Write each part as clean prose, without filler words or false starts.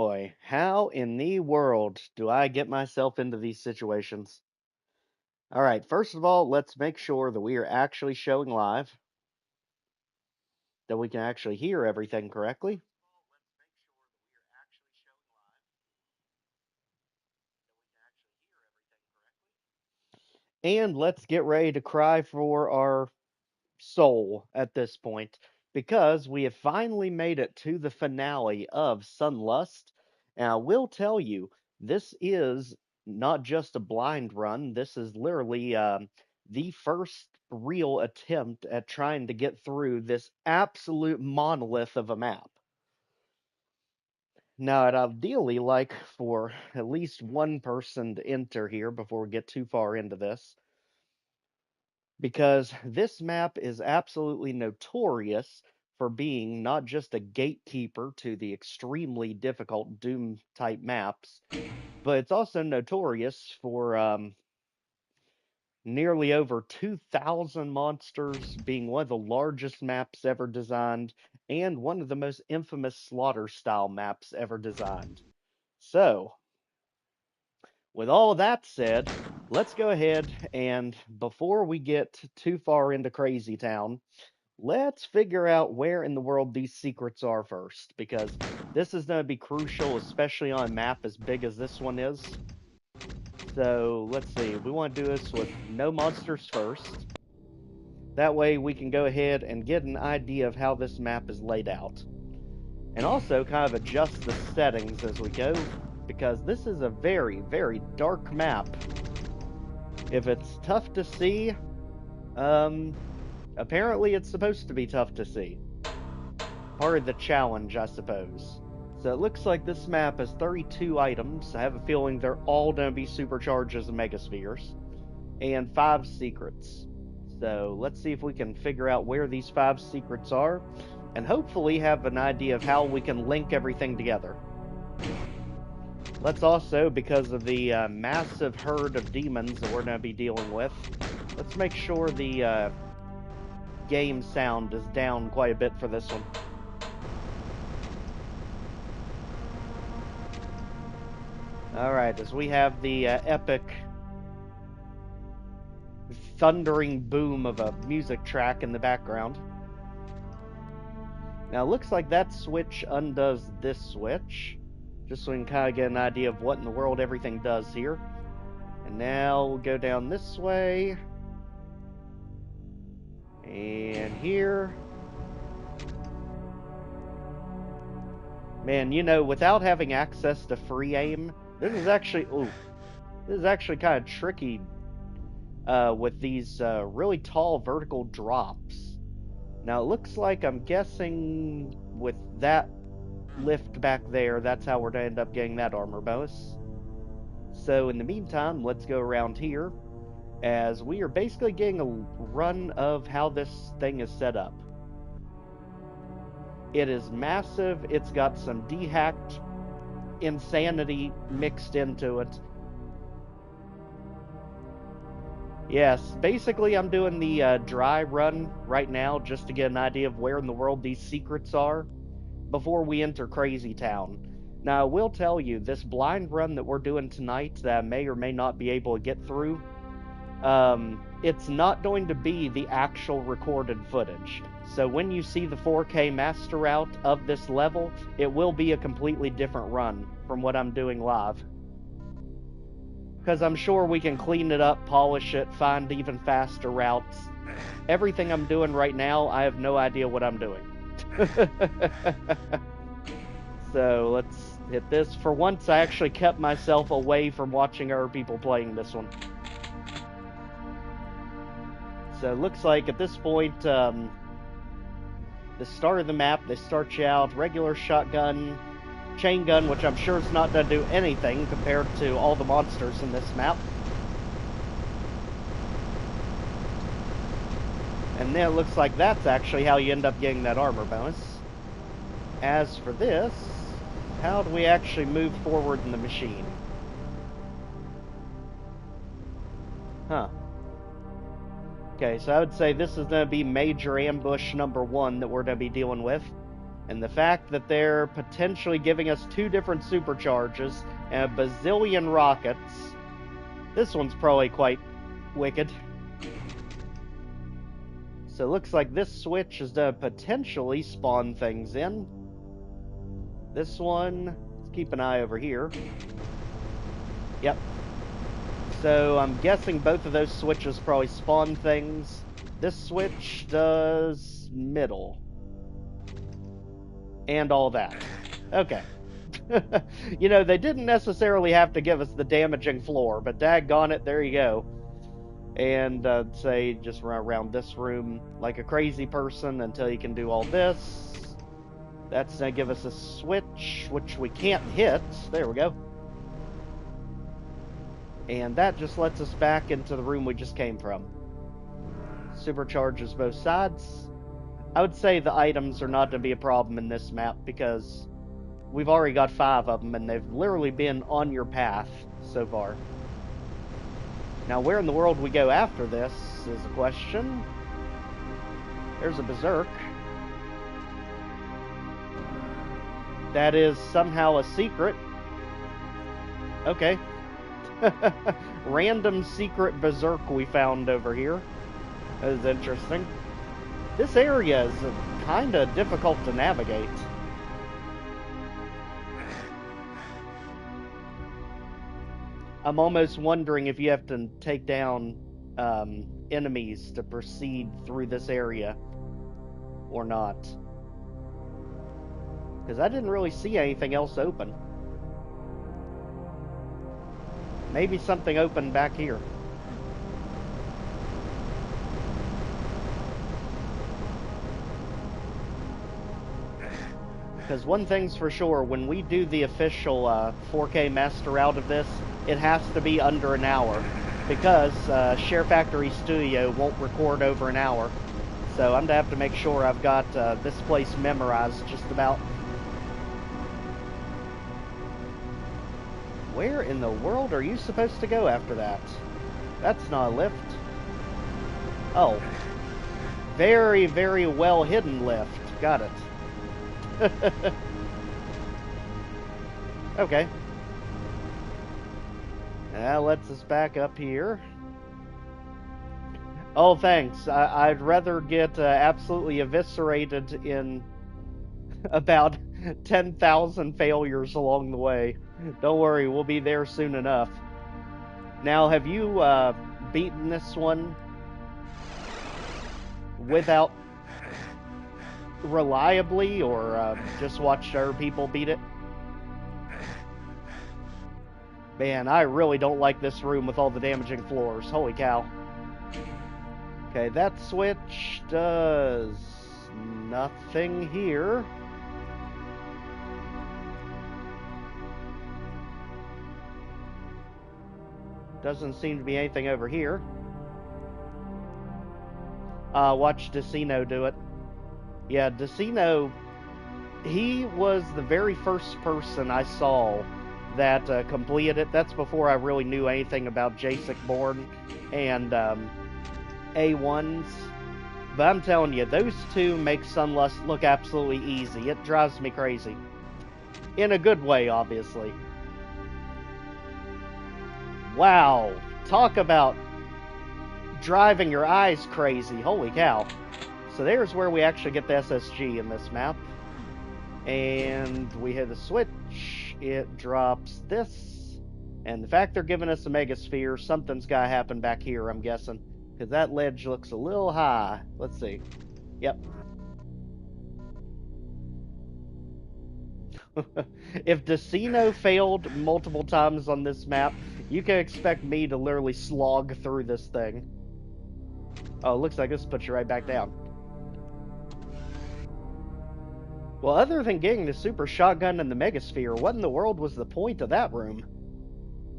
Boy, how in the world do I get myself into these situations? All right, first of all, let's make sure that we are actually showing live, that we can actually hear everything correctly. And let's get ready to cry for our soul at this point, because we have finally made it to the finale of Sunlust. And I will tell you, this is not just a blind run, this is literally the first real attempt at trying to get through this absolute monolith of a map. Now, I'd ideally like for at least one person to enter here before we get too far into this, because this map is absolutely notorious for being not just a gatekeeper to the extremely difficult Doom type maps, but it's also notorious for nearly over 2,000 monsters, being one of the largest maps ever designed, and one of the most infamous slaughter style maps ever designed. So, with all that said, let's go ahead and before we get too far into Crazy Town, let's figure out where in the world these secrets are first, because this is going to be crucial, especially on a map as big as this one is. So let's see, we want to do this with no monsters first. That way we can go ahead and get an idea of how this map is laid out. And also kind of adjust the settings as we go, because this is a very, very dark map. If it's tough to see, um, apparently it's supposed to be tough to see. Part of the challenge, I suppose. So it looks like this map has 32 items. I have a feeling they're all going to be supercharged as megaspheres. And 5 secrets. So let's see if we can figure out where these 5 secrets are, and hopefully have an idea of how we can link everything together. Let's also, because of the massive herd of demons that we're going to be dealing with, let's make sure the game sound is down quite a bit for this one. Alright, as we have the epic thundering boom of a music track in the background. Now, it looks like that switch undoes this switch, just so we can kind of get an idea of what in the world everything does here. And now we'll go down this way. And here. Man, you know, without having access to free aim, this is actually, kind of tricky with these really tall vertical drops. Now, it looks like, I'm guessing with that lift back there, that's how we're going to end up getting that armor bonus. So in the meantime, let's go around here, as we are basically getting a run of how this thing is set up. It is massive, it's got some dehacked insanity mixed into it. Yes, basically I'm doing the dry run right now just to get an idea of where in the world these secrets are before we enter Crazy Town. Now, I will tell you, this blind run that we're doing tonight that I may or may not be able to get through, it's not going to be the actual recorded footage. So when you see the 4K master route of this level, it will be a completely different run from what I'm doing live. Because I'm sure we can clean it up, polish it, find even faster routes. Everything I'm doing right now, I have no idea what I'm doing. So let's hit this. For once, I actually kept myself away from watching other people playing this one. So it looks like at this point, the start of the map, they start you out regular shotgun, chain gun, which I'm sure is not going to do anything compared to all the monsters in this map. And then it looks like that's actually how you end up getting that armor bonus. As for this, how do we actually move forward in the machine? Huh. Okay, so I would say this is going to be major ambush number 1 that we're going to be dealing with. And the fact that they're potentially giving us 2 different supercharges and a bazillion rockets, this one's probably quite wicked. So it looks like this switch is to potentially spawn things in. This one, let's keep an eye over here. Yep. So I'm guessing both of those switches probably spawn things. This switch does middle. And all that. Okay. You know, they didn't necessarily have to give us the damaging floor, but daggone it, there you go. And say, just run around this room like a crazy person until you can do all this. That's going to give us a switch, which we can't hit. There we go. And that just lets us back into the room we just came from. Supercharges both sides. I would say the items are not going to be a problem in this map because we've already got 5 of them and they've literally been on your path so far. Now, where in the world we go after this is a question. There's a berserk. That is somehow a secret. Okay. Random secret berserk we found over here. That is interesting. This area is kind of difficult to navigate. I'm almost wondering if you have to take down enemies to proceed through this area or not. Because I didn't really see anything else open. Maybe something open back here. Because one thing's for sure, when we do the official 4K master out of this, it has to be under an hour. Because Share Factory Studio won't record over an hour. So I'm going to have to make sure I've got this place memorized just about. Where in the world are you supposed to go after that? That's not a lift. Oh. Very, very well hidden lift. Got it. Okay. That lets us back up here. Oh, thanks. I'd rather get absolutely eviscerated in about 10,000 failures along the way. Don't worry, we'll be there soon enough. Now, have you beaten this one without reliably, or just watched other people beat it? Man, I really don't like this room with all the damaging floors. Holy cow. Okay, that switch does nothing here. Doesn't seem to be anything over here. Watch Decino do it. Yeah, Decino, he was the very first person I saw that completed it. That's before I really knew anything about JSIC Born and A1s. But I'm telling you, those two make Sunlust look absolutely easy. It drives me crazy. In a good way, obviously. Wow, talk about driving your eyes crazy. Holy cow. So there's where we actually get the SSG in this map. And we hit a switch. It drops this. And the fact they're giving us a megasphere, something's got to happen back here, I'm guessing. Because that ledge looks a little high. Let's see. Yep. If Decino failed multiple times on this map, you can expect me to literally slog through this thing. Oh, looks like this puts you right back down. Well, other than getting the super shotgun and the megasphere, what in the world was the point of that room?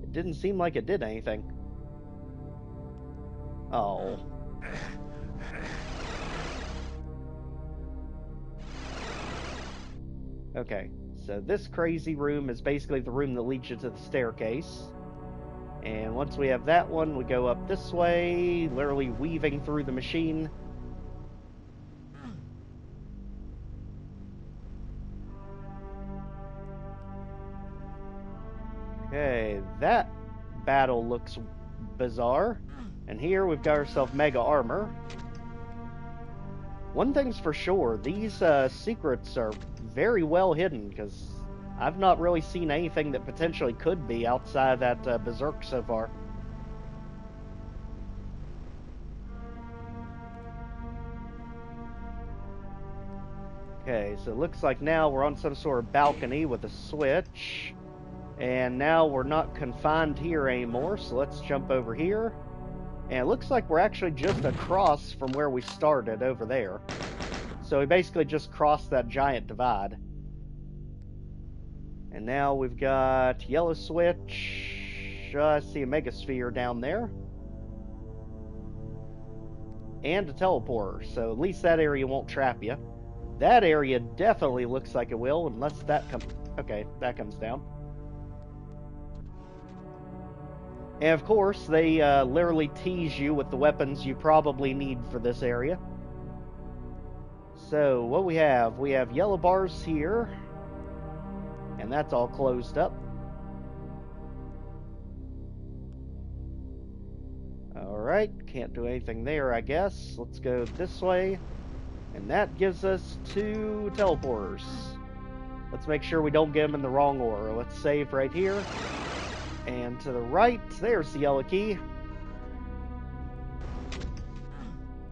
It didn't seem like it did anything. Oh. Okay, so this crazy room is basically the room that leads you to the staircase. And once we have that one, we go up this way, literally weaving through the machine. Okay, that battle looks bizarre. And here we've got ourselves mega armor. One thing's for sure, these secrets are very well hidden, because I've not really seen anything that potentially could be outside that berserk so far. Okay, so it looks like now we're on some sort of balcony with a switch. And now we're not confined here anymore, so let's jump over here. And it looks like we're actually just across from where we started over there. So we basically just crossed that giant divide. And now we've got yellow switch. I see a megasphere down there. And a teleporter, so at least that area won't trap you. That area definitely looks like it will, unless that comes... Okay, that comes down. And of course, they literally tease you with the weapons you probably need for this area. So, what we have yellow bars here. And that's all closed up. Alright, can't do anything there, I guess. Let's go this way. And that gives us 2 teleporters. Let's make sure we don't get them in the wrong order. Let's save right here. And to the right, there's the yellow key.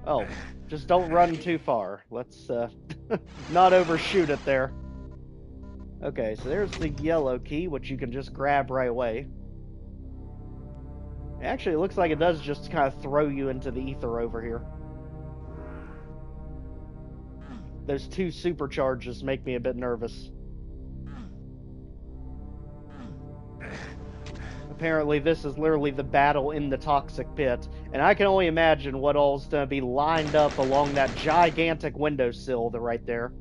Oh, just don't run too far. Let's not overshoot it there. Okay, so there's the yellow key, which you can just grab right away. Actually, it looks like it does just kind of throw you into the ether over here. Those 2 supercharges make me a bit nervous. Apparently, this is literally the battle in the toxic pit, and I can only imagine what all's gonna be lined up along that gigantic windowsill right there.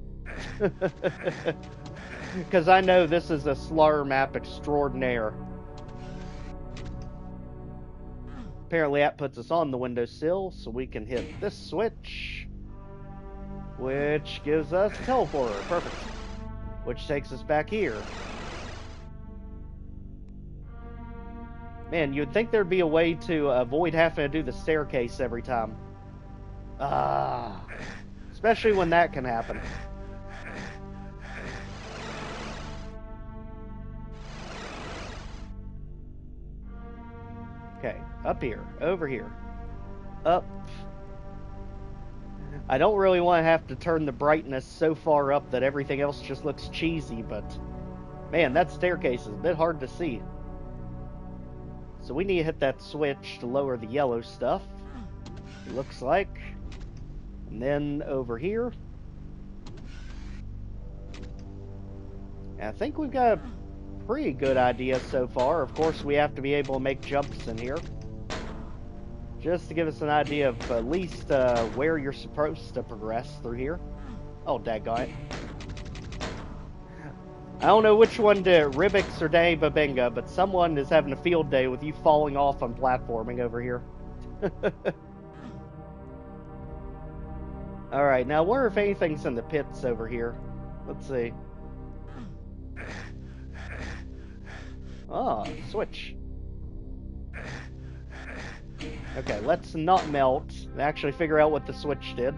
Because I know this is a slaughter map extraordinaire. Apparently that puts us on the windowsill, so we can hit this switch, which gives us a teleporter. Perfect. Which takes us back here. Man, you'd think there'd be a way to avoid having to do the staircase every time. Especially when that can happen. Okay, up here, over here, up. I don't really want to have to turn the brightness so far up that everything else just looks cheesy, but man, that staircase is a bit hard to see. So we need to hit that switch to lower the yellow stuff, it looks like. And then over here. And I think we've got a pretty good idea so far. Of course, we have to be able to make jumps in here. Just to give us an idea of at least where you're supposed to progress through here. Oh, daggone it. I don't know which one to Ribix or Danny Babinga, but someone is having a field day with you falling off on platforming over here. Alright, now I wonder if anything's in the pits over here. Let's see. Ah, switch. Okay, let's not melt and actually figure out what the switch did.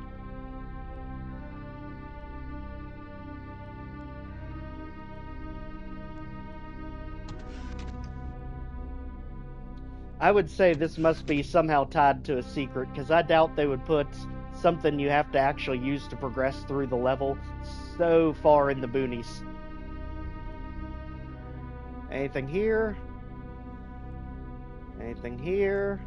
I would say this must be somehow tied to a secret, because I doubt they would put something you have to actually use to progress through the level so far in the boonies. Anything here? Anything here?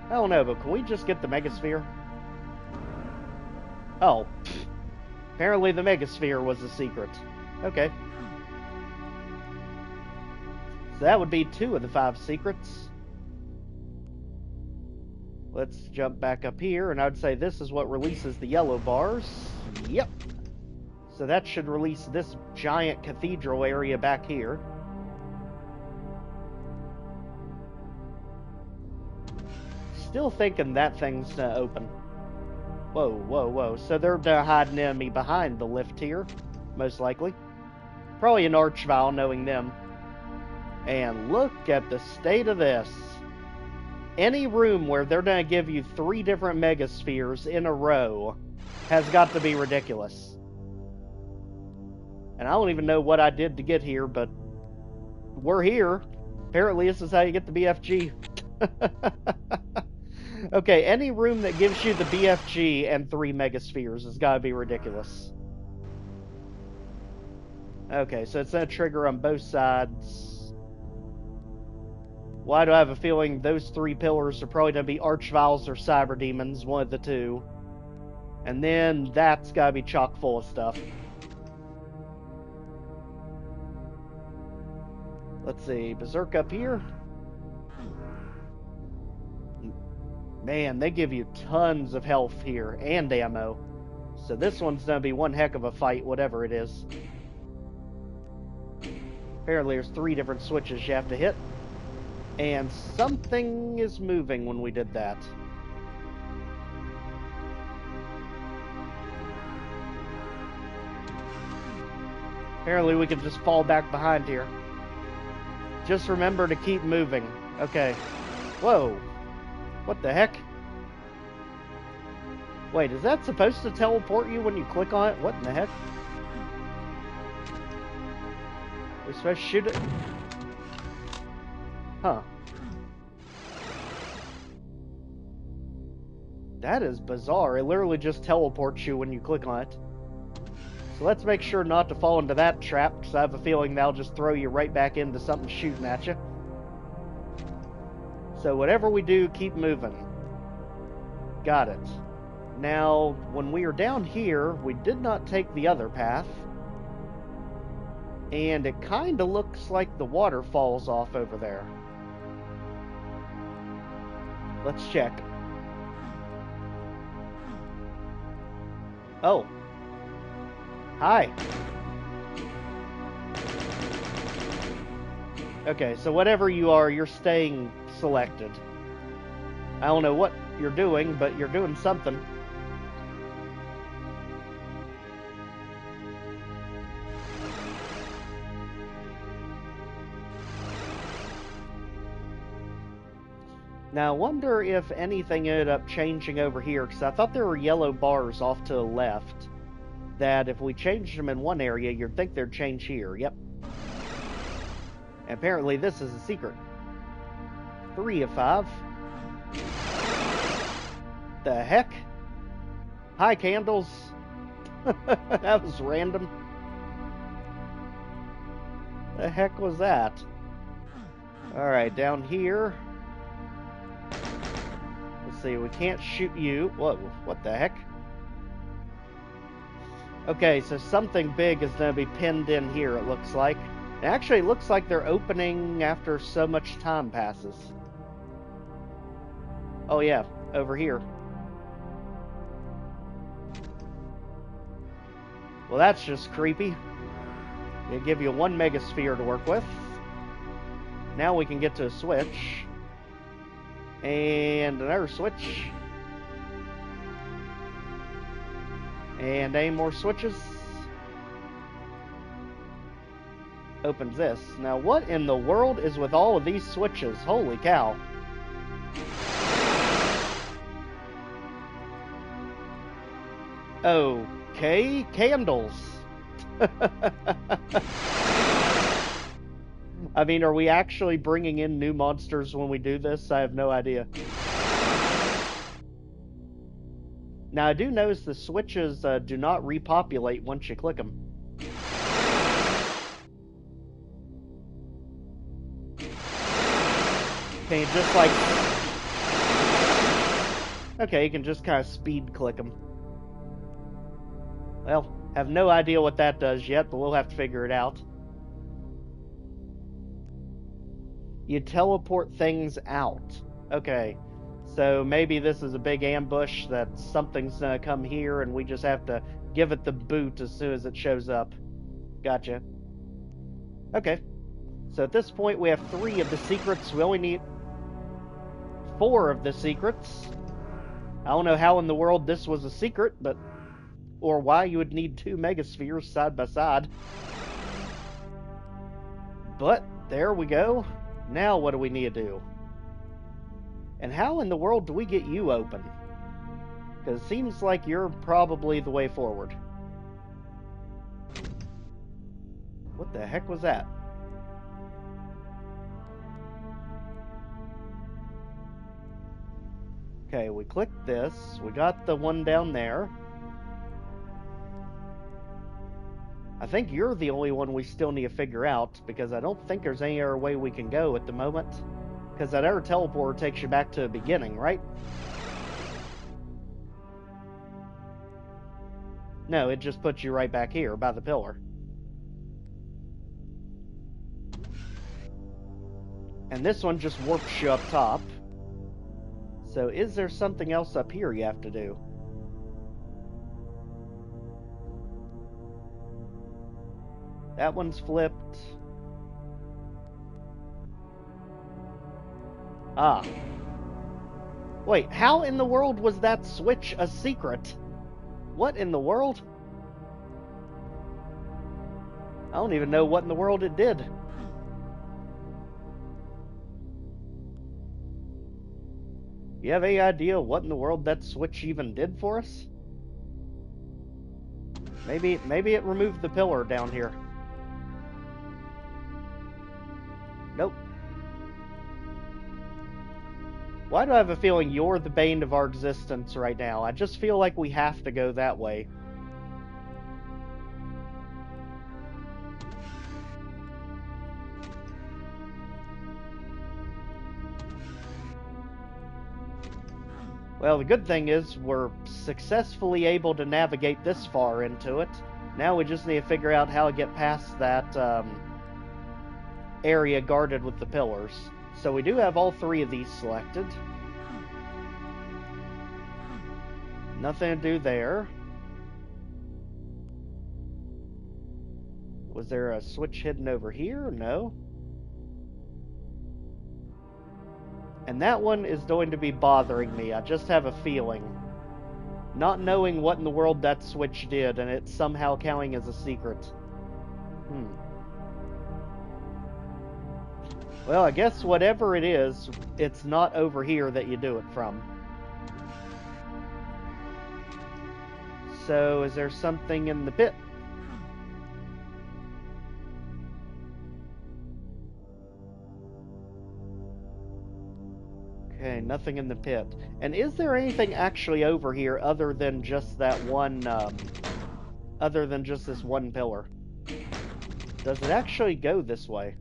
I don't know, but can we just get the megasphere? Oh. Apparently the megasphere was a secret. Okay. So that would be 2 of the 5 secrets. Let's jump back up here, and I would say this is what releases the yellow bars. Yep. So that should release this giant cathedral area back here. Still thinking that thing's open. Whoa, whoa, whoa. So they're hiding enemy behind the lift here, most likely. Probably an Archvile, knowing them. And look at the state of this. Any room where they're going to give you 3 different megaspheres in a row has got to be ridiculous. And I don't even know what I did to get here, but we're here. Apparently this is how you get the BFG. Okay, any room that gives you the BFG and 3 megaspheres has got to be ridiculous. Okay, so it's going to trigger on both sides. Why do I have a feeling those 3 pillars are probably going to be Archviles or Cyber Demons, one of the two. And then that's got to be chock full of stuff. Let's see, Berserk up here. Man, they give you tons of health here, and ammo. So this one's gonna be one heck of a fight, whatever it is. Apparently there's 3 different switches you have to hit. And something is moving when we did that. Apparently we can just fall back behind here. Just remember to keep moving. Okay. Whoa. What the heck? Wait, is that supposed to teleport you when you click on it? What in the heck? We're supposed to shoot it? Huh. That is bizarre. It literally just teleports you when you click on it. So let's make sure not to fall into that trap, because I have a feeling that'll just throw you right back into something shooting at you. So whatever we do, keep moving. Got it. Now, when we are down here, we did not take the other path. And it kind of looks like the water falls off over there. Let's check. Oh. Hi. Okay, so whatever you are, you're staying selected. I don't know what you're doing, but you're doing something. Now, I wonder if anything ended up changing over here, because I thought there were yellow bars off to the left, that if we changed them in one area, you'd think they'd change here. Yep. And apparently this is a secret. 3 of 5. The heck? Hi, candles. That was random. The heck was that? Alright, down here. Let's see, we can't shoot you. Whoa, what the heck? Okay, so something big is going to be pinned in here, it looks like. Actually, it looks like they're opening after so much time passes. Oh yeah, over here. Well, that's just creepy. They give you 1 megasphere to work with. Now we can get to a switch. And another switch. And any more switches? Opens this. Now, what in the world is with all of these switches? Holy cow. Okay, candles. I mean, are we actually bringing in new monsters when we do this? I have no idea. Now, I do notice the switches do not repopulate once you click them. Can you just like... Okay, you can just kind of speed click them. Well, have no idea what that does yet, but we'll have to figure it out. You teleport things out. Okay, so maybe this is a big ambush that something's gonna come here and we just have to give it the boot as soon as it shows up. Gotcha. Okay, so at this point we have 3 of the secrets. We only need 4 of the secrets. I don't know how in the world this was a secret, but... or why you would need 2 megaspheres side by side. But there we go. Now what do we need to do? And how in the world do we get you open? Because it seems like you're probably the way forward. What the heck was that? Okay, we clicked this. We got the one down there. I think you're the only one we still need to figure out, because I don't think there's any other way we can go at the moment. Because that other teleporter takes you back to the beginning, right? No, it just puts you right back here by the pillar. And this one just warps you up top. So is there something else up here you have to do? That one's flipped. Ah. Wait, how in the world was that switch a secret? What in the world? I don't even know what in the world it did. You have any idea what in the world that switch even did for us? Maybe it removed the pillar down here. Nope. Why do I have a feeling you're the bane of our existence right now? I just feel like we have to go that way. Well, the good thing is we're successfully able to navigate this far into it. Now we just need to figure out how to get past that area guarded with the pillars. So we do have all three of these selected. Nothing to do there. Was there a switch hidden over here? No. And that one is going to be bothering me. I just have a feeling. Not knowing what in the world that switch did, and it's somehow counting as a secret. Well, I guess whatever it is, it's not over here that you do it from. So, is there something in the pit? Okay, nothing in the pit. And is there anything actually over here other than just that one, other than just this one pillar? Does it actually go this way?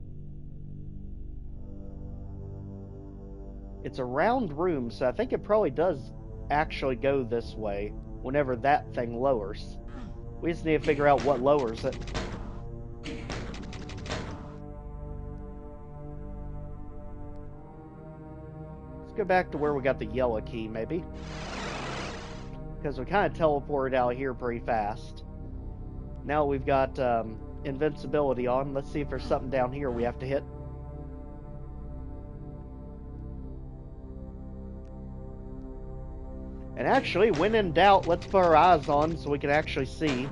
It's a round room, so I think it probably does actually go this way whenever that thing lowers. We just need to figure out what lowers it. Go back to where we got the yellow key, maybe. Because we kind of teleported out here pretty fast. Now we've got invincibility on. Let's see if there's something down here we have to hit. And actually, when in doubt, let's put our eyes on so we can actually see.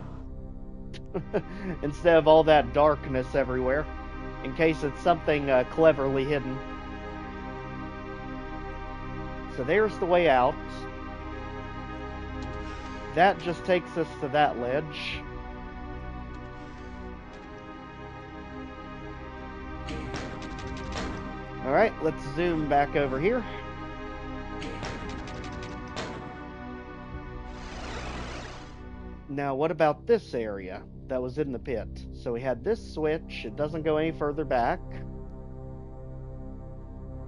Instead of all that darkness everywhere. In case it's something cleverly hidden. So there's the way out. That just takes us to that ledge. Alright, let's zoom back over here. Now, what about this area that was in the pit? So we had this switch. It doesn't go any further back.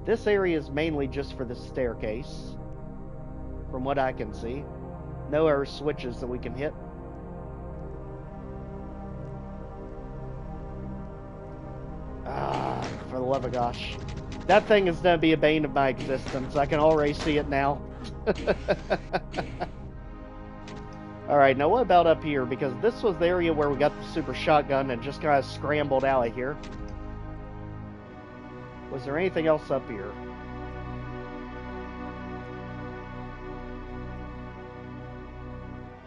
This area is mainly just for the staircase, from what I can see. No other switches that we can hit. Ah, for the love of gosh. That thing is going to be a bane of my existence. I can already see it now. Alright, now what about up here? Because this was the area where we got the super shotgun and just kind of scrambled out of here. Was there anything else up here?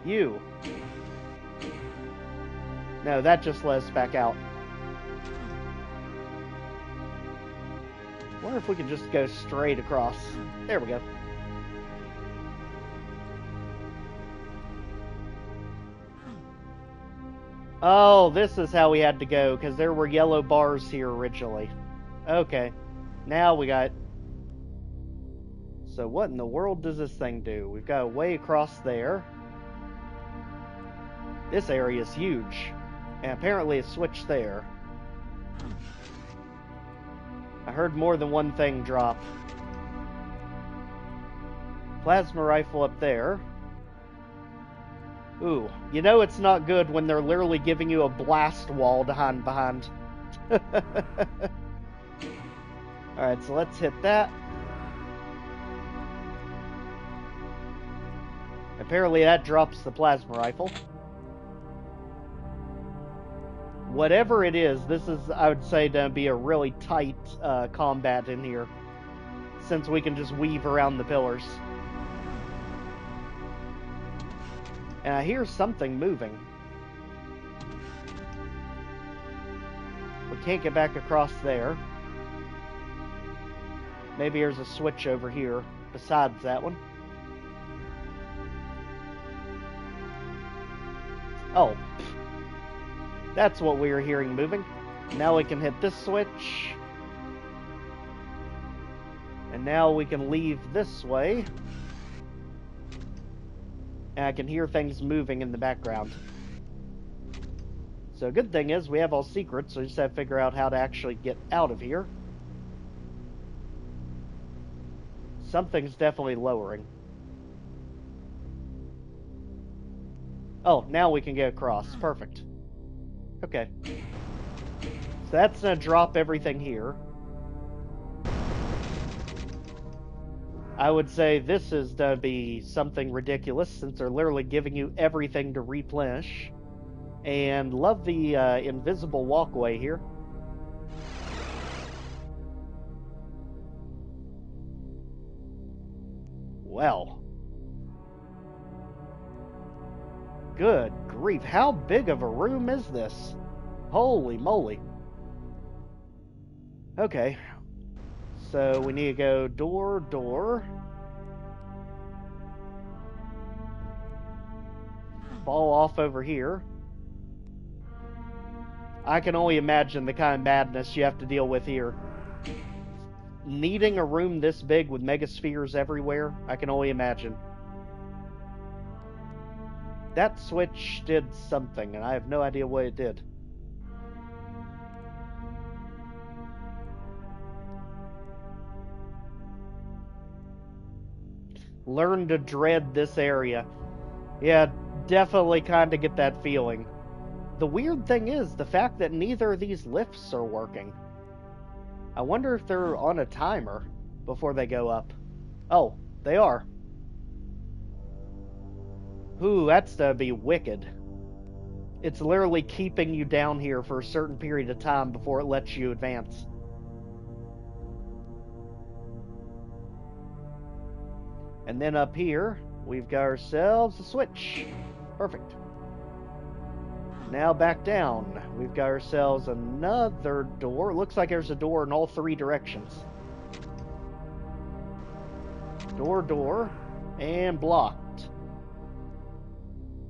You. No, that just let us back out. Wonder if we can just go straight across. There we go. Oh, this is how we had to go, because there were yellow bars here originally. Okay. Now we got... So what in the world does this thing do? We've got a way across there. This area is huge. And apparently it's switched there. I heard more than one thing drop. Plasma rifle up there. Ooh, you know it's not good when they're literally giving you a blast wall to hide behind. Alright, so let's hit that. Apparently that drops the plasma rifle. Whatever it is, this is, I would say, to be a really tight combat in here, since we can just weave around the pillars. And I hear something moving. We can't get back across there. Maybe there's a switch over here besides that one. Oh. That's what we were hearing moving. Now we can hit this switch. And now we can leave this way. And I can hear things moving in the background. So a good thing is we have all secrets, so we just have to figure out how to actually get out of here. Something's definitely lowering. Oh, now we can get across. Perfect. Okay. So that's gonna drop everything here. I would say this is gonna be something ridiculous since they're literally giving you everything to replenish. And love the invisible walkway here. Well. Good grief, how big of a room is this? Holy moly. Okay. So we need to go door. Fall off over here. I can only imagine the kind of madness you have to deal with here. Needing a room this big with megaspheres everywhere, I can only imagine. That switch did something, and I have no idea what it did. Learn to dread this area. Yeah, definitely kind of get that feeling. The weird thing is the fact that neither of these lifts are working. I wonder if they're on a timer before they go up. Oh, they are. Ooh, that's to be wicked. It's literally keeping you down here for a certain period of time before it lets you advance. And then up here, we've got ourselves a switch. Perfect. Now back down. We've got ourselves another door. Looks like there's a door in all three directions. Door, and blocked.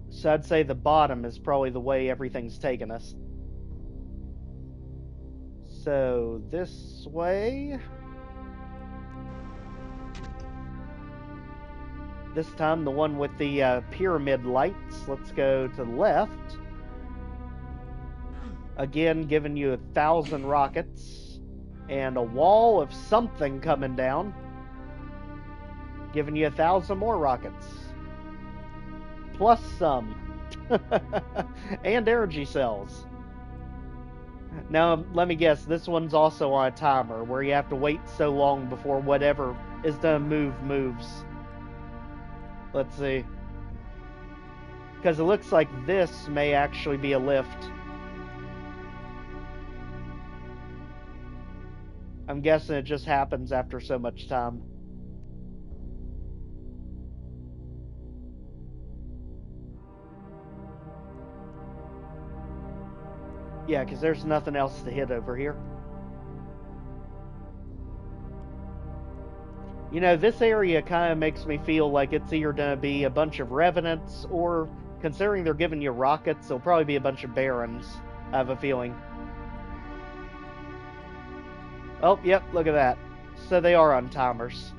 So I'd say the bottom is probably the way everything's taken us. So this way. This time the one with the pyramid lights. Let's go to the left. Again, giving you 1,000 rockets. And a wall of something coming down. Giving you 1,000 more rockets. Plus some. And energy cells. Now, let me guess, this one's also on a timer, where you have to wait so long before whatever is gonna move moves. Let's see. Because it looks like this may actually be a lift. I'm guessing it just happens after so much time. Yeah, because there's nothing else to hit over here. You know, this area kind of makes me feel like it's either going to be a bunch of revenants, or, considering they're giving you rockets, it'll probably be a bunch of barons, I have a feeling. Oh, yep, look at that. So they are on timers.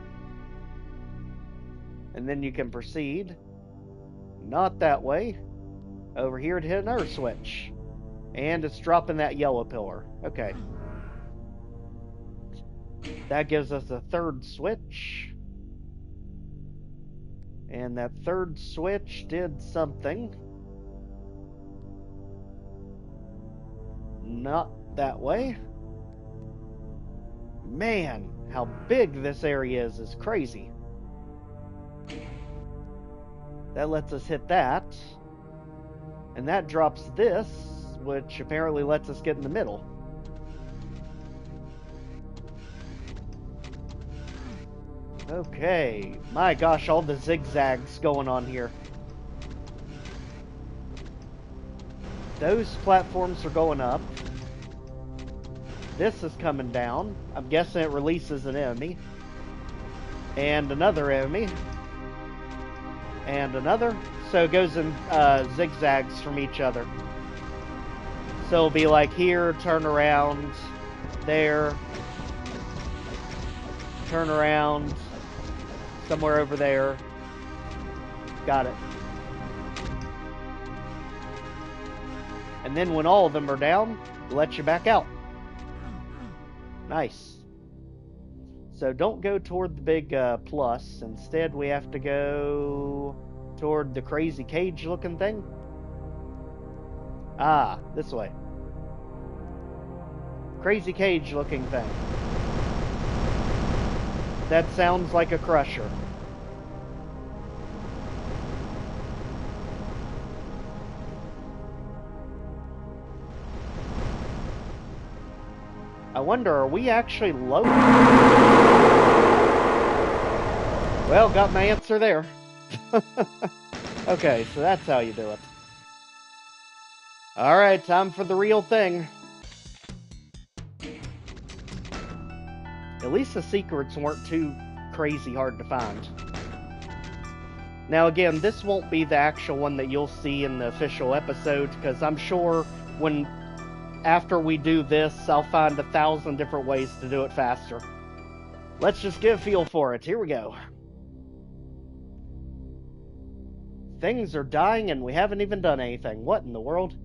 And then you can proceed. Not that way. Over here to hit another switch. And it's dropping that yellow pillar. Okay. That gives us a third switch. And that third switch did something. Not that way. Man, how big this area is crazy. That lets us hit that. And that drops this, which apparently lets us get in the middle. Okay, my gosh, all the zigzags going on here. Those platforms are going up. This is coming down. I'm guessing it releases an enemy. And another enemy. And another. So it goes in zigzags from each other. So it'll be like here, turn around, there, turn around, somewhere over there. Got it. And then when all of them are down, it lets you back out. Nice. So don't go toward the big plus. Instead, we have to go toward the crazy cage looking thing. Ah, this way. Crazy cage looking thing. That sounds like a crusher. I wonder, are we actually loaded? Well, got my answer there. Okay, so that's how you do it. Alright, time for the real thing. At least the secrets weren't too crazy hard to find. Now again, this won't be the actual one that you'll see in the official episode, because I'm sure after we do this, I'll find 1,000 different ways to do it faster. Let's just get a feel for it. Here we go. Things are dying and we haven't even done anything. What in the world?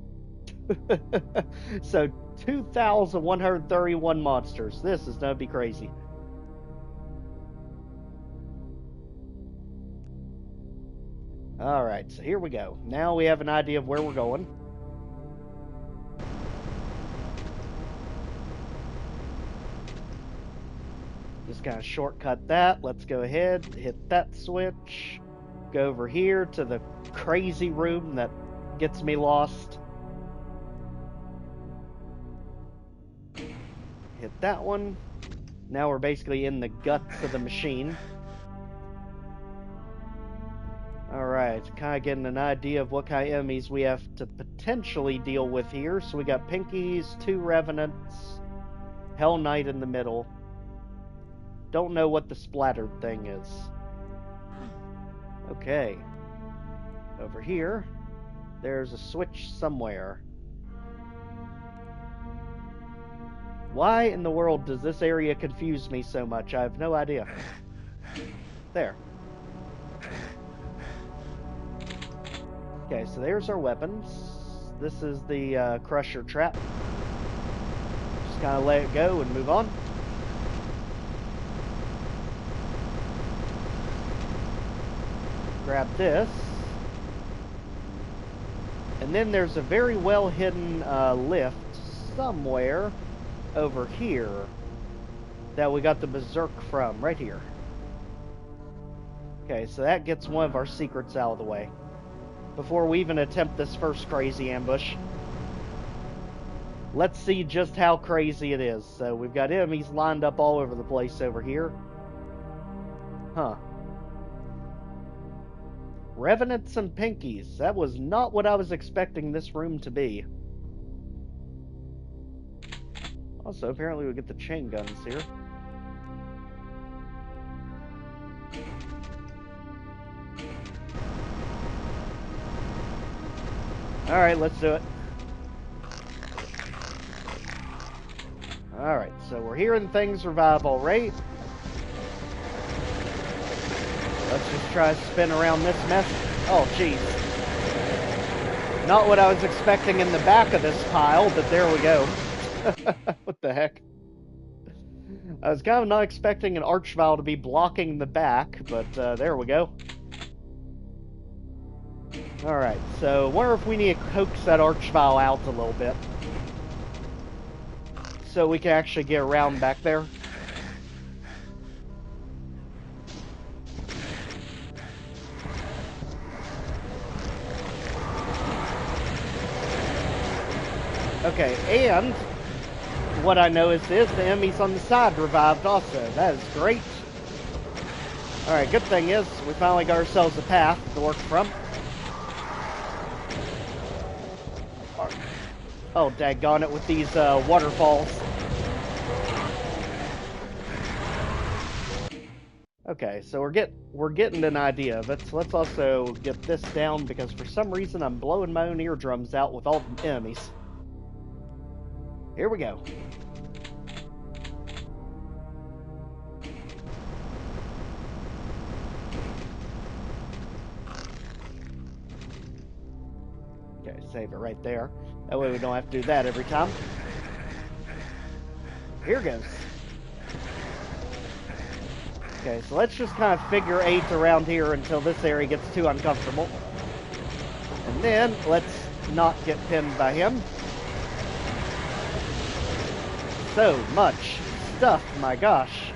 So, 2,131 monsters. This is gonna be crazy. Alright, so here we go. Now we have an idea of where we're going. Just kind of shortcut that. Let's go ahead, hit that switch. Go over here to the crazy room that gets me lost. Hit that one. Now we're basically in the guts of the machine. Alright, kind of getting an idea of what kind of enemies we have to potentially deal with here. So we got Pinkies, 2 Revenants, Hell Knight in the middle. Don't know what the splattered thing is. Okay. Over here, there's a switch somewhere. Why in the world does this area confuse me so much? I have no idea. There. Okay, so there's our weapons. This is the crusher trap. Just kind of let it go and move on. Grab this. And then there's a very well hidden lift somewhere over here that we got the berserk from, right here. Okay, so that gets one of our secrets out of the way before we even attempt this first crazy ambush. Let's see just how crazy it is. So we've got enemies lined up all over the place over here. Huh. Revenants and Pinkies. That was not what I was expecting this room to be. Also, apparently we get the chain guns here. Alright, let's do it. Alright, so we're hearing things revive already. Let's just try to spin around this mess. Oh, jeez. Not what I was expecting in the back of this pile, but there we go. What the heck? I was kind of not expecting an archvile to be blocking the back, but there we go. Alright, so wonder if we need to coax that archvile out a little bit. So we can actually get around back there. Okay, and what I noticed is the enemies on the side revived also. That is great. Alright, good thing is we finally got ourselves a path to work from. Oh, daggone it with these waterfalls. Okay, so we're getting an idea of it. So let's also get this down because for some reason I'm blowing my own eardrums out with all the enemies. Here we go. Okay, save it right there. That way we don't have to do that every time. Here goes. Okay, so let's just kind of figure eight around here until this area gets too uncomfortable. And then let's not get pinned by him. So much stuff, my gosh.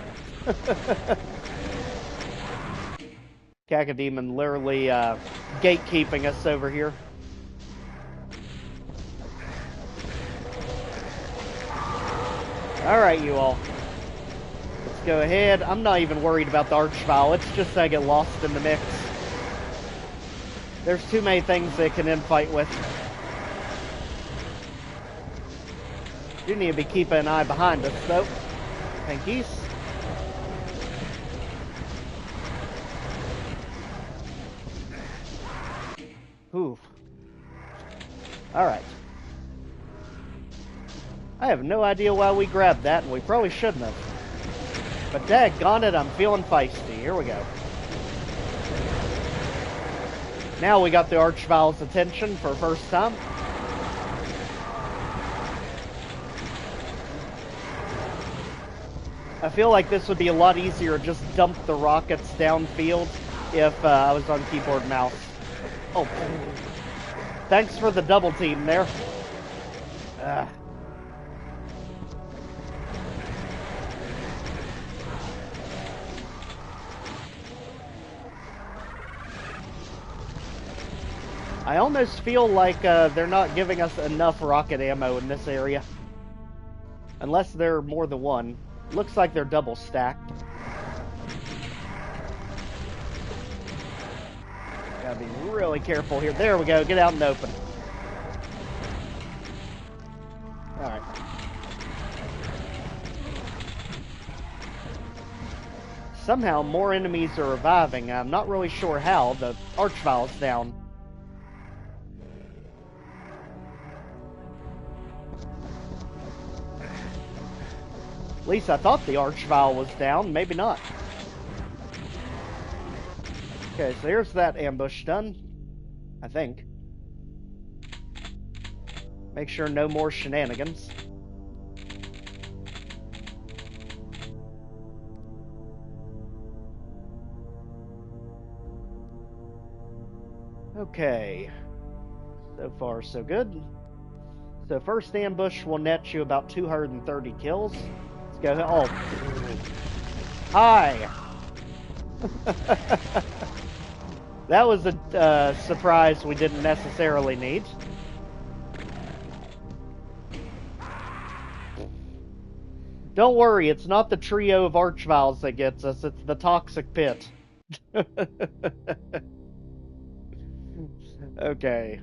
Cacodemon literally gatekeeping us over here. Alright, you all. Let's go ahead. I'm not even worried about the archvile. It's just I get lost in the mix. There's too many things they can infight with. You need to be keeping an eye behind us, though. Thank you. Ooh. Alright. I have no idea why we grabbed that, and we probably shouldn't have. But daggone it, I'm feeling feisty. Here we go. Now we got the archvile's attention for the first time. I feel like this would be a lot easier to just dump the rockets downfield if I was on keyboard mouse. Oh, thanks for the double team there. I almost feel like they're not giving us enough rocket ammo in this area. Unless they're more than one. Looks like they're double stacked. Gotta be really careful here. There we go. Get out in the open. Alright. Somehow more enemies are reviving. I'm not really sure how. The archvile's down. At least I thought the archvile was down. Maybe not. Okay, so here's that ambush done. I think. Make sure no more shenanigans. Okay. So far, so good. So first ambush will net you about 230 kills. Let's go. Oh. Hi! That was a surprise we didn't necessarily need. Don't worry, it's not the trio of archviles that gets us, it's the toxic pit. Okay.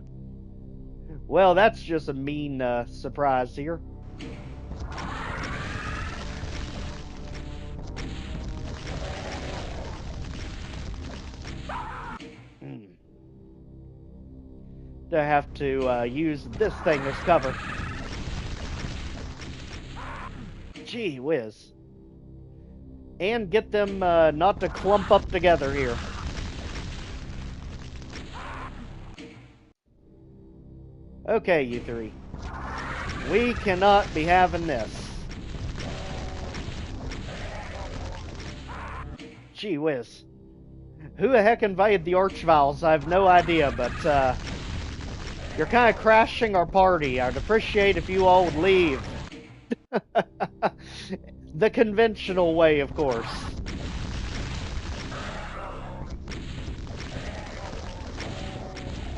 Well, that's just a mean surprise here. to have to use this thing as cover. Gee whiz. And get them not to clump up together here. Okay, you three. We cannot be having this. Gee whiz. Who the heck invited the Archviles? I have no idea, but you're kind of crashing our party. I'd appreciate if you all would leave. The conventional way, of course.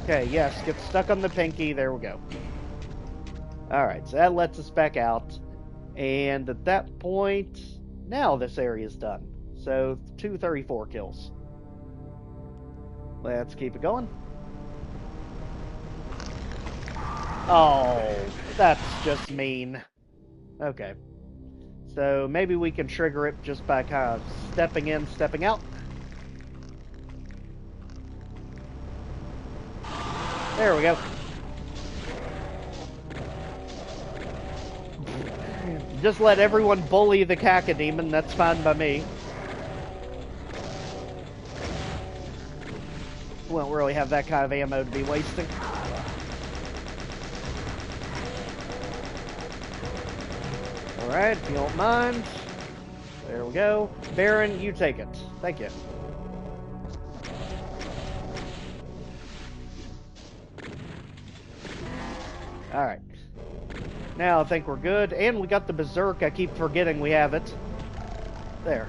Okay, yes, get stuck on the pinky. There we go. Alright, so that lets us back out. And at that point, now this area is done. So, 234 kills. Let's keep it going. Oh, that's just mean. Okay. So, maybe we can trigger it just by kind of stepping in, stepping out. There we go. Just let everyone bully the cacodemon, that's fine by me. We don't really have that kind of ammo to be wasting. Alright, if you don't mind. There we go. Baron, you take it. Thank you. Alright. Now I think we're good. And we got the Berserk. I keep forgetting we have it. There.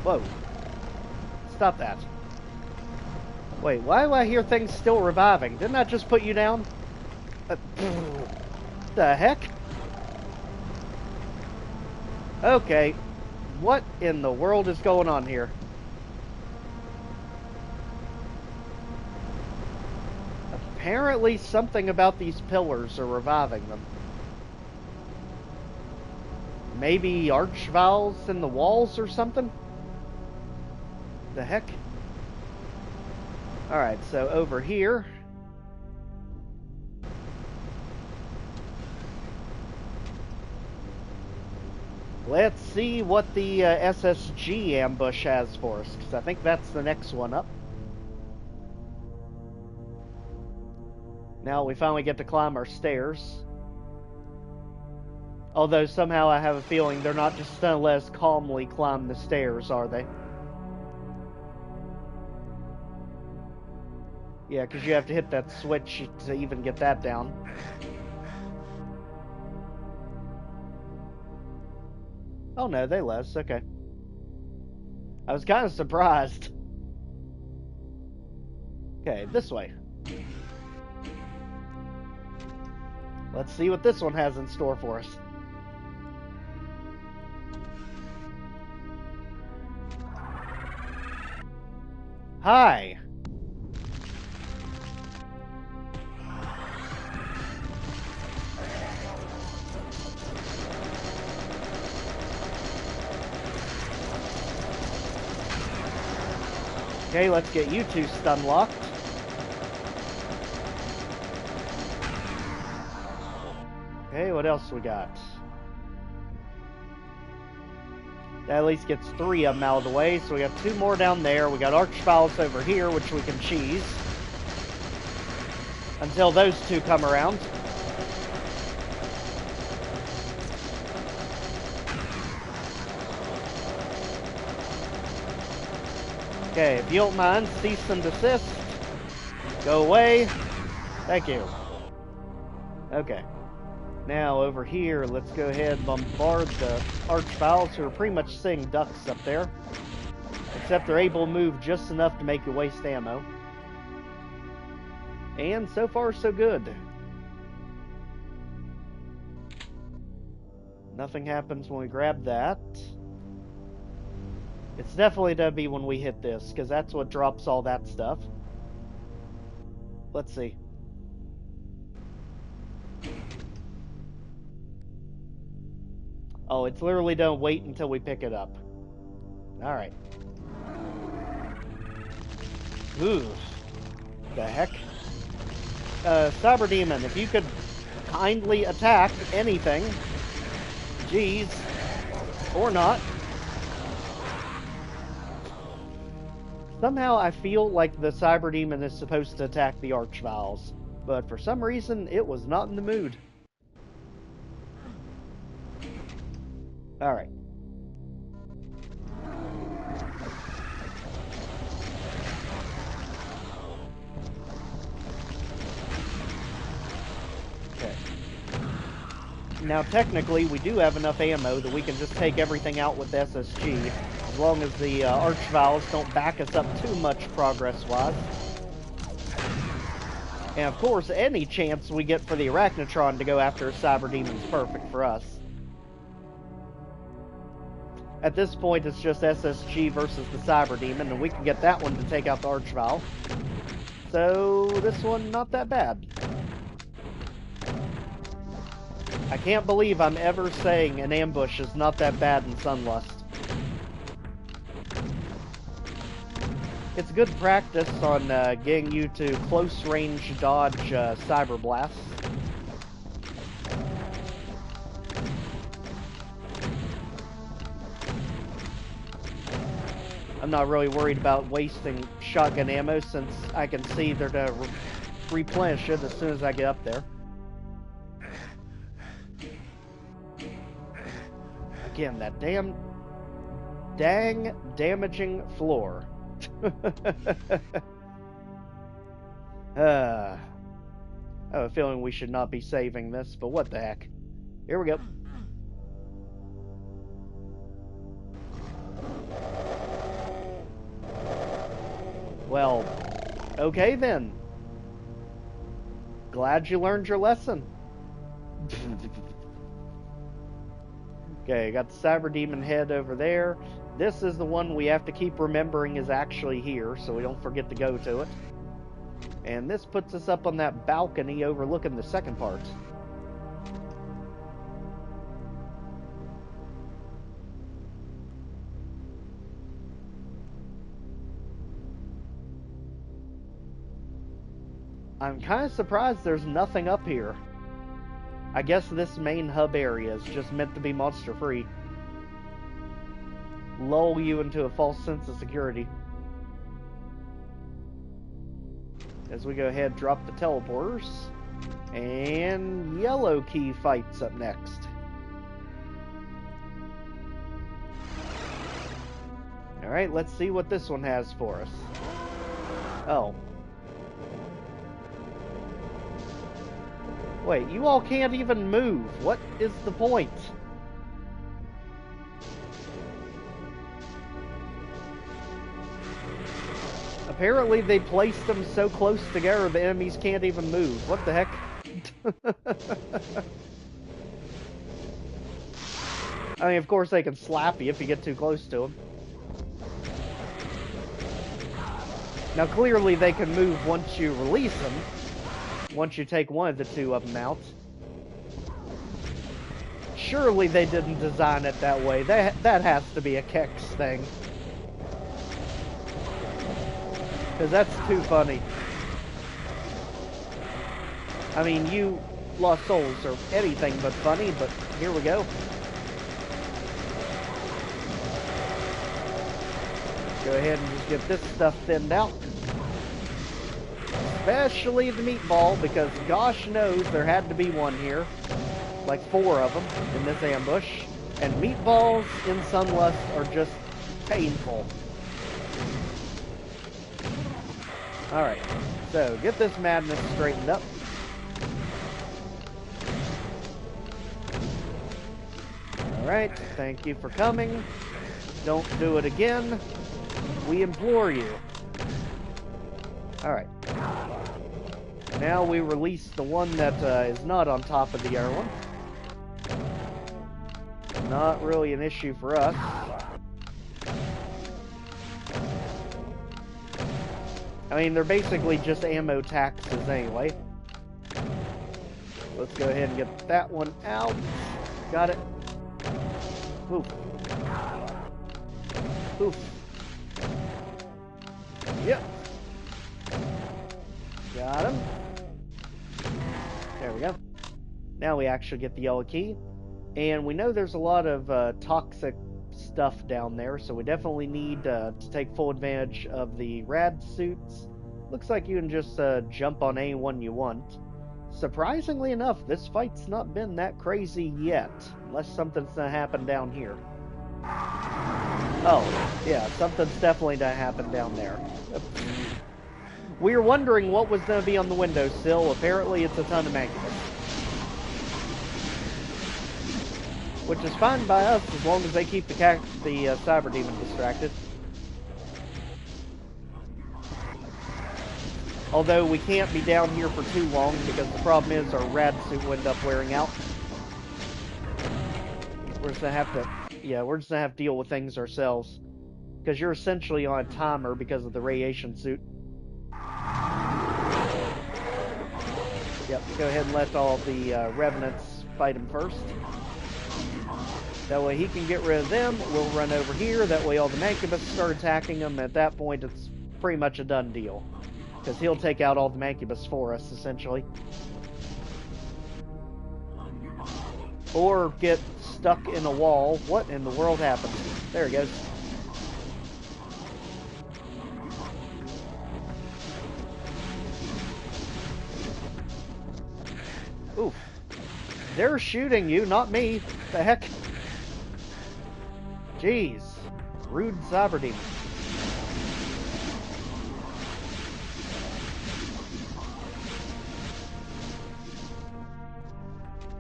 Whoa. Stop that. Wait, why do I hear things still reviving? Didn't I just put you down? The heck? Okay. What in the world is going on here? Apparently something about these pillars are reviving them. Maybe Archviles in the walls or something? The heck? Alright, so over here. Let's see what the SSG ambush has for us, because I think that's the next one up. Now we finally get to climb our stairs. Although somehow I have a feeling they're not just going to let us calmly climb the stairs, are they? Yeah, because you have to hit that switch to even get that down. Oh no, they let us. Okay. I was kind of surprised. Okay, this way. Let's see what this one has in store for us. Hi. Okay, let's get you two stun locked. Okay, what else we got? That at least gets 3 of them out of the way, so we got 2 more down there. We got Archviles over here, which we can cheese. Until those 2 come around. Okay, if you don't mind, cease and desist. Go away. Thank you. Okay. Now, over here, let's go ahead and bombard the Archviles, who are pretty much sitting ducks up there. Except they're able to move just enough to make you waste ammo. And so far, so good. Nothing happens when we grab that. It's definitely going to be when we hit this, because that's what drops all that stuff. Let's see. Oh, it's literally don't wait until we pick it up. Alright. Ooh. The heck? Cyber Demon, if you could kindly attack anything. Jeez. Or not. Somehow I feel like the Cyber Demon is supposed to attack the Archviles, but for some reason it was not in the mood. Alright. Okay. Now technically we do have enough ammo that we can just take everything out with SSG, as long as the Archviles don't back us up too much progress-wise. And of course, any chance we get for the Arachnotron to go after a Cyber Demon is perfect for us. At this point, it's just SSG versus the Cyber Demon, and we can get that one to take out the Archvile. So, this one, not that bad. I can't believe I'm ever saying an ambush is not that bad in Sunlust. It's good practice on getting you to close-range dodge cyber blasts. I'm not really worried about wasting shotgun ammo since I can see they're going to replenish it as soon as I get up there. Again, that dang damaging floor. I have a feeling we should not be saving this, but what the heck. Here we go. Well, okay then. Glad you learned your lesson. Okay, got the Cyber Demon head over there. This is the one we have to keep remembering is actually here, so we don't forget to go to it. And this puts us up on that balcony overlooking the second part. I'm kind of surprised there's nothing up here. I guess this main hub area is just meant to be monster-free. Lull you into a false sense of security. As we go ahead, drop the teleporters. And yellow key fights up next. Alright, let's see what this one has for us. Oh. Wait, you all can't even move. What is the point? Apparently they placed them so close together the enemies can't even move. What the heck? I mean, of course they can slap you if you get too close to them. Now clearly they can move once you release them. Once you take one of the two of them out. Surely they didn't design it that way. That has to be a Kex thing. Because that's too funny. I mean, you Lost Souls are anything but funny, but here we go. Go ahead and just get this stuff thinned out. Especially the meatball, because gosh knows there had to be one here. Like 4 of them in this ambush. And meatballs in Sunlust are just painful. Alright, so get this madness straightened up. Alright, thank you for coming. Don't do it again. We implore you. Alright. Now we release the one that is not on top of the other one. Not really an issue for us. I mean, they're basically just ammo taxes anyway. Let's go ahead and get that one out. Got it. Oof. Oof. Yep. Got him. There we go. Now we actually get the yellow key. And we know there's a lot of toxic stuff down there, so we definitely need to take full advantage of the rad suits. Looks like you can just jump on anyone you want. Surprisingly enough, this fight's not been that crazy yet, unless something's gonna happen down here. Oh, yeah, something's definitely gonna happen down there. We were wondering what was gonna be on the windowsill. Apparently it's a ton of magnets. Which is fine by us as long as they keep the cyber demon distracted. Although we can't be down here for too long because the problem is our rad suit will end up wearing out. We're just gonna have to, we're just gonna have to deal with things ourselves because you're essentially on a timer because of the radiation suit. Yep, go ahead and let all the revenants fight him first. That way he can get rid of them, we'll run over here, that way all the Mancubus start attacking him. At that point, it's pretty much a done deal. Because he'll take out all the Mancubus for us, essentially. Or get stuck in a wall. What in the world happened? There he goes. Oof. They're shooting you, not me. What the heck? Jeez. Rude cyber demon.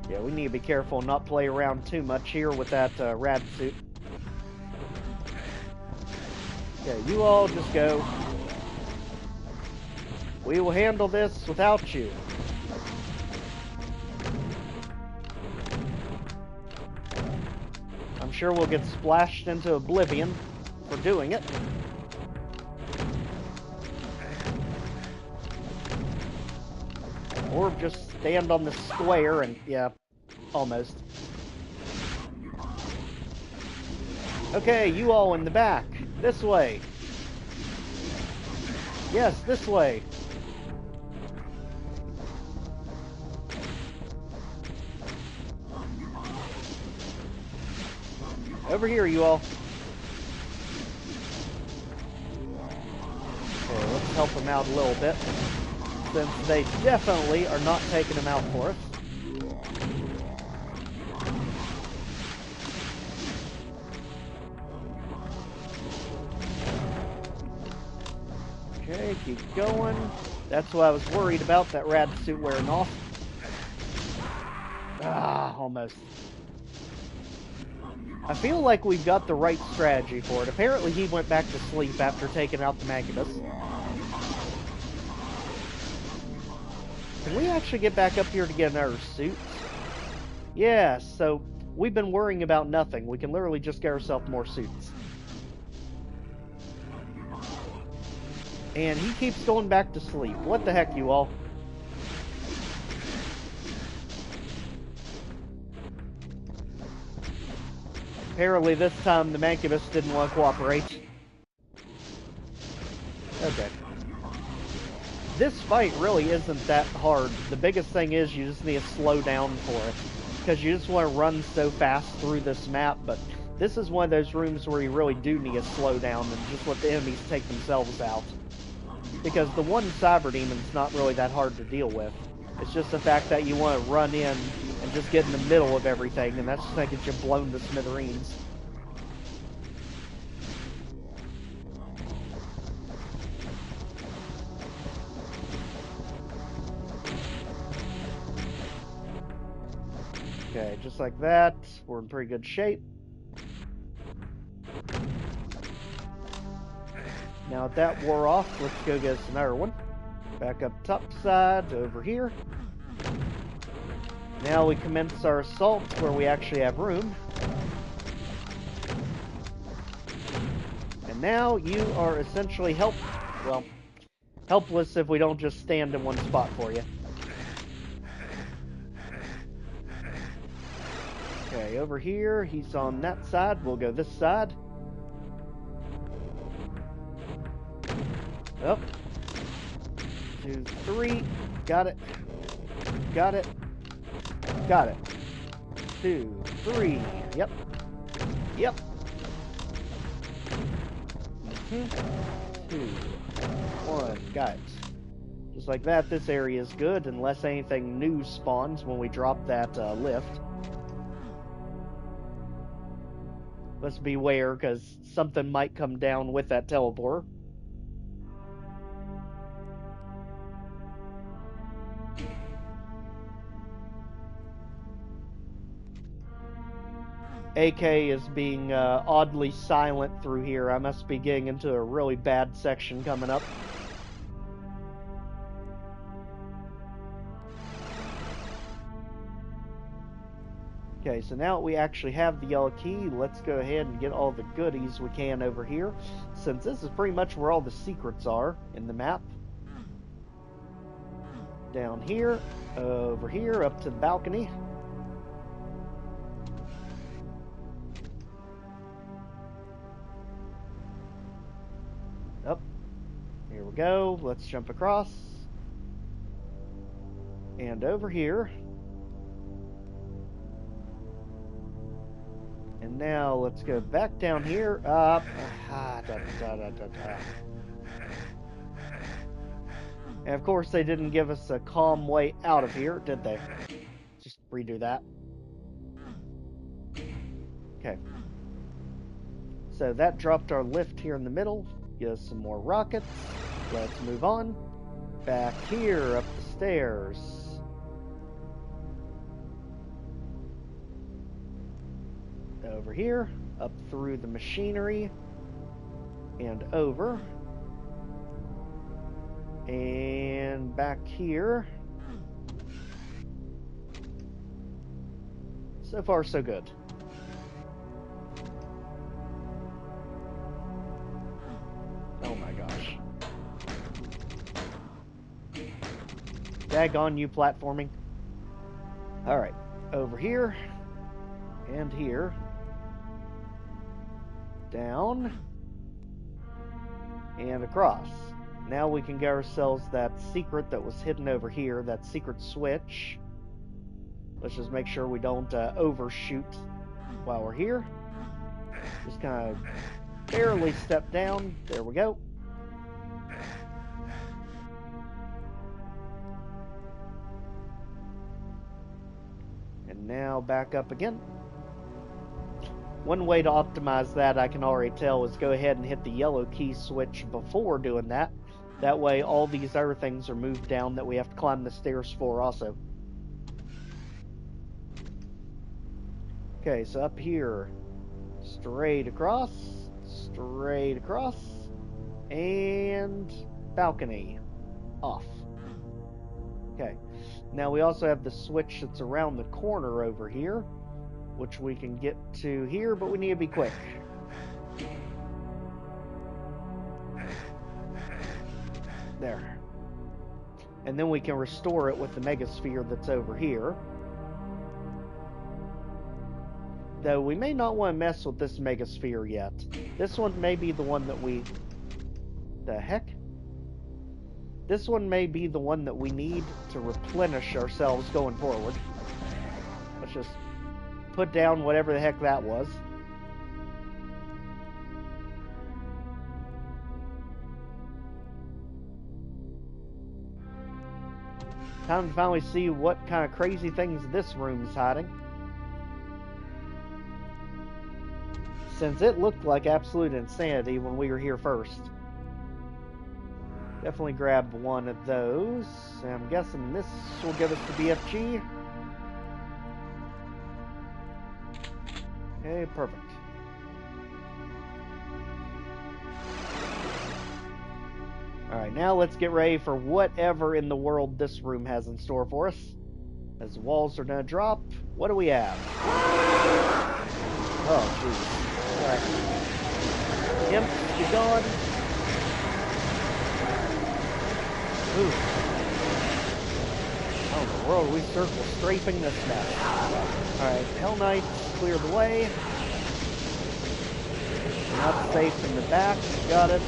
Yeah, we need to be careful and not play around too much here with that rad suit. Okay, you all just go. We will handle this without you. I'm sure we'll get splashed into oblivion for doing it. Or just stand on the square and, yeah, almost. Okay, you all in the back. This way. Yes, this way. Over here, you all. Okay, let's help them out a little bit, since they definitely are not taking them out for us. Okay, keep going. That's what I was worried about, that rad suit wearing off. Ah, almost. I feel like we've got the right strategy for it. Apparently he went back to sleep after taking out the Mancubus. Can we actually get back up here to get another suit? Yeah, so we've been worrying about nothing. We can literally just get ourselves more suits. And he keeps going back to sleep. What the heck, you all? Apparently this time the Mancubus didn't want to cooperate. Okay. This fight really isn't that hard. The biggest thing is you just need to slow down for it. Because you just want to run so fast through this map, but this is one of those rooms where you really do need to slow down and just let the enemies take themselves out. Because the one cyber demon's not really that hard to deal with. It's just the fact that you want to run in and just get in the middle of everything, and that's just going to get you blown to smithereens. Okay, just like that. We're in pretty good shape. Now that wore off, let's go get us another one. Back up top side to over here. Now we commence our assault where we actually have room. And now you are essentially helpless if we don't just stand in one spot for you. Okay, over here, he's on that side. We'll go this side. Oh. 2, 3. Got it. Got it. Got it. 2, 3. Yep. Yep. 2, 1. Got it. Just like that, this area is good, unless anything new spawns when we drop that lift. Let's beware, because something might come down with that teleporter. AK is being oddly silent through here. I must be getting into a really bad section coming up. Okay, so now that we actually have the yellow key, let's go ahead and get all the goodies we can over here, since this is pretty much where all the secrets are in the map. Down here, over here, up to the balcony. Up. Here we go. Let's jump across. And over here. And now let's go back down here. Up. And of course they didn't give us a calm way out of here, did they? Just redo that. Okay. So that dropped our lift here in the middle. Give us some more rockets. Let's move on. Back here, up the stairs. Over here, up through the machinery, and over. And back here. So far, so good. Oh my gosh. Daggone you platforming. Alright, over here. And here. Down. And across. Now we can get ourselves that secret that was hidden over here, that secret switch. Let's just make sure we don't overshoot while we're here. Just kind of barely step down. There we go. And now back up again. One way to optimize that, I can already tell, is go ahead and hit the yellow key switch before doing that. That way all these other things are moved down that we have to climb the stairs for also. Okay, so up here, straight across, and balcony, off. Okay, now we also have the switch that's around the corner over here, which we can get to here, but we need to be quick. There. And then we can restore it with the megasphere that's over here. Though we may not want to mess with this megasphere yet. This one may be the one that we... The heck? This one may be the one that we need to replenish ourselves going forward. Let's just put down whatever the heck that was. Time to finally see what kind of crazy things this room is hiding. Since it looked like absolute insanity when we were here first. Definitely grab one of those. I'm guessing this will give us the BFG. Okay, perfect. Alright, now let's get ready for whatever in the world this room has in store for us. As the walls are gonna drop, what do we have? Oh, jeez. Alright. Imp, you gone? Ooh. How in the world are we circle strafing this mess? Alright, Hell Knights, clear the way. Not safe in the back, got it.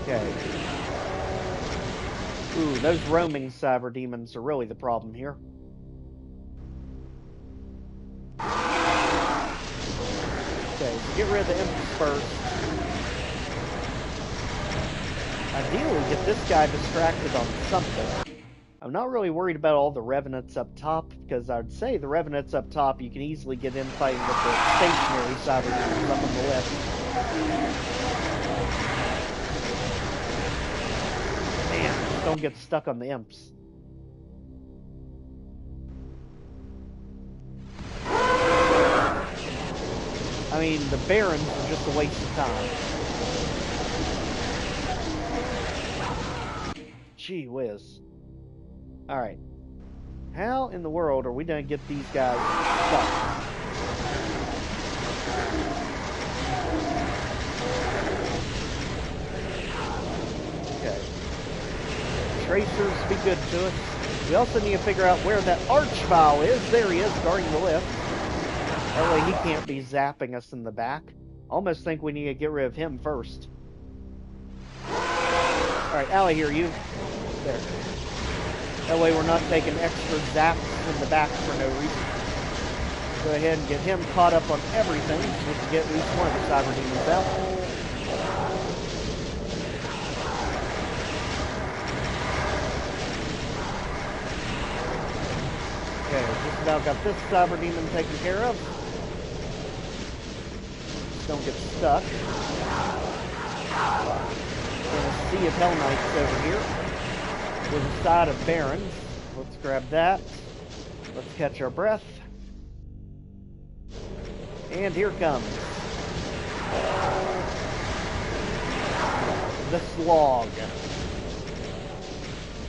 Okay. Ooh, those roaming cyber demons are really the problem here. Okay, so get rid of the imps first. Ideally, get this guy distracted on something. I'm not really worried about all the revenants up top, because I'd say the revenants up top, you can easily get in fighting with the stationary cyber demons up on the left. Man, just don't get stuck on the imps. I mean, the barons are just a waste of time. Gee whiz. Alright. How in the world are we going to get these guys stuck? Okay. Tracers, be good to us. We also need to figure out where that archvile is. There he is, guarding the lift. That way he can't be zapping us in the back. Almost think we need to get rid of him first. Alright, out of here, you. There. That way we're not taking extra zaps in the back for no reason. Go ahead and get him caught up on everything so we can get at least one of the cyber demons out. Okay, just about got this cyber demon taken care of. Just don't get stuck. And a sea of Hell Knights over here with a side of Barons. Let's grab that. Let's catch our breath. And here comes the Slog.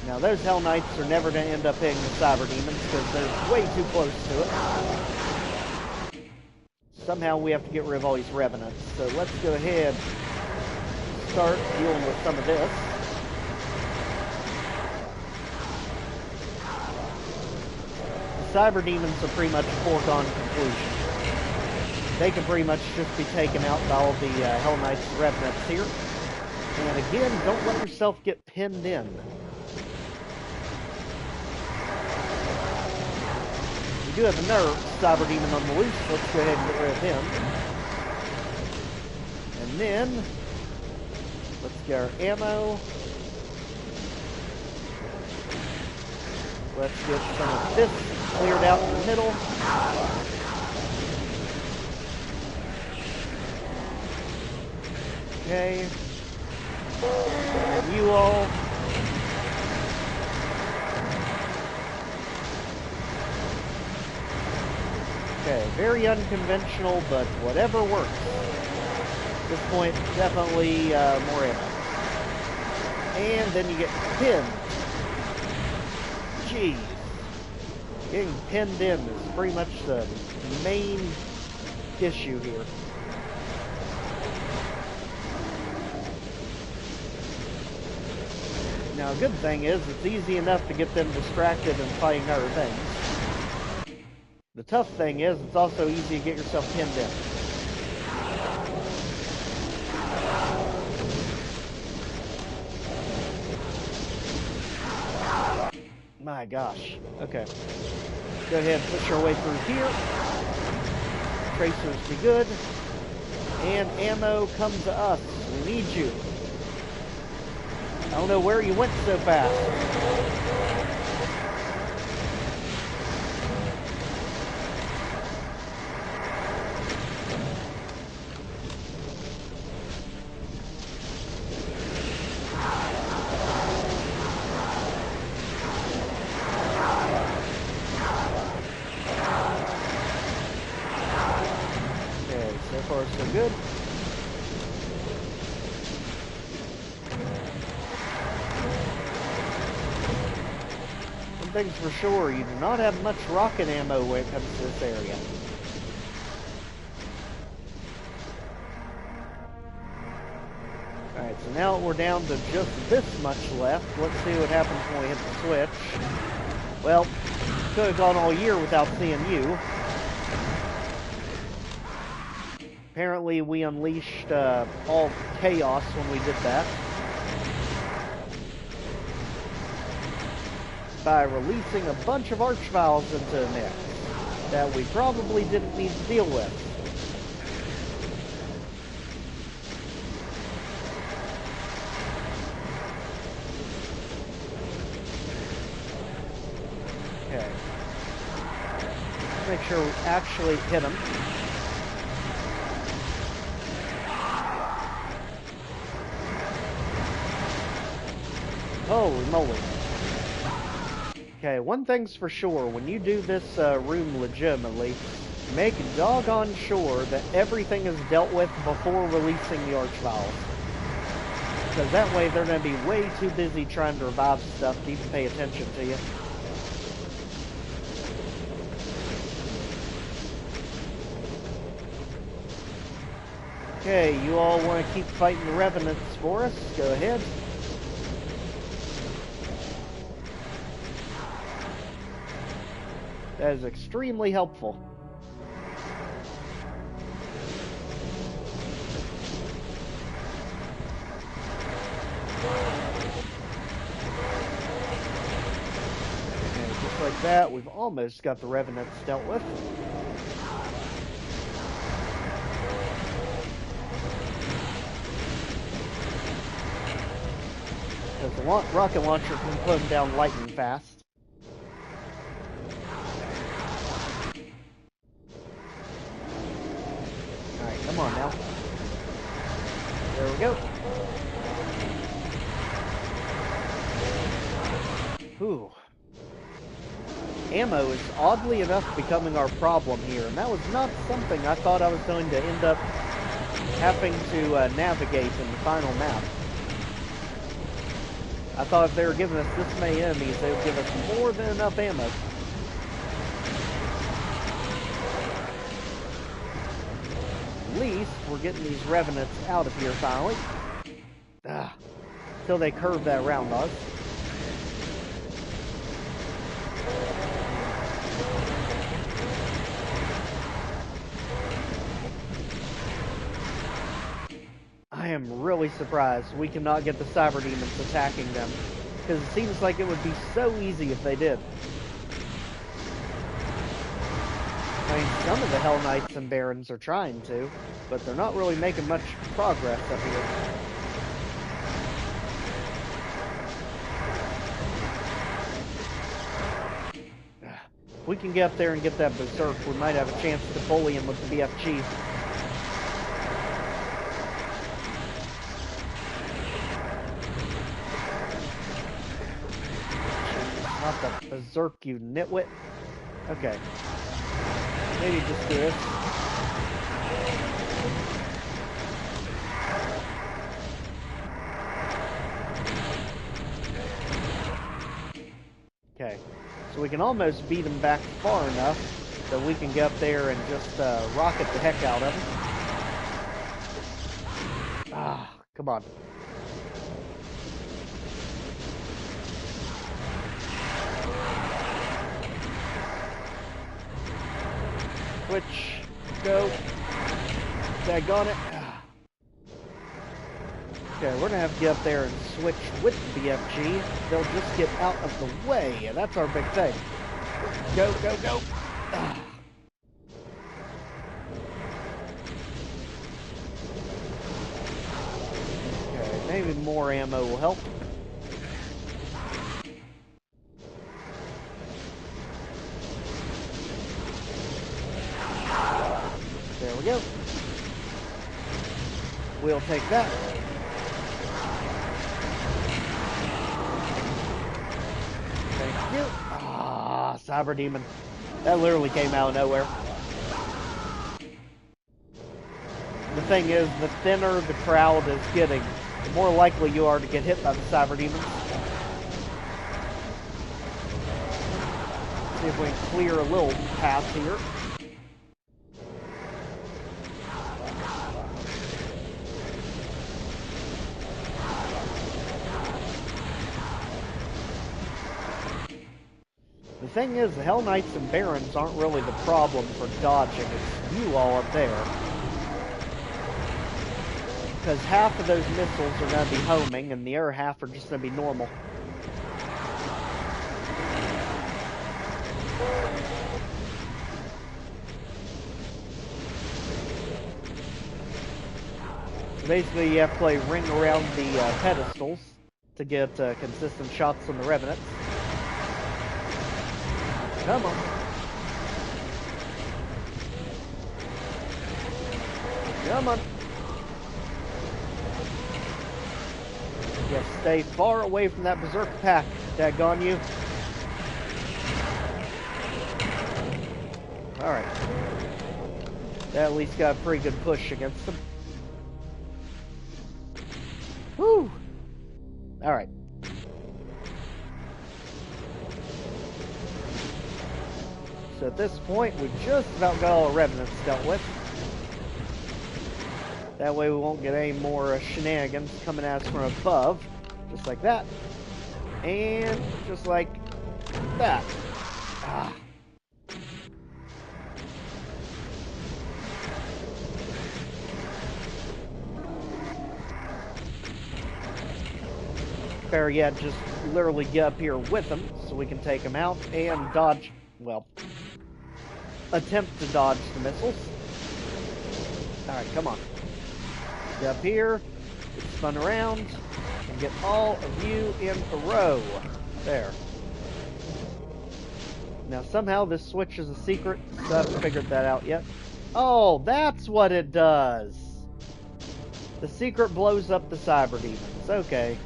Now, those Hell Knights are never going to end up hitting the Cyber Demons because they're way too close to it. Somehow we have to get rid of all these Revenants. So let's go ahead and start dealing with some of this. The Cyber Demons are pretty much a foregone conclusion. They can pretty much just be taken out by all the Hell Knights and Revenants here. And again, don't let yourself get pinned in. We do have a nerve Cyber Demon on the loose. Let's go ahead and get rid of him. And then, let's get our ammo. Let's get some of this cleared out in the middle. Okay. And you all. Okay, very unconventional, but whatever works. At this point, definitely more ammo. And then you get pinned. Jeez. Getting pinned in is pretty much the main issue here. Now, a good thing is, it's easy enough to get them distracted and fighting other things. The tough thing is, it's also easy to get yourself pinned in. My gosh. Okay. Go ahead and push our way through here. Tracers be good. And ammo, come to us. We need you. I don't know where you went so fast. Okay, so far so good. Things for sure, you do not have much rocket ammo when it comes to this area. Alright, so now we're down to just this much left. Let's see what happens when we hit the switch. Well, could have gone all year without seeing you. Apparently we unleashed all chaos when we did that. by releasing a bunch of archviles into a mix that we probably didn't need to deal with. Okay. Let's make sure we actually hit them. Holy moly. Okay, one thing's for sure, when you do this room legitimately, make doggone sure that everything is dealt with before releasing the archviles. Because that way they're going to be way too busy trying to revive stuff to even pay attention to you. Okay, you all want to keep fighting the revenants for us? Go ahead. That is extremely helpful. And just like that, we've almost got the revenants dealt with. Because the rocket launcher can put them down lightning fast. Alright, come on now. There we go. Ooh. Ammo is oddly enough becoming our problem here, and that was not something I thought I was going to end up having to navigate in the final map. I thought if they were giving us this many enemies, they would give us more than enough ammo. At least we're getting these revenants out of here finally. Till they curve that round us. I am really surprised we cannot get the cyber demons attacking them, because it seems like it would be so easy if they did. I mean, some of the Hell Knights and Barons are trying to, but they're not really making much progress up here. If we can get up there and get that Berserk, we might have a chance to bully him with the BFG. Not the Berserk, you nitwit. Okay. Maybe just do this. Okay. So we can almost beat him back far enough that we can get up there and just rocket the heck out of him. Ah, come on. Switch. Go. Daggone it. Okay, we're gonna have to get up there and switch with the BFG. They'll just get out of the way. That's our big thing. Go, go, go. Okay, maybe more ammo will help. There we go. We'll take that. Thank you. Ah, Cyber Demon. That literally came out of nowhere. The thing is, the thinner the crowd is getting, the more likely you are to get hit by the Cyber Demons. See if we can clear a little path here. The thing is, the Hell Knights and Barons aren't really the problem for dodging, it's you all up there. Because half of those missiles are going to be homing, and the other half are just going to be normal. So basically, you have to play ring around the pedestals to get consistent shots on the revenants. Come on. Come on. You have to stay far away from that berserk pack. Daggone you. Alright. That at least got a pretty good push against them. Whew. Alright. So at this point, we just about got all the revenants dealt with. That way we won't get any more shenanigans coming at us from above. Just like that. And just like that. Ah. Better yet, just literally get up here with them so we can take them out and dodge, well, attempt to dodge the missiles. Alright, come on. Get up here, spun around, and get all of you in a row. There. Now somehow this switch is a secret, so I haven't figured that out yet. Oh, that's what it does! The secret blows up the cyber demons. Okay.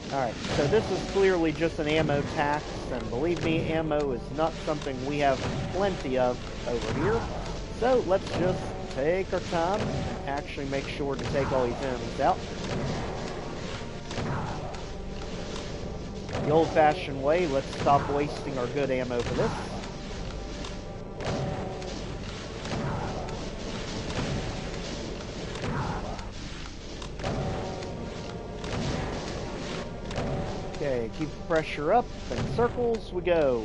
Alright, so this is clearly just an ammo tax, and believe me, ammo is not something we have plenty of over here. So let's just take our time and actually make sure to take all these enemies out. The old-fashioned way, let's stop wasting our good ammo for this. Okay, keep the pressure up, and circles we go.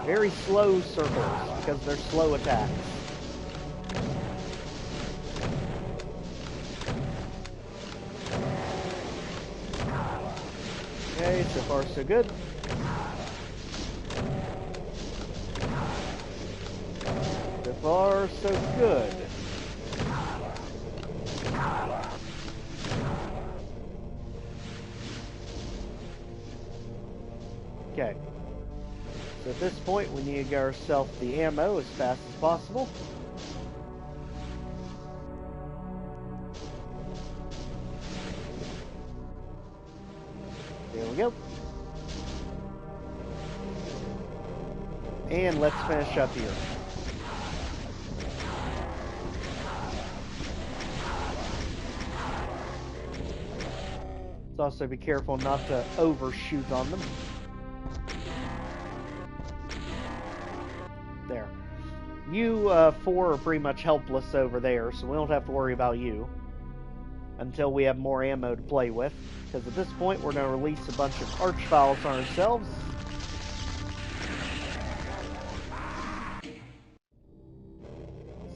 Very slow circles, because they're slow attacks. Okay, so far so good. So far so good. Okay. So at this point, we need to get ourselves the ammo as fast as possible. There we go. And let's finish up here. Let's also be careful not to overshoot on them. There. You four are pretty much helpless over there, so we don't have to worry about you until we have more ammo to play with. Because at this point, we're going to release a bunch of archviles on ourselves.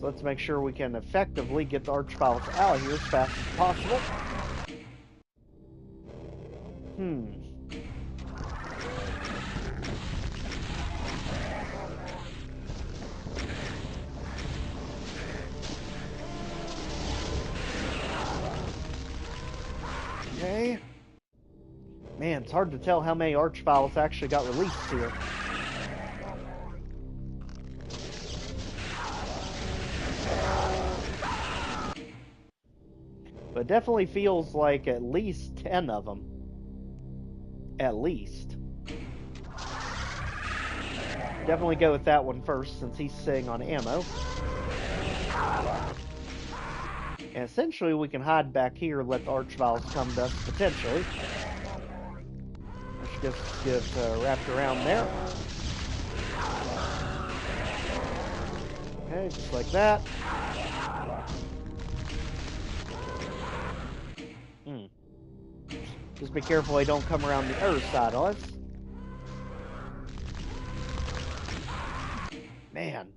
So let's make sure we can effectively get the archviles out of here as fast as possible. Okay. Man, it's hard to tell how many archviles actually got released here. But it definitely feels like at least 10 of them. At least. Definitely go with that one first, since he's sitting on ammo. And essentially we can hide back here and let the archviles come to us, potentially. Let's just get wrapped around there. Okay, just like that. Just be careful they don't come around the other side on us. Man.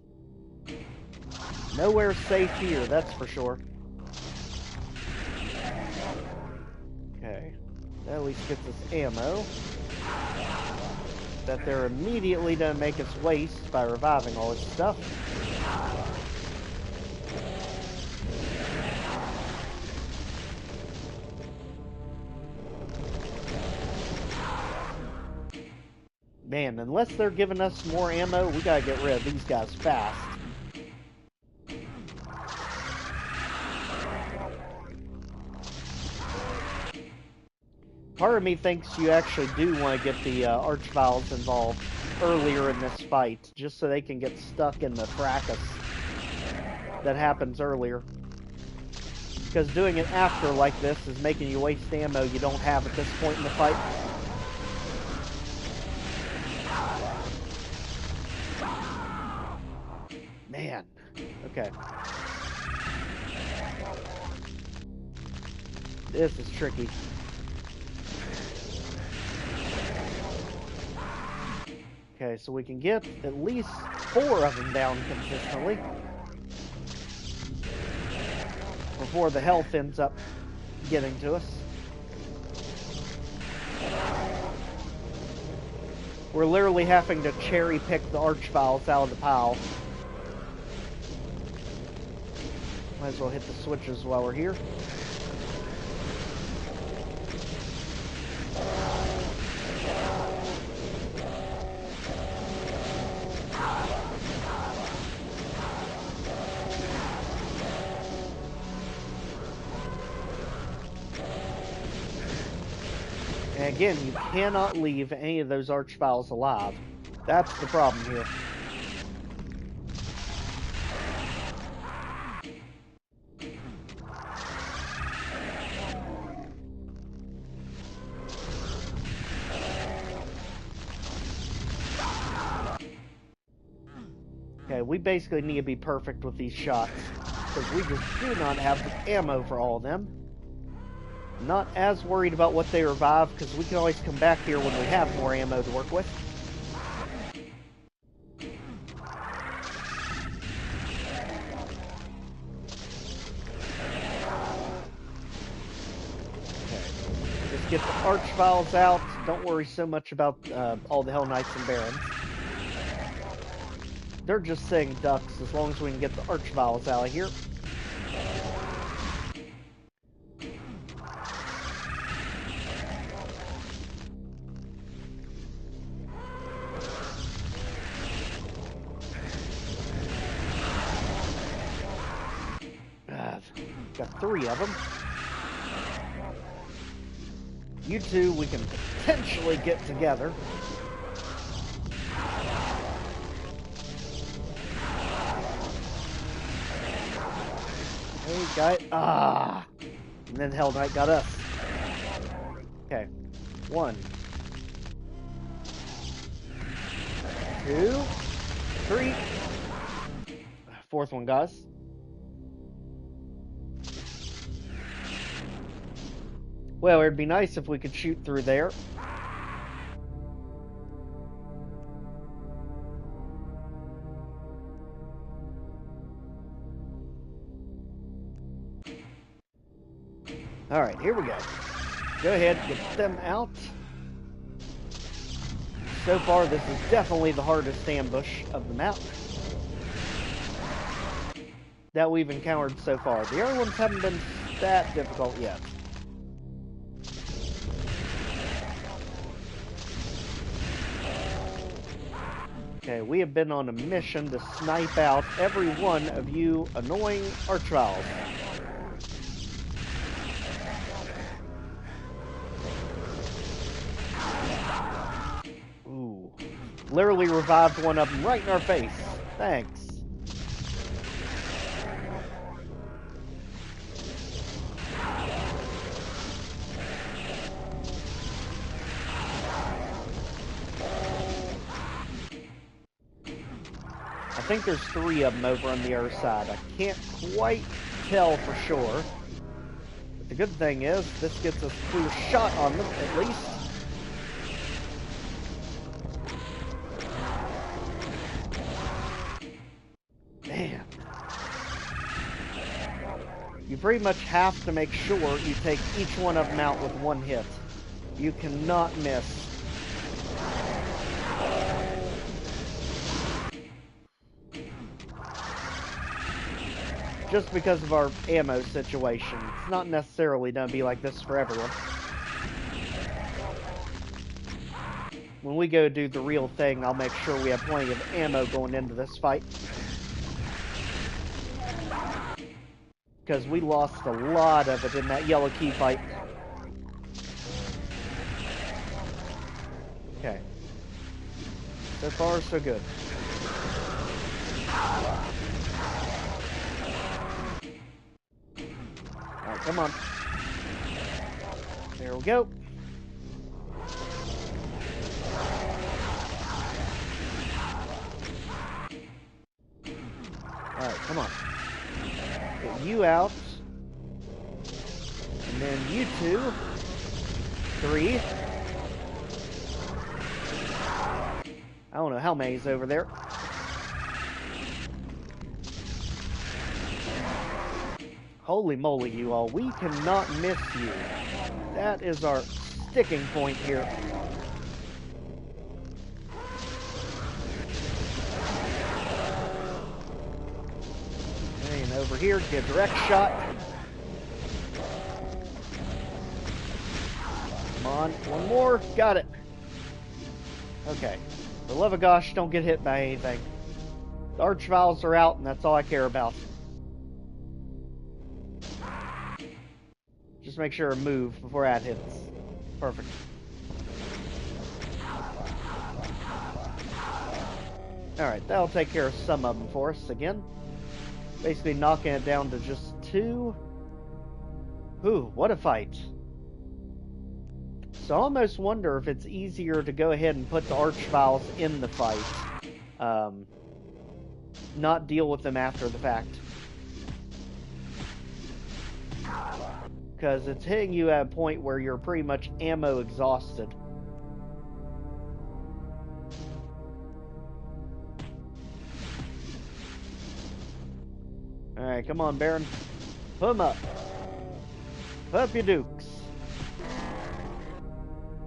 Nowhere safe here, that's for sure. Okay. That at least gets us ammo. That they're immediately gonna make us waste by reviving all this stuff. Man, unless they're giving us more ammo, we gotta get rid of these guys fast. Part of me thinks you actually do want to get the Archviles involved earlier in this fight, just so they can get stuck in the fracas that happens earlier. Because doing it after like this is making you waste ammo you don't have at this point in the fight. Man. Okay. This is tricky. Okay, so we can get at least 4 of them down consistently before the health ends up getting to us. We're literally having to cherry pick the Archviles out of the pile. Might as well hit the switches while we're here. And again, you cannot leave any of those Archviles alive. That's the problem here. Okay, we basically need to be perfect with these shots, because we just do not have the ammo for all of them. Not as worried about what they revive, because we can always come back here when we have more ammo to work with. Okay, just get the Archviles out. Don't worry so much about all the Hell Knights and Barons. They're just saying ducks as long as we can get the Archviles out of here. Got 3 of them. You two we can potentially get together. Hey, guy. Ah! And then Hell Knight got us. Okay. 1, 2, 3. 4th one, guys. Well, it'd be nice if we could shoot through there. Alright, here we go. Go ahead, get them out. So far, this is definitely the hardest ambush of the map that we've encountered so far. The other ones haven't been that difficult yet. Okay, we have been on a mission to snipe out every one of you annoying Archviles. Ooh. Literally revived one of them right in our face. Thanks. I think there's 3 of them over on the other side. I can't quite tell for sure. But the good thing is, this gets us a clear shot on them, at least. You pretty much have to make sure you take each one of them out with one hit. You cannot miss. Just because of our ammo situation. It's not necessarily going to be like this for everyone. When we go do the real thing, I'll make sure we have plenty of ammo going into this fight. Because we lost a lot of it in that yellow key fight. Okay. So far, so good. Alright, come on. There we go. Alright, come on. Get you out. And then you two. 3. I don't know how many's over there. Holy moly, you all. We cannot miss you. That is our sticking point here. And over here, get a direct shot. Come on, one more. Got it. Okay. For the love of gosh, don't get hit by anything. The archviles are out, and that's all I care about. Just make sure to move before that hits. Perfect. Alright, that'll take care of some of them for us again. Basically knocking it down to just 2. Ooh, what a fight. So I almost wonder if it's easier to go ahead and put the archviles in the fight. Not deal with them after the fact. Because it's hitting you at a point where you're pretty much ammo exhausted. Alright, come on, Baron. Put 'em up. Put up your dukes.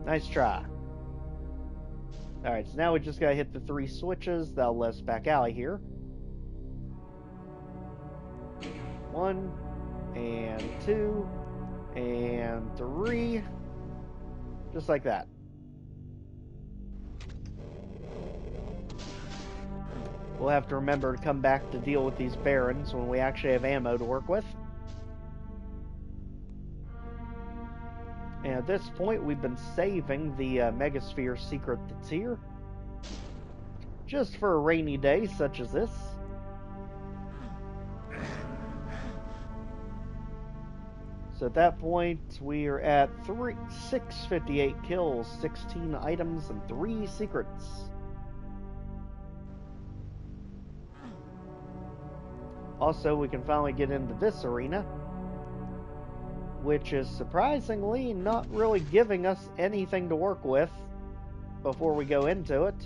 Nice try. Alright, so now we just gotta hit the 3 switches. That'll let us back out of here. 1, and 2, and 3. Just like that. We'll have to remember to come back to deal with these barons when we actually have ammo to work with. And at this point, we've been saving the Megasphere secret that's here. Just for a rainy day such as this. So at that point, we are at 658 kills, 16 items, and 3 secrets. Also, we can finally get into this arena, which is surprisingly not really giving us anything to work with before we go into it.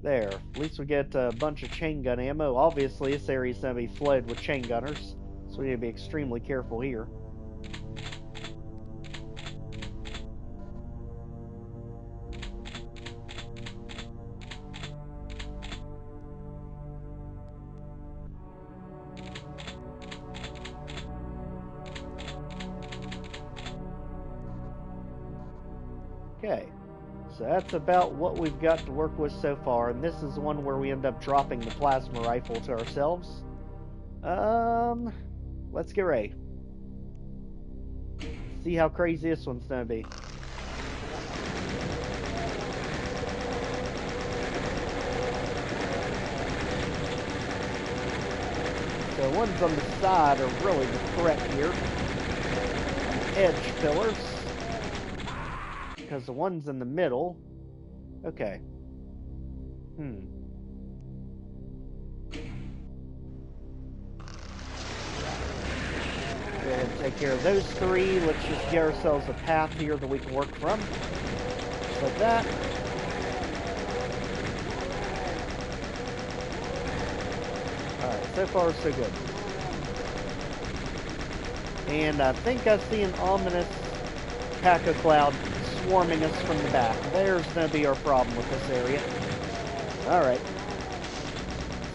There, at least we get a bunch of chain gun ammo. Obviously, this area is going to be flooded with chain gunners, so we need to be extremely careful here. Okay, so that's about what we've got to work with so far, and this is the one where we end up dropping the plasma rifle to ourselves. Let's get ready. See how crazy this one's gonna be. The ones on the side are really the threat here. Edge pillars. Because the ones in the middle... Okay. Go ahead and take care of those 3. Let's just get ourselves a path here that we can work from. Just like that. Alright, so far so good. And I think I see an ominous pack of cloud swarming us from the back. There's gonna be our problem with this area. Alright.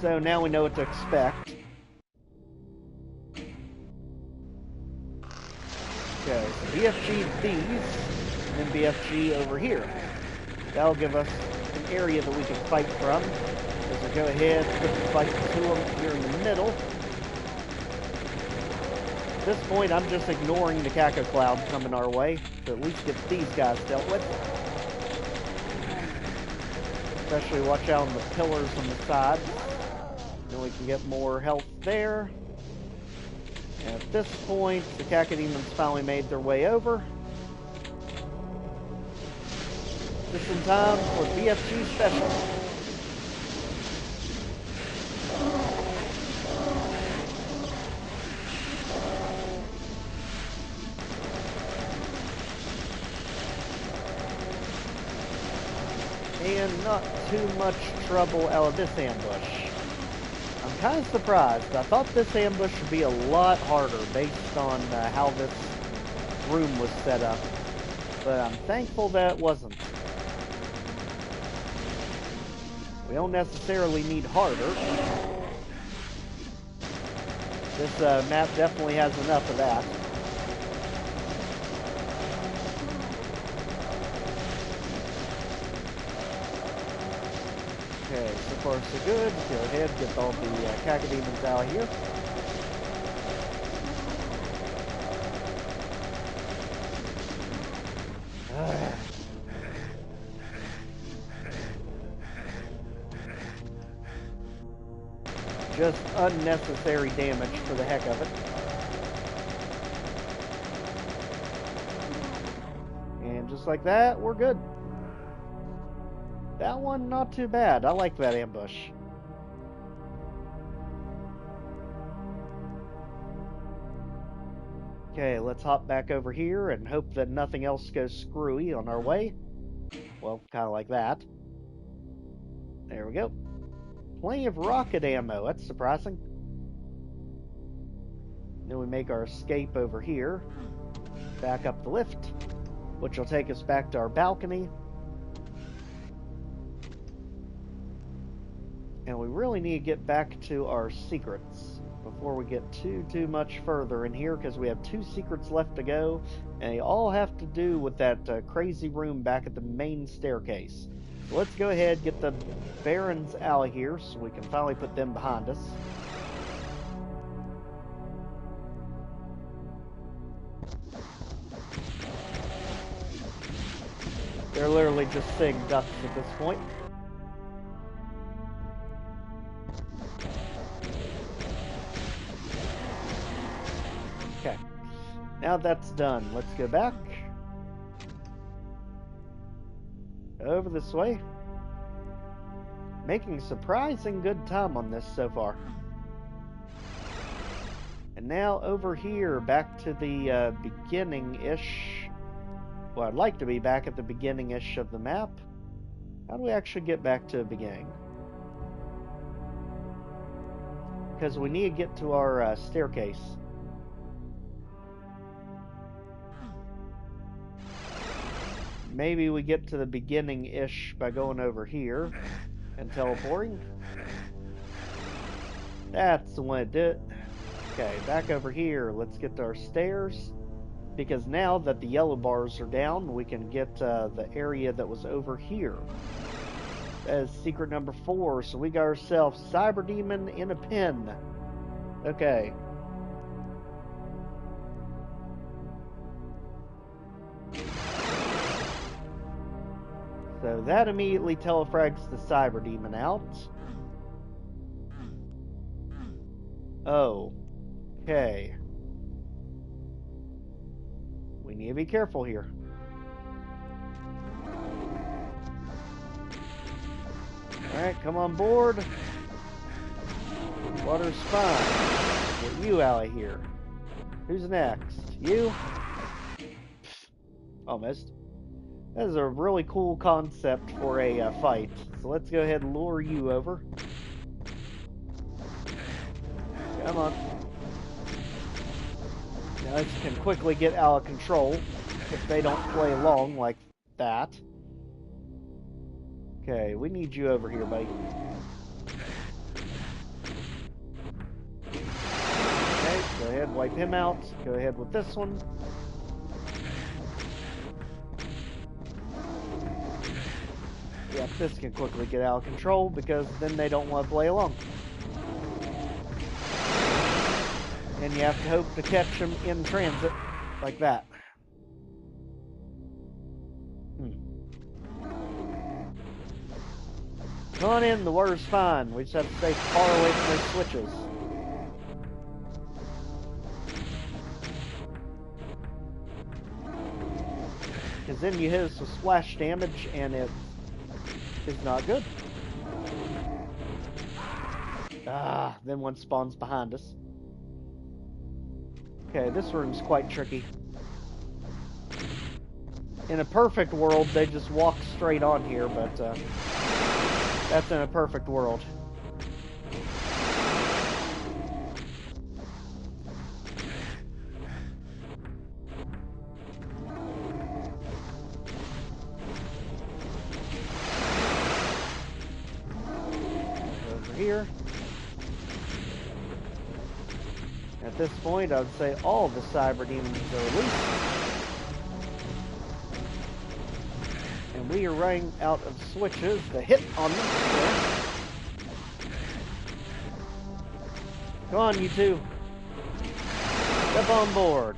So now we know what to expect. Okay, so BFG these, and then BFG over here. That'll give us an area that we can fight from. So go ahead, put the fight to them here in the middle. At this point, I'm just ignoring the Caca Cloud coming our way to at least get these guys dealt with. Especially watch out on the pillars on the sides. Then we can get more health there. And at this point, the Cacodemons finally made their way over. Just in time for BFG Special. And not too much trouble out of this ambush. I'm kind of surprised. I thought this ambush would be a lot harder based on how this room was set up. But I'm thankful that it wasn't. We don't necessarily need harder. This map definitely has enough of that. Okay, so far so good. Go ahead, get all the Cacodemons out of here. Just unnecessary damage for the heck of it. And just like that, we're good. That one, not too bad. I like that ambush. Okay, let's hop back over here and hope that nothing else goes screwy on our way. Well, kind of like that. There we go. Plenty of rocket ammo. That's surprising. Then we make our escape over here. Back up the lift, which will take us back to our balcony. And we really need to get back to our secrets before we get too much further in here, because we have 2 secrets left to go, and they all have to do with that crazy room back at the main staircase. So let's go ahead and get the Barons out of here so we can finally put them behind us. They're literally just sitting ducks at this point. Okay, now that's done. Let's go back. Over this way. Making surprising good time on this so far. And now over here, back to the beginning-ish. Well, I'd like to be back at the beginning-ish of the map. How do we actually get back to the beginning? Because we need to get to our staircase. Maybe we get to the beginning-ish by going over here and teleporting. That's the one it did. Okay, back over here. Let's get to our stairs. Because now that the yellow bars are down, we can get the area that was over here. That is secret number 4. So we got ourselves Cyber Demon in a pen. Okay. So that immediately telefrags the Cyber Demon out. Oh. Okay. We need to be careful here. Alright, come on board. Water's fine. Get you out of here. Who's next? You? Almost. That is a really cool concept for a fight. So let's go ahead and lure you over. Come on. Now, this can quickly get out of control if they don't play along like that. Okay, we need you over here, buddy. Okay, go ahead, wipe him out. Go ahead with this one. Yep, this can quickly get out of control because then they don't want to play along. And you have to hope to catch them in transit like that. Come on in, the water's fine. We just have to stay far away from those switches. Because then you hit us with splash damage and it is not good. Ah, then one spawns behind us. Okay, this room's quite tricky. In a perfect world, they just walk straight on here, but that's in a perfect world. Over here. At this point, I would say all the cyber demons are released. And we are running out of switches to hit on them. There. Come on, you two. Step on board.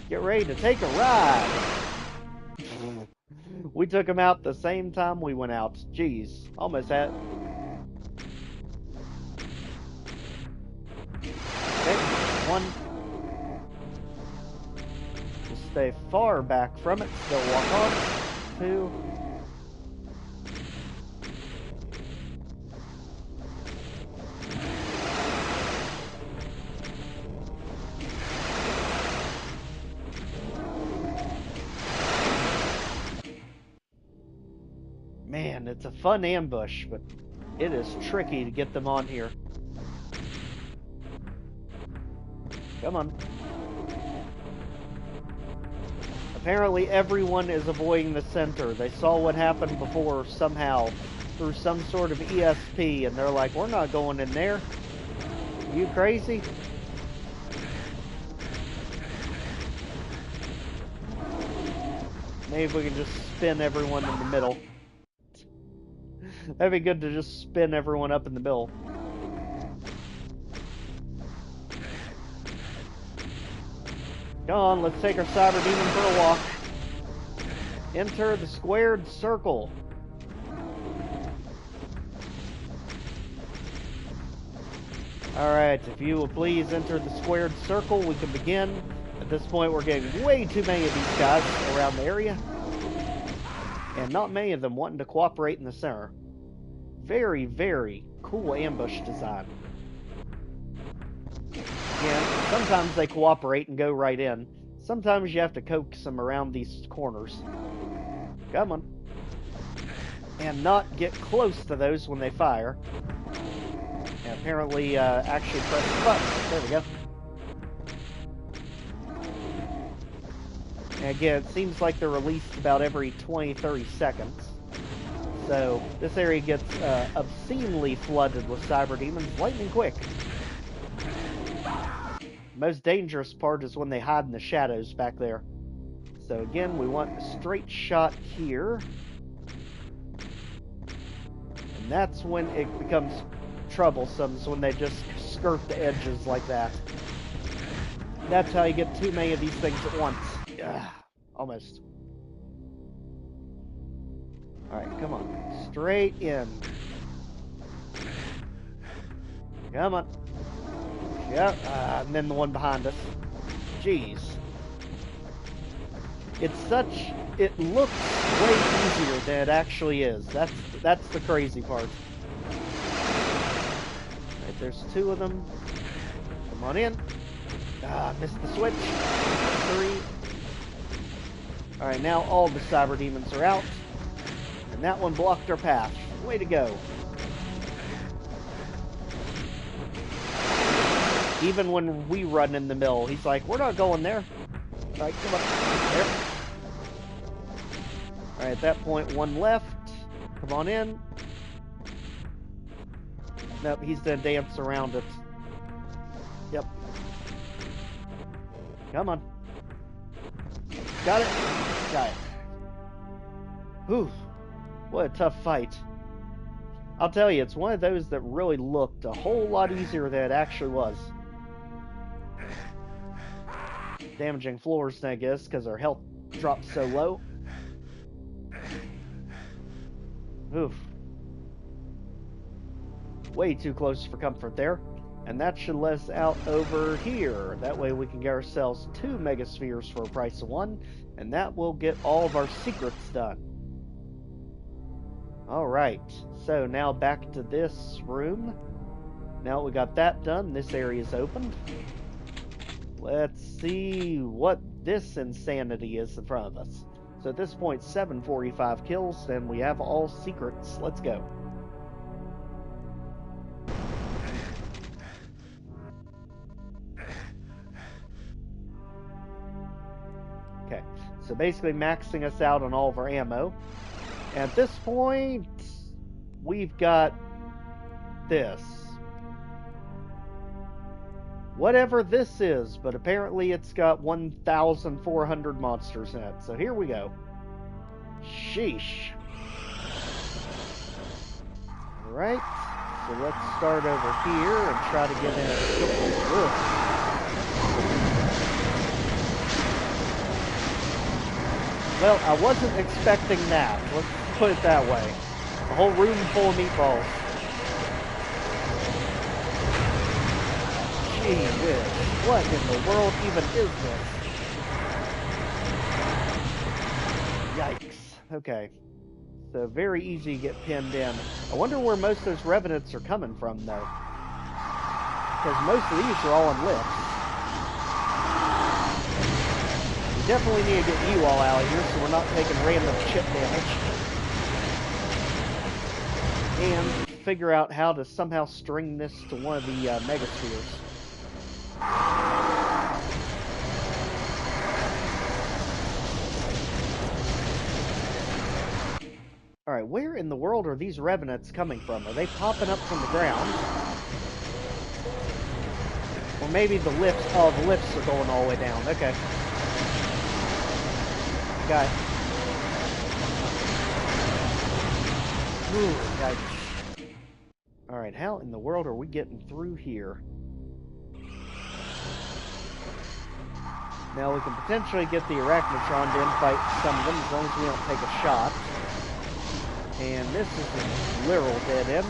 Get ready to take a ride. We took them out the same time we went out. Jeez, almost had. Okay, one. Just stay far back from it. Still walk on. Two. Man, it's a fun ambush, but it is tricky to get them on here. Come on. Apparently everyone is avoiding the center. They saw what happened before somehow through some sort of ESP, and they're like, we're not going in there. You crazy? Maybe we can just spin everyone in the middle. That'd be good to just spin everyone up in the middle. Come on, let's take our cyber demon for a walk. Enter the squared circle. Alright, if you will please enter the squared circle, we can begin. At this point, we're getting way too many of these guys around the area. And not many of them wanting to cooperate in the center. Very, very cool ambush design. Again, sometimes they cooperate and go right in. Sometimes you have to coax them around these corners. Come on. And not get close to those when they fire. And apparently, actually press the button. There we go. And again, it seems like they're released about every 20-30 seconds. So, this area gets obscenely flooded with cyber demons lightning quick. Most dangerous part is when they hide in the shadows back there. So again, we want a straight shot here. And that's when it becomes troublesome, is when they just skirt the edges like that. That's how you get too many of these things at once. Almost. Alright, come on. Straight in. Come on. Yep, and then the one behind us. Jeez. It's such... It looks way easier than it actually is. That's the crazy part. Right, there's two of them. Come on in. Missed the switch. 3. Alright, now all the cyber demons are out. And that one blocked our path. Way to go. Even when we run in the mill, he's like, we're not going there. All right, come on. There. All right, at that point, one left. Come on in. Nope, he's gonna dance around it. Yep. Come on. Got it. Got it. Whew. What a tough fight. I'll tell you, it's one of those that really looked a whole lot easier than it actually was. Damaging floors, I guess, because our health dropped so low. Oof. Way too close for comfort there. And that should let us out over here. That way we can get ourselves 2 megaspheres for a price of 1. And that will get all of our secrets done. Alright, so now back to this room. Now we got that done, this area is opened. Let's see what this insanity is in front of us. So at this point, 745 kills, and we have all secrets. Let's go. Okay, so basically maxing us out on all of our ammo. And at this point, we've got this. Whatever this is, but apparently it's got 1,400 monsters in it. So here we go. Sheesh. Alright, so let's start over here and try to get in a couple. Well, I wasn't expecting that. Let's put it that way. A whole room full of meatballs. Gee whiz. What in the world even is this? Yikes. Okay. So very easy to get pinned in. I wonder where most of those revenants are coming from, though. Because most of these are all on lifts. We definitely need to get you all out of here so we're not taking random chip damage. And figure out how to somehow string this to one of the megaspheres. Alright, where in the world are these revenants coming from? Are they popping up from the ground? Or maybe the lifts... Oh, the lifts are going all the way down. Okay. Got it. Ooh, yikes. Alright, how in the world are we getting through here? Now we can potentially get the Arachnotron to infight some of them as long as we don't take a shot. And this is a literal dead end.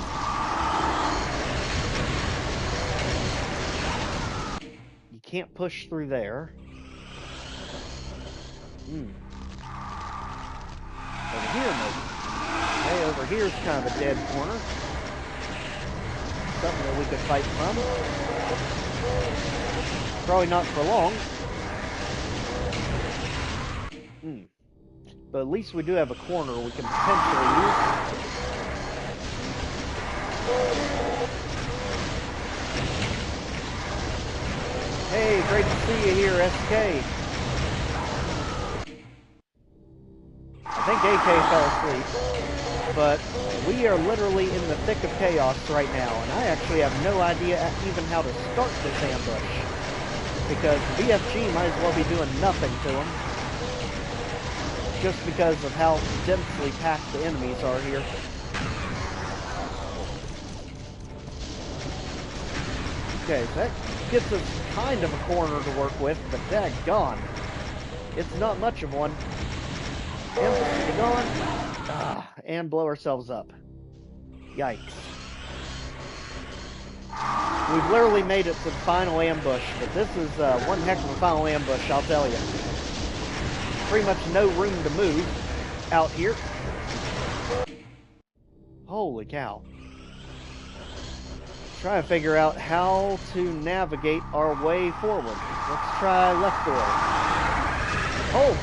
You can't push through there. Over here, maybe. Okay, over here's kind of a dead corner. Something that we could fight from. Probably not for long. But at least we do have a corner we can potentially use. Hey, great to see you here, SK. I think AK fell asleep. But we are literally in the thick of chaos right now, and I actually have no idea even how to start this ambush. Because the BFG might as well be doing nothing to them. Just because of how densely packed the enemies are here. Okay, so that gets us kind of a corner to work with, but daggone. It's not much of one. And gone. And blow ourselves up. Yikes. We've literally made it to the final ambush, but this is one heck of a final ambush, I'll tell you. Pretty much no room to move out here. Holy cow. Try to figure out how to navigate our way forward. Let's try left door. Oh!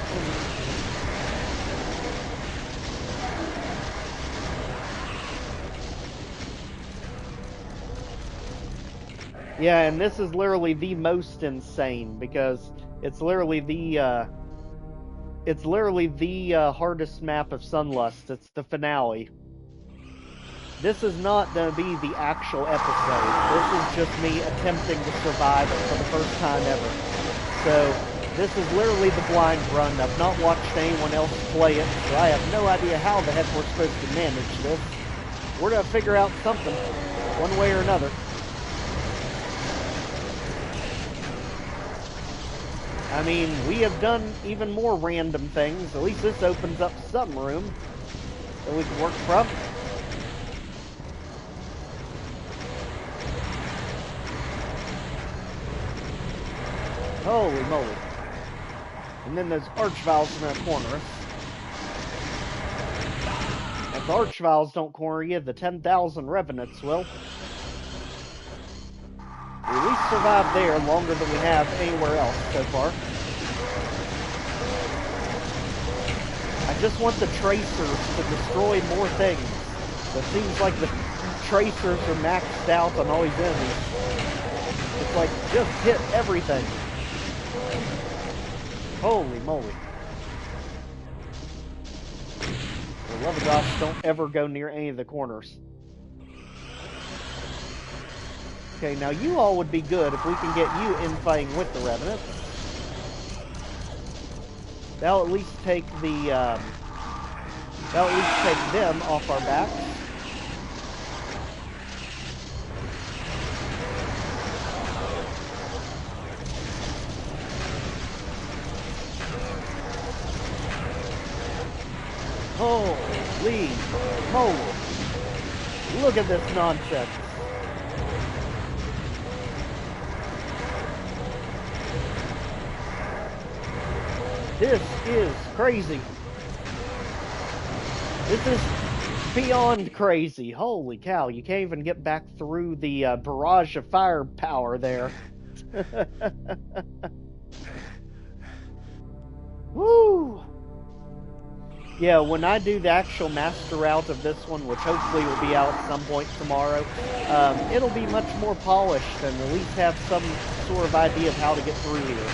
Yeah, and this is literally the most insane because it's literally the hardest map of Sunlust. It's the finale. This is not going to be the actual episode. This is just me attempting to survive it for the first time ever. So, this is literally the blind run. I've not watched anyone else play it, so I have no idea how the heck we're supposed to manage this. We're going to figure out something, one way or another. I mean, we have done even more random things. At least this opens up some room that we can work from. Holy moly. And then there's archviles in the corner. If the archviles don't corner you, the 10,000 revenants will. We at least survived there longer than we have anywhere else so far. I just want the tracers to destroy more things. It seems like the tracers are maxed out on all these enemies. It's like, just hit everything. Holy moly. For the love of gosh, don't ever go near any of the corners. Okay, now you all would be good if we can get you infighting with the Revenant. That'll at least take them off our backs. Holy moly. Look at this nonsense. This is crazy. This is beyond crazy. Holy cow, you can't even get back through the barrage of firepower there. Woo! Yeah, when I do the actual master route of this one, which hopefully will be out at some point tomorrow, it'll be much more polished and at least have some sort of idea of how to get through here.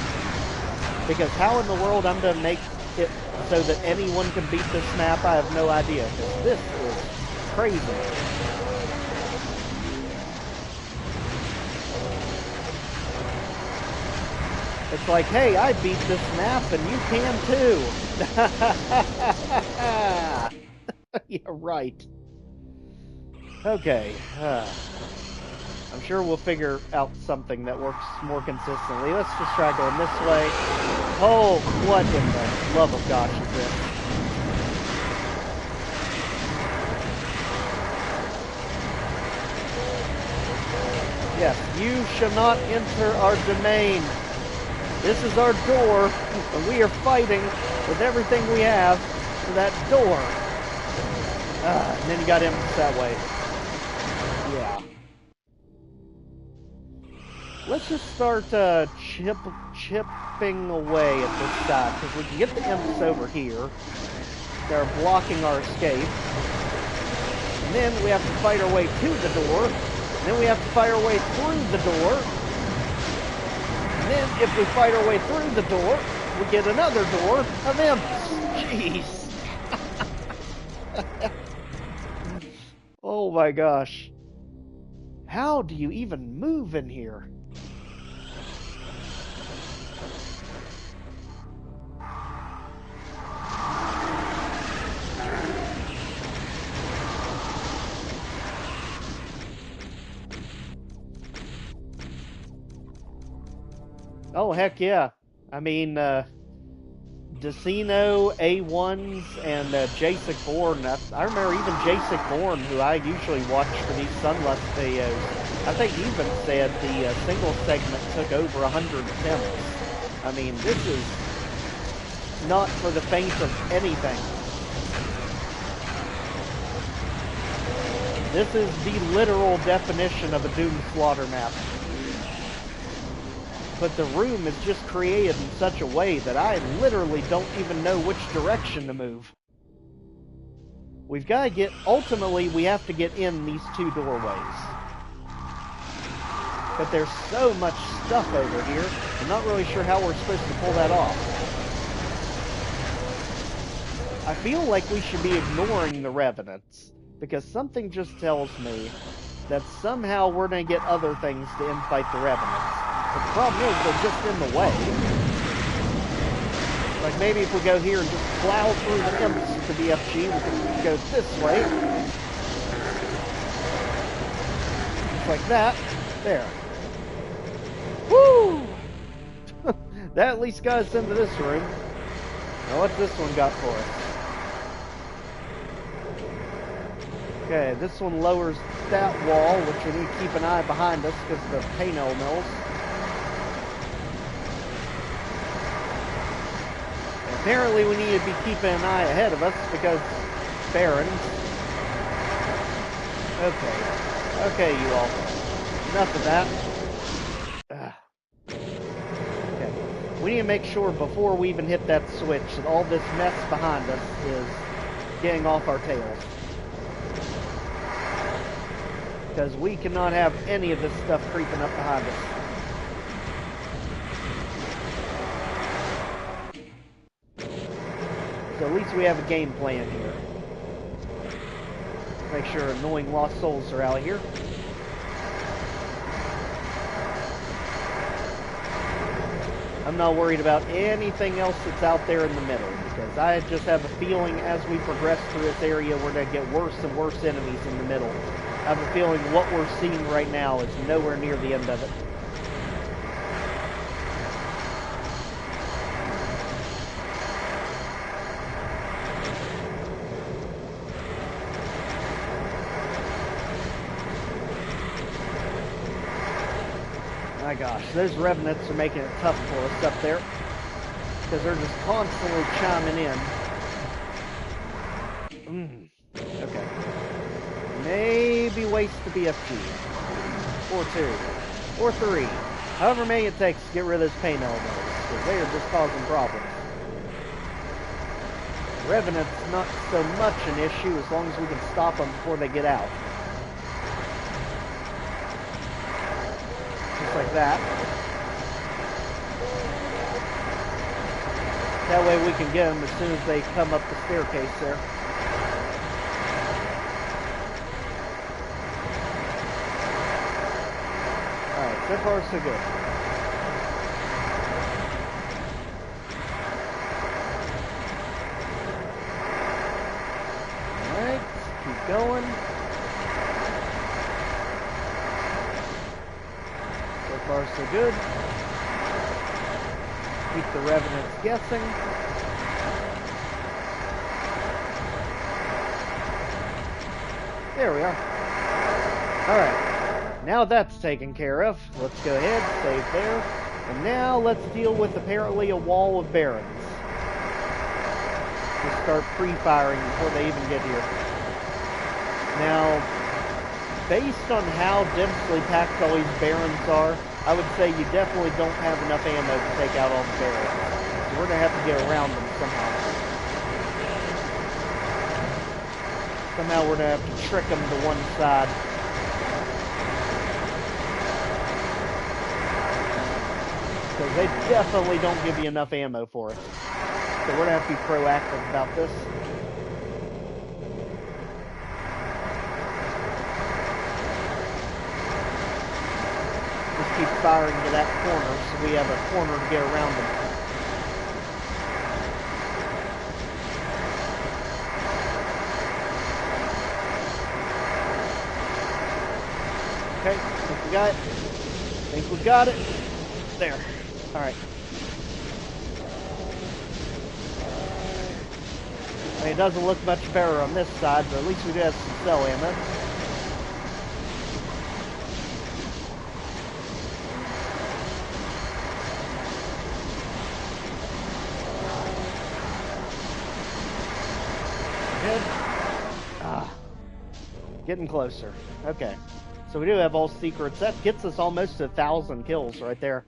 Because how in the world I'm going to make it so that anyone can beat this map, I have no idea. Because this is crazy. It's like, hey, I beat this map and you can too. Yeah, right. Okay. I'm sure we'll figure out something that works more consistently. Let's just try going this way. Oh, what in the love of gosh is this? Yes, you shall not enter our domain. This is our door, and we are fighting with everything we have for that door. And then you got him that way. Yeah. Let's just start chipping away at this side, because we can get the imps over here. They're blocking our escape. And then we have to fight our way to the door. And then we have to fight our way through the door. And then if we fight our way through the door, we get another door of imps. Jeez. Oh my gosh. How do you even move in here? Oh, heck yeah. I mean, Decino, A1s, and Jacek Bourne. I remember even Jacek Bourne, who I usually watch for these Sunlust videos. I think he even said the single segment took over 100 attempts. I mean, this is not for the faint of anything. This is the literal definition of a Doom Slaughter map. But the room is just created in such a way that I literally don't even know which direction to move. We've got to get, ultimately, we have to get in these two doorways. But there's so much stuff over here, I'm not really sure how we're supposed to pull that off. I feel like we should be ignoring the revenants, because something just tells me that somehow we're going to get other things to infight the revenants. But the problem is, they're just in the way. Like, maybe if we go here and just plow through the imps with the BFG, we can go this way. Just like that. There. Woo! That at least got us into this room. Now, what's this one got for us? Okay, this one lowers that wall, which we need to keep an eye behind us because of the Paynell mills. Apparently we need to be keeping an eye ahead of us because barons. Okay, you all. Enough of that. Okay. We need to make sure before we even hit that switch that all this mess behind us is getting off our tails. Because we cannot have any of this stuff creeping up behind us. So at least we have a game plan here. Make sure annoying lost souls are out here. I'm not worried about anything else that's out there in the middle, because I just have a feeling as we progress through this area, we're going to get worse and worse enemies in the middle. I have a feeling what we're seeing right now is nowhere near the end of it. My gosh, those revenants are making it tough for us up there, because they're just constantly chiming in. Okay. Maybe waste the BFG. Or 2. Or 3. However many it takes to get rid of those Paynell mills, because they are just causing problems. Revenant's not so much an issue as long as we can stop them before they get out. Just like that. That way we can get them as soon as they come up the staircase there. Alright, so far so good. Alright, keep going. So far so good. Keep the revenants guessing. There we are. Alright, now that's taken care of. Let's go ahead, save there. And now let's deal with apparently a wall of barons. Just start pre-firing before they even get here. Now, based on how densely packed all these barons are, I would say you definitely don't have enough ammo to take out all the barons. So we're going to have to get around them somehow. Somehow we're going to have to trick them to one side. Because they definitely don't give you enough ammo for it. So we're going to have to be proactive about this. Just keep firing to that corner so we have a corner to get around them. Okay, think we got it. Think we got it. There. Alright. I mean, it doesn't look much better on this side, but at least we do have some cell ammo. Good. Getting closer. Okay. So we do have all secrets. That gets us almost to 1,000 kills right there.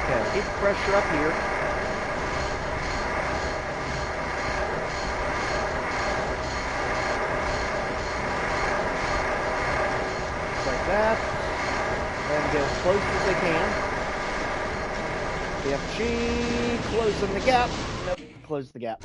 Okay, keep the pressure up here. that. Then get as close as they can. BFG, closing the gap. Nope, close the gap.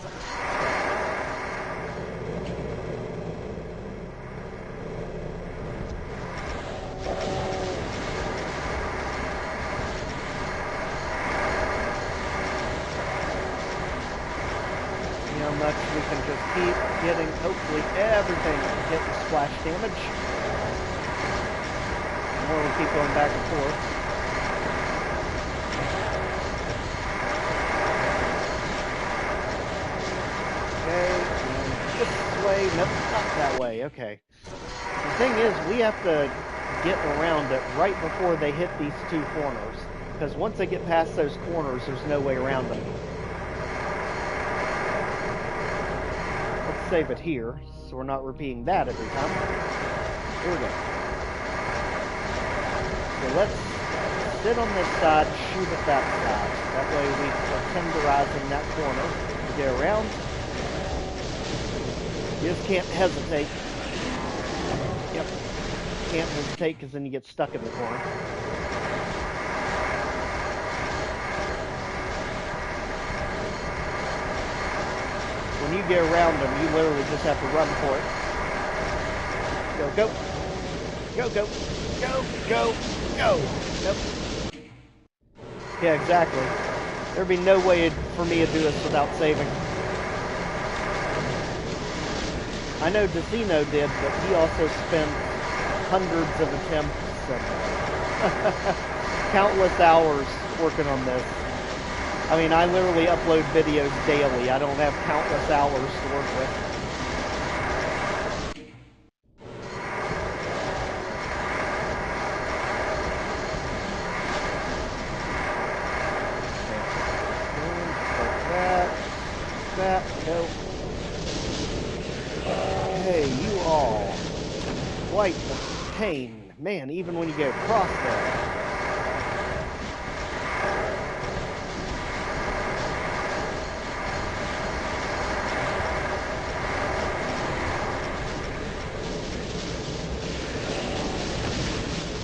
See how much we can just keep getting, hopefully, everything getting splash damage. And then we'll keep going back and forth. Okay, and this way, nope, not that way, okay. The thing is, we have to get around it right before they hit these two corners, because once they get past those corners, there's no way around them. Let's save it here, so we're not repeating that every time. Here we go. So let's sit on this side, shoot at that side. That way we are tenderizing that corner to get around. You just can't hesitate. Yep. Can't hesitate because then you get stuck in the corner. When you get around them, you literally just have to run for it. Go, go. Go, go. Go, go, go. Nope. Yeah, exactly. There'd be no way for me to do this without saving. I know Decino did, but he also spent hundreds of attempts and countless hours working on this. I mean, I literally upload videos daily. I don't have countless hours to work with. That, no. Okay, you all. Quite the pain. Man, even when you get across there.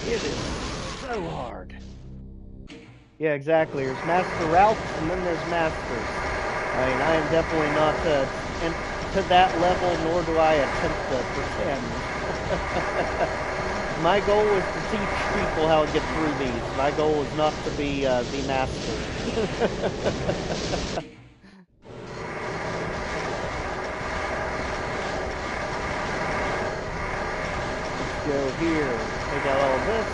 It is so hard. Yeah, exactly. There's master routes, and then there's masters. I mean, I am definitely not to that level, nor do I attempt to pretend. My goal is to teach people how to get through these. My goal is not to be the master. Let's go here. Take out all this.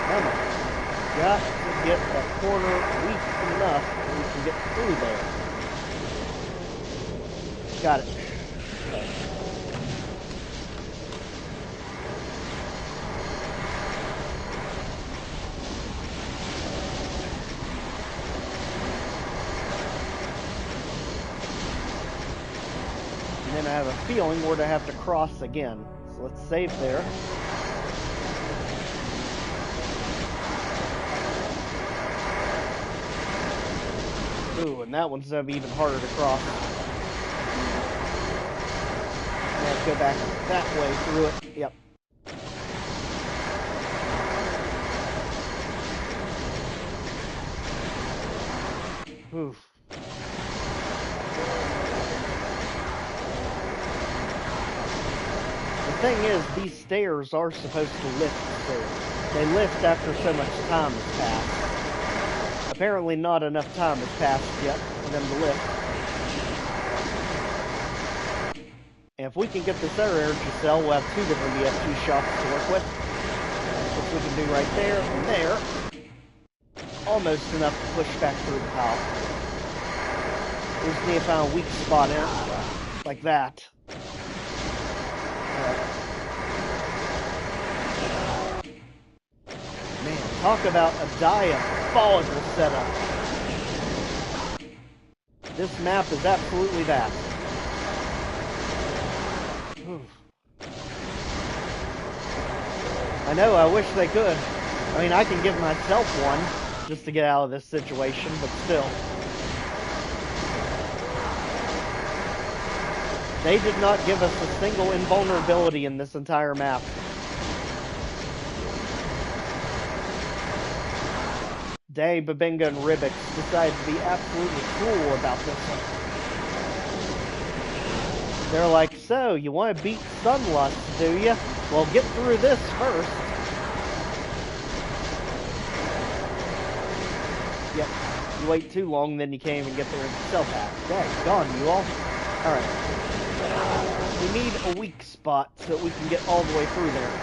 Come on. Got to get that corner weak enough that we can get through there. Got it. Okay. And then I have a feeling we're to have to cross again. So let's save there. Ooh, and that one's gonna be even harder to cross. Let's go back that way through it. Yep. Oof. The thing is, these stairs are supposed to lift stairs. They lift after so much time has passed. Apparently not enough time has passed yet for them to lift. And if we can get this other energy cell, we'll have two different BFG shots to work with. Which we can do right there and there. Almost enough to push back through the pile. We just need to find a weak spot in it. Like that. Man, talk about a diabolical setup. This map is absolutely that. I know, I wish they could. I mean, I can give myself one just to get out of this situation, but still. They did not give us a single invulnerability in this entire map. Day, Babinga, and Ribbix decided to be absolutely cruel about this one. They're like, so, you want to beat Sunlust, do you? Well, get through this first. Yep, you wait too long, then you can't even get there in the cell pack. Dang, gone, you all. Alright. We need a weak spot so that we can get all the way through there.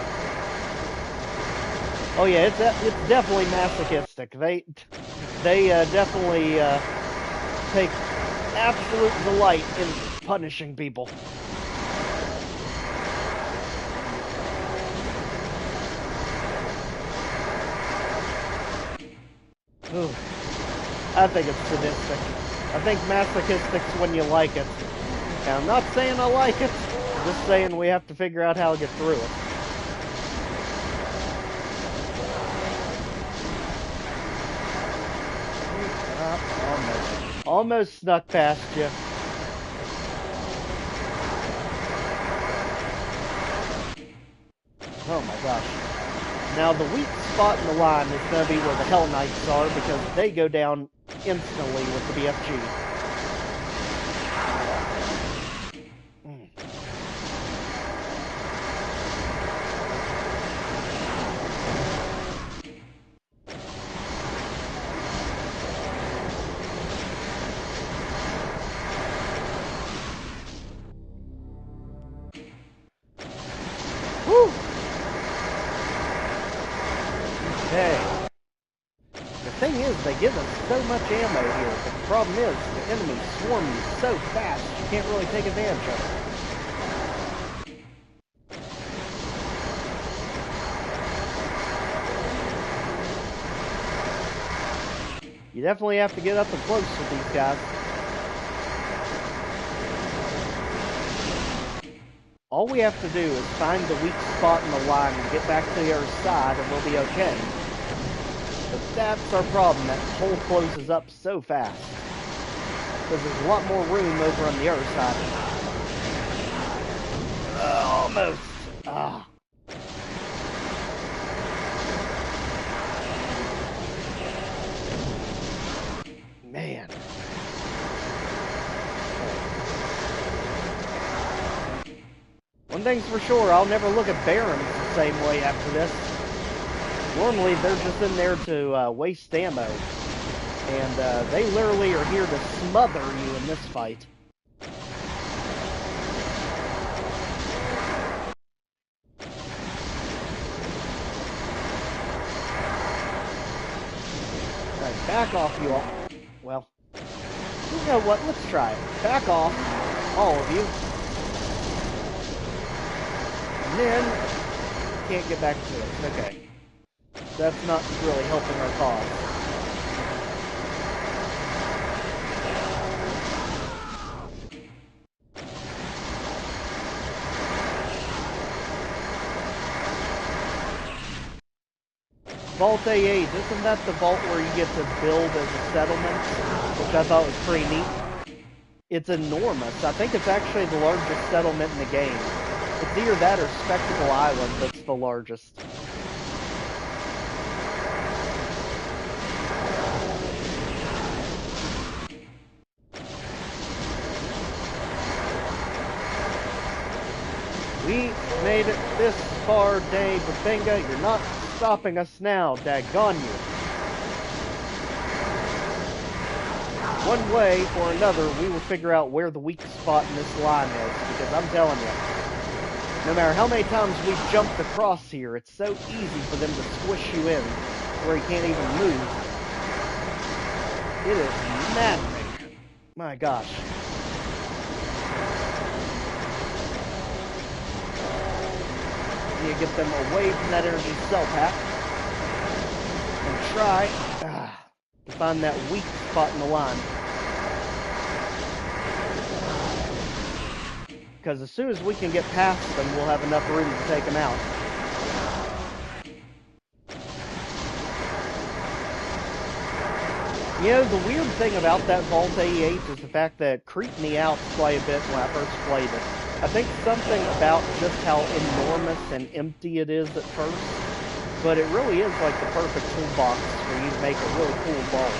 Oh yeah, it's definitely masochistic. They definitely take absolute delight in punishing people. Ooh. I think it's sadistic. I think masochistic's when you like it. Now, I'm not saying I like it. I'm just saying we have to figure out how to get through it. Almost snuck past you. Oh my gosh. Now, the weak spot in the line is going to be where the Hell Knights are, because they go down instantly with the BFG. Woo! Okay. The thing is, they give us so much ammo here, but the problem is, the enemies swarm you so fast, you can't really take advantage of it. You definitely have to get up and close with these guys. All we have to do is find the weak spot in the line and get back to the other side, and we'll be okay. But that's our problem, that hole closes up so fast. Because there's a lot more room over on the other side. Almost. Ah. Man. One thing's for sure, I'll never look at Barons the same way after this. Normally, they're just in there to waste ammo. And they literally are here to smother you in this fight. Alright, back off, you all. Well, you know what? Let's try it. Back off, all of you. And then, can't get back to it. Okay. That's not really helping our cause. Vault A8, isn't that the vault where you get to build as a settlement? Which I thought was pretty neat. It's enormous. I think it's actually the largest settlement in the game. It's either that or Spectacle Island that's the largest. We made it this far, Day Babinga. You're not stopping us now, daggone you. One way or another, we will figure out where the weak spot in this line is, because I'm telling you, no matter how many times we jumped across here, it's so easy for them to squish you in where you can't even move. It is maddening. My gosh. You get them away from that energy cell pack and try to find that weak spot in the line. Because as soon as we can get past them, we'll have enough room to take them out. You know, the weird thing about that Vault A8 is the fact that it creeped me out quite a bit when I first played it. I think something about just how enormous and empty it is at first, but it really is like the perfect toolbox for you to make a really cool vault.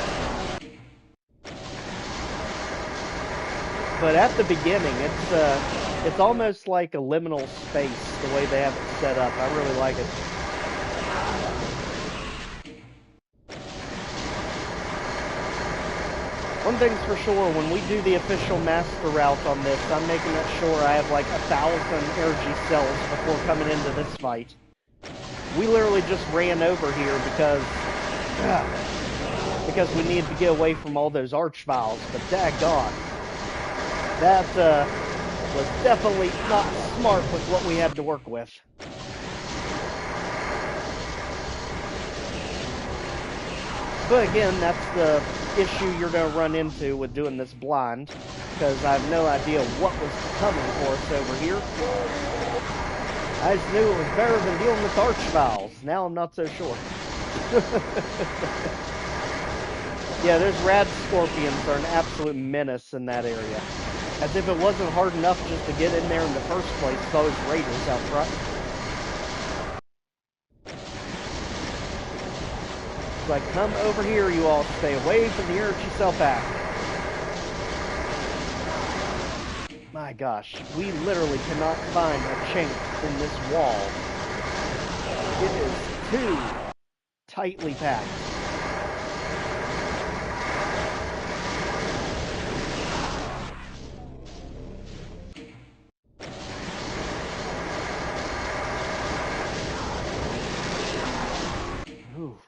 But at the beginning, it's almost like a liminal space, the way they have it set up. I really like it. One thing's for sure, when we do the official master route on this, I'm making sure I have like 1,000 energy cells before coming into this fight. We literally just ran over here because we needed to get away from all those archviles, but daggone. That was definitely not smart with what we had to work with. But again, that's the issue you're going to run into with doing this blind, because I have no idea what was coming for us over here. I just knew it was better than dealing with archviles. Now I'm not so sure. Yeah, those rad scorpions are an absolute menace in that area. As if it wasn't hard enough just to get in there in the first place with all those raiders out front. It's like, come over here, you all. Stay away from the energy cell pack. My gosh, we literally cannot find a chink in this wall. It is too tightly packed. Ooh.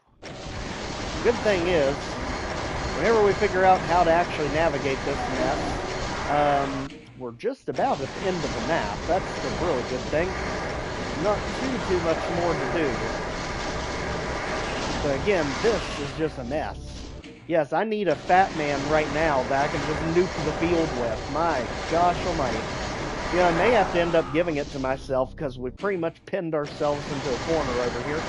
Good thing is, whenever we figure out how to actually navigate this mess, we're just about at the end of the map. That's the really good thing. Not too much more to do. But again, this is just a mess. Yes, I need a fat man right now that I can just nuke the field with. My gosh almighty. Yeah, I may have to end up giving it to myself because we've pretty much pinned ourselves into a corner over here.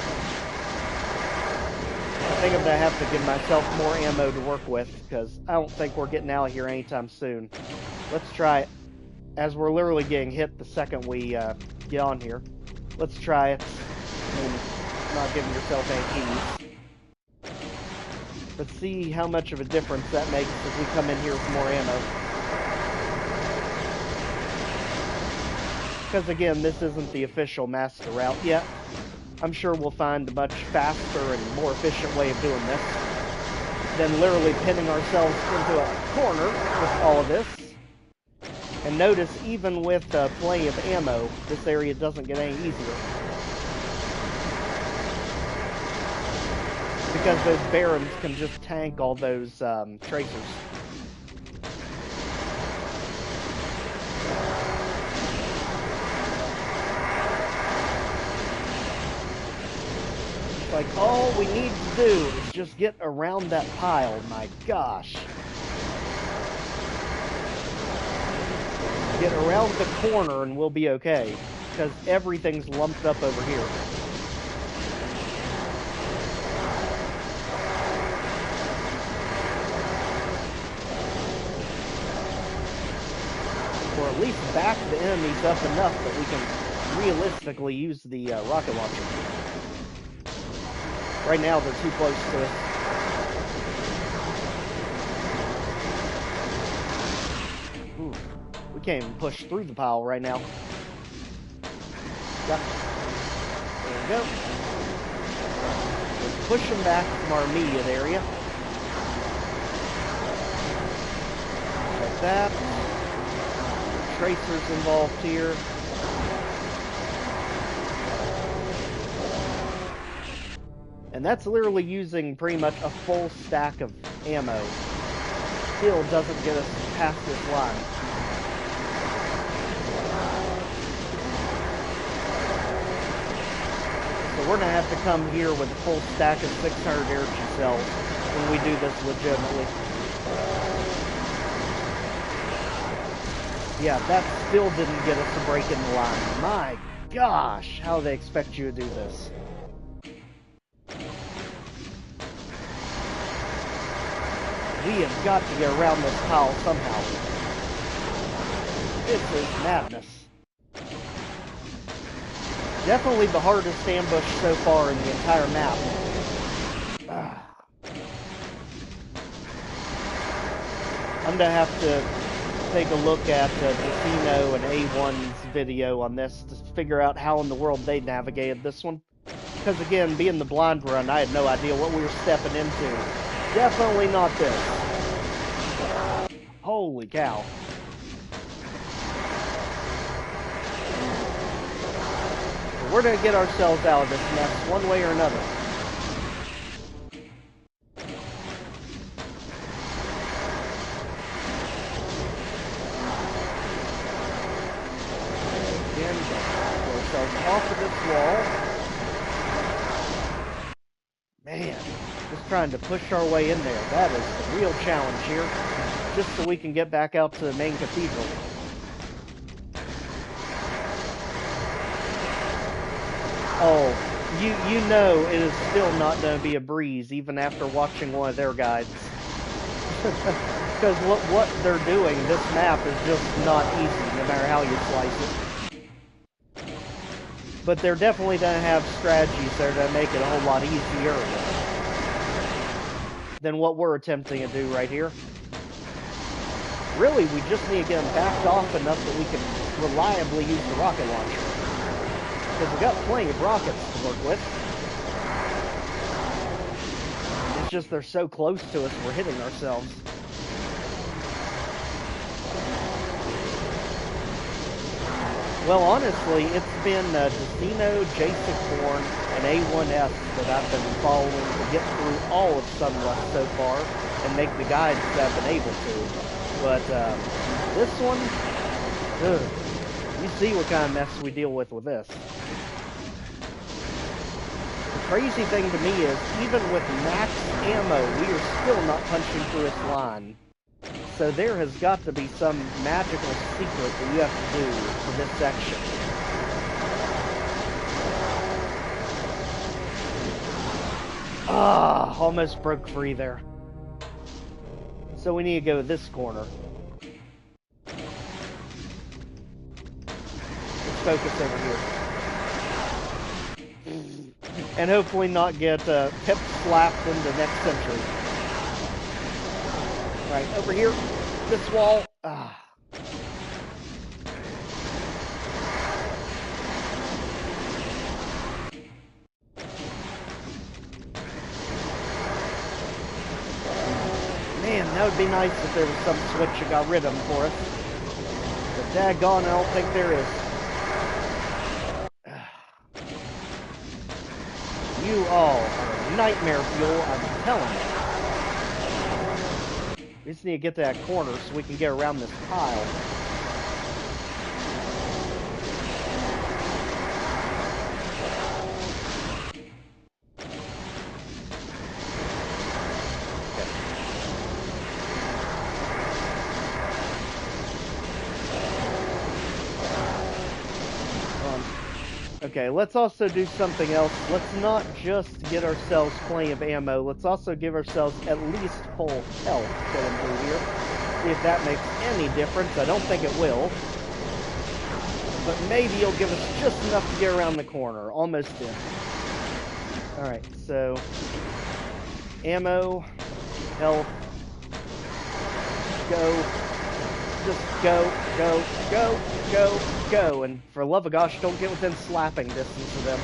I think I'm going to have to give myself more ammo to work with because I don't think we're getting out of here anytime soon. Let's try it. As we're literally getting hit the second we get on here. Let's try it. I mean, not giving yourself any keys. Let's see how much of a difference that makes if we come in here with more ammo. Because again, this isn't the official master route yet. I'm sure we'll find a much faster and more efficient way of doing this than literally pinning ourselves into a corner with all of this. And notice, even with plenty of ammo, this area doesn't get any easier. Because those barons can just tank all those tracers. Like, all we need to do is just get around that pile. My gosh. Get around the corner and we'll be okay. Because everything's lumped up over here. Or at least back the enemies up enough that we can realistically use the rocket launcher. Right now, they're too close to us. Ooh, we can't even push through the pile right now. Yep. There we go. Let's push them back from our immediate area. Like that. Tracers involved here. And that's literally using pretty much a full stack of ammo. Still doesn't get us past this line. So we're going to have to come here with a full stack of 600 energy cells when we do this legitimately. Yeah, that still didn't get us a break in the line. My gosh, how they expect you to do this. We have got to get around this pile somehow. This is madness. Definitely the hardest ambush so far in the entire map. I'm gonna have to take a look at Decino and A1's video on this to figure out how in the world they navigated this one. Because again, being the blind run, I had no idea what we were stepping into. Definitely not this. Holy cow. We're gonna get ourselves out of this mess one way or another. Again, get ourselves off of this wall. Man, just trying to push our way in there. That is the real challenge here. Just so we can get back out to the main cathedral. Oh, you know it is still not going to be a breeze, even after watching one of their guides. Because what they're doing, this map is just not easy, no matter how you slice it. But they're definitely going to have strategies that are going to make it a whole lot easier than what we're attempting to do right here. Really, we just need to get them backed off enough that we can reliably use the rocket launcher. Because we've got plenty of rockets to work with. It's just they're so close to us, we're hitting ourselves. Well, honestly, it's been Decino, Jaceborn, and A1S that I've been following to get through all of Sunlust so far, and make the guides that I've been able to. But this one, you see what kind of mess we deal with this. The crazy thing to me is, even with max ammo, we are still not punching through its line. So there has got to be some magical secret that you have to do for this section. Ah, almost broke free there. So we need to go to this corner. Let's focus over here. And hopefully not get hip slapped into next century. Right, over here, this wall. Ah. Man, that would be nice if there was some switch that got rid of them for us. But daggone, I don't think there is. You all are nightmare fuel, I'm telling you. We just need to get to that corner so we can get around this pile. Okay, let's also do something else. Let's not just get ourselves plenty of ammo. Let's also give ourselves at least full health going through here. See if that makes any difference. I don't think it will. But maybe it'll give us just enough to get around the corner. Almost in. Alright, so... ammo, health, go, just go, go, go, go, go, and for love of gosh, don't get within slapping distance of them.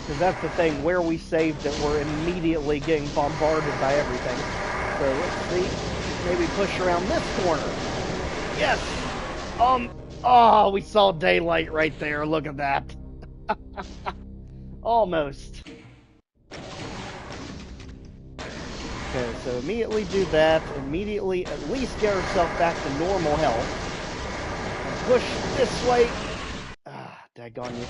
Because that's the thing, where we saved it, we're immediately getting bombarded by everything. So let's see, maybe push around this corner. Yes! Oh, we saw daylight right there, look at that. Almost. Okay, so immediately do that. Immediately at least get ourselves back to normal health. And push this way. Ah, daggone you.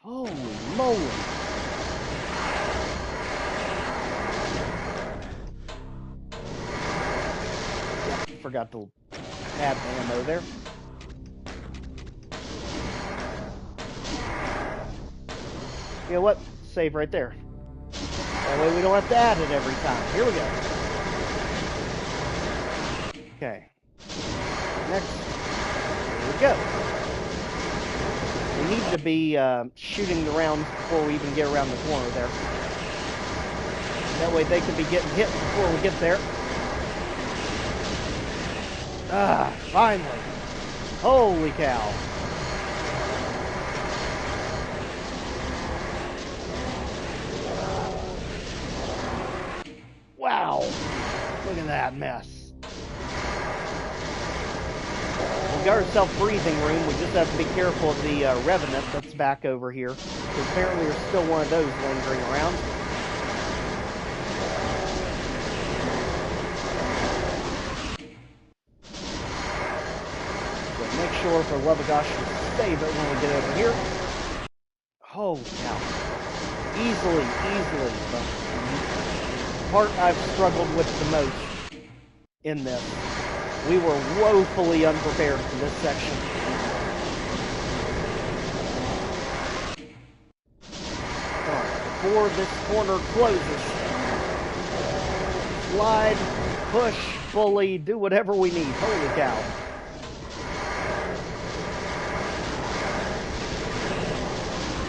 Holy moly. Forgot to add ammo there. You know what? Save right there. That way we don't have to add it every time. Here we go. Okay. Next. Here we go. We need to be shooting the rounds before we even get around the corner there. That way they can be getting hit before we get there. Ah, finally. Holy cow. Wow. Look at that mess. We got ourselves breathing room. We just have to be careful of the revenant that's back over here. Because apparently there's still one of those lingering around. So make sure for the love of gosh to save it when we get over here. Holy cow. Easily. But the part I've struggled with the most in this. We were woefully unprepared for this section. Come on, before this corner closes. Slide, push, bully, do whatever we need. Holy cow.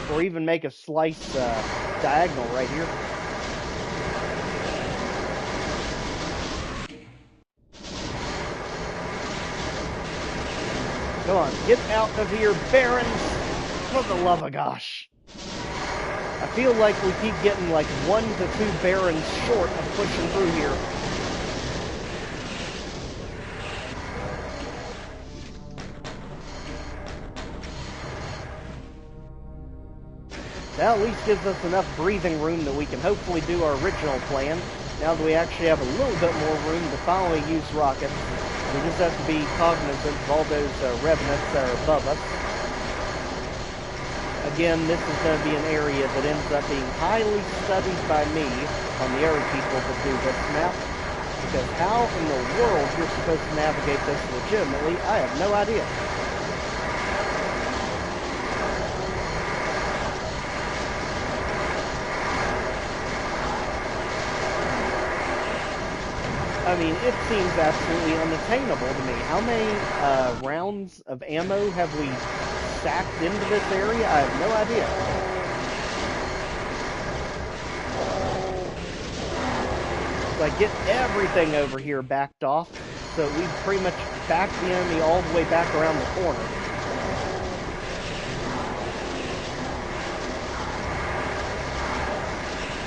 Or even make a slice diagonal right here. Come on, get out of here, Barons! For the love of gosh. I feel like we keep getting like 1 to 2 Barons short of pushing through here. That at least gives us enough breathing room that we can hopefully do our original plan. Now that we actually have a little bit more room to finally use rockets, we just have to be cognizant of all those revenants that are above us. Again, this is going to be an area that ends up being highly studied by me on the other people that do this map. Because how in the world you're supposed to navigate this legitimately, I have no idea. I mean, it seems absolutely unattainable to me. How many rounds of ammo have we stacked into this area? I have no idea. So I get everything over here backed off, so we pretty much back the enemy all the way back around the corner.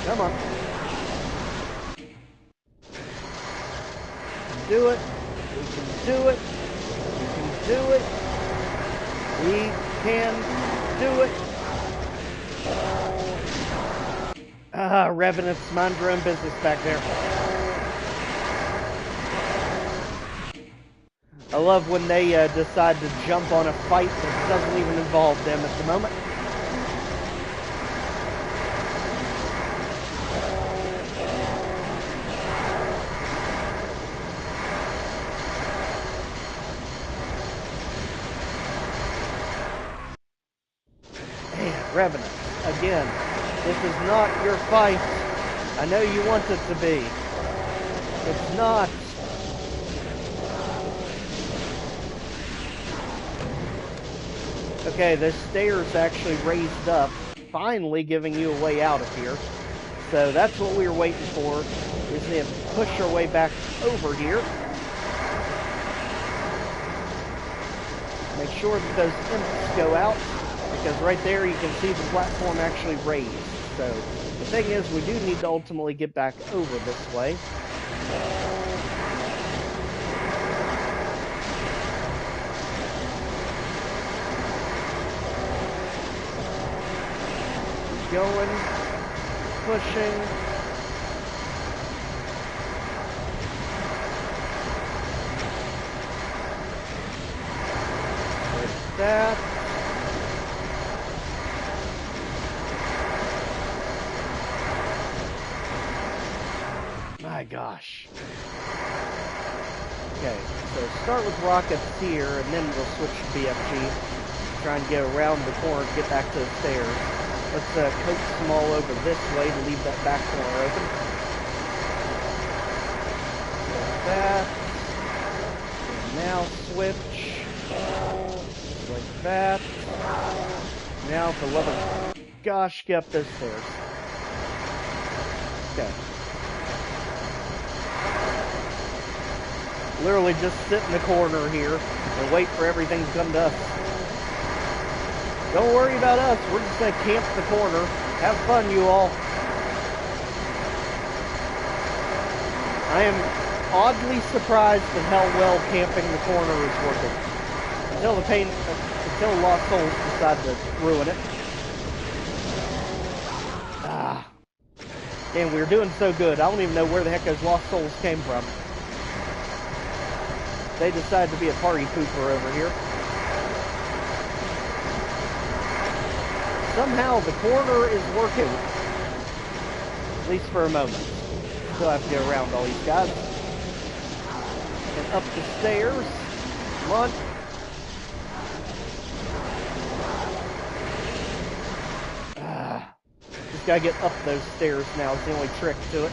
Come on. Do it. We can do it. We can do it. We can do it. Revenants, mind your own business back there. I love when they decide to jump on a fight that doesn't even involve them at the moment. Revenant, again, this is not your fight. I know you want it to be. It's not. Okay, the stairs actually raised up, finally giving you a way out of here. So that's what we were waiting for. We just need to push our way back over here. Make sure that those imps go out. Because right there you can see the platform actually raised. So the thing is, we do need to ultimately get back over this way. Going, pushing. Like that. My gosh. Okay, so start with rockets here, and then we'll switch to BFG. Try and get around the corner to get back to the stairs. Let's coax them all over this way to leave that back corner open. Like that. And now switch. Like that. Now, for the love of gosh, get up those stairs. Okay. Literally just sit in the corner here and wait for everything to come to us. Don't worry about us. We're just going to camp the corner. Have fun, you all. I am oddly surprised at how well camping the corner is working. Until Lost Souls decide to ruin it. Damn, we were doing so good. I don't even know where the heck those Lost Souls came from. They decided to be a party pooper over here. Somehow the corner is working. At least for a moment. Still have to get around all these guys. And up the stairs. Come on. Just gotta get up those stairs now. It's the only trick to it.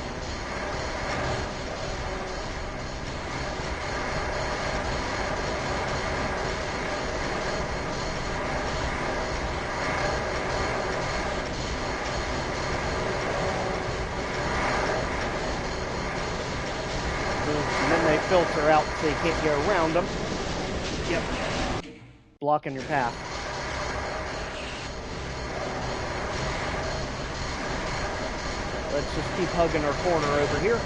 Filter out so you can't get around them. Yep. Blocking your path. Let's just keep hugging our corner over here.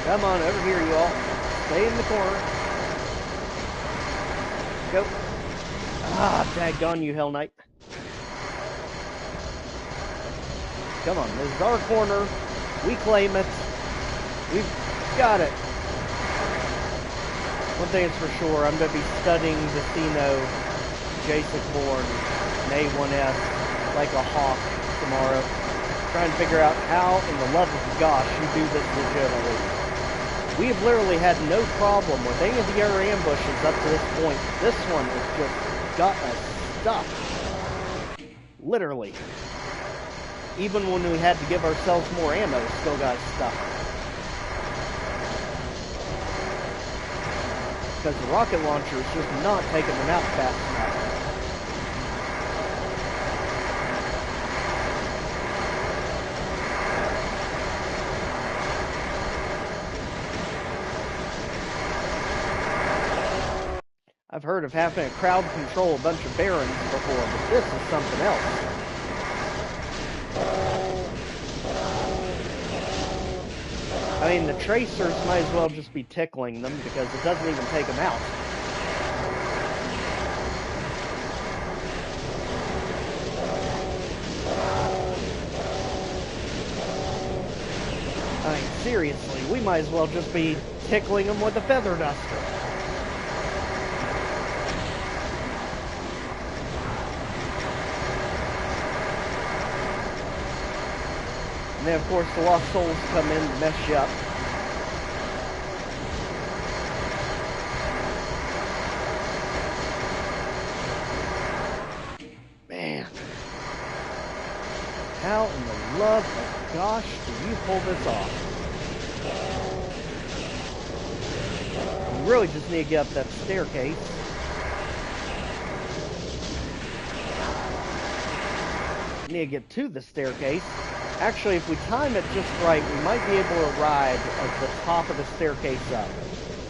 Come on, over here, you all. Stay in the corner. Go. Ah, daggone you, Hell Knight. Come on, this is our corner. We claim it. We've got it. One thing is for sure, I'm going to be studying the Cino, Jacek Born, and A1S like a hawk tomorrow. Trying to figure out how, in the love of gosh, you do this legitimately. We have literally had no problem with any of the other ambushes up to this point. This one is just got us stuck. Literally. Even when we had to give ourselves more ammo, still got us stuck. Because the rocket launcher is just not taking them out fast enough. I've heard of having a crowd control a bunch of barons before, but this is something else. I mean, the tracers might as well just be tickling them because it doesn't even take them out. I mean, seriously, we might as well just be tickling them with a feather duster. And then, of course, the Lost Souls come in to mess you up. Man. How in the love of gosh do you pull this off? You really just need to get up that staircase. You need to get to the staircase. Actually, if we time it just right, we might be able to ride at the top of the staircase up.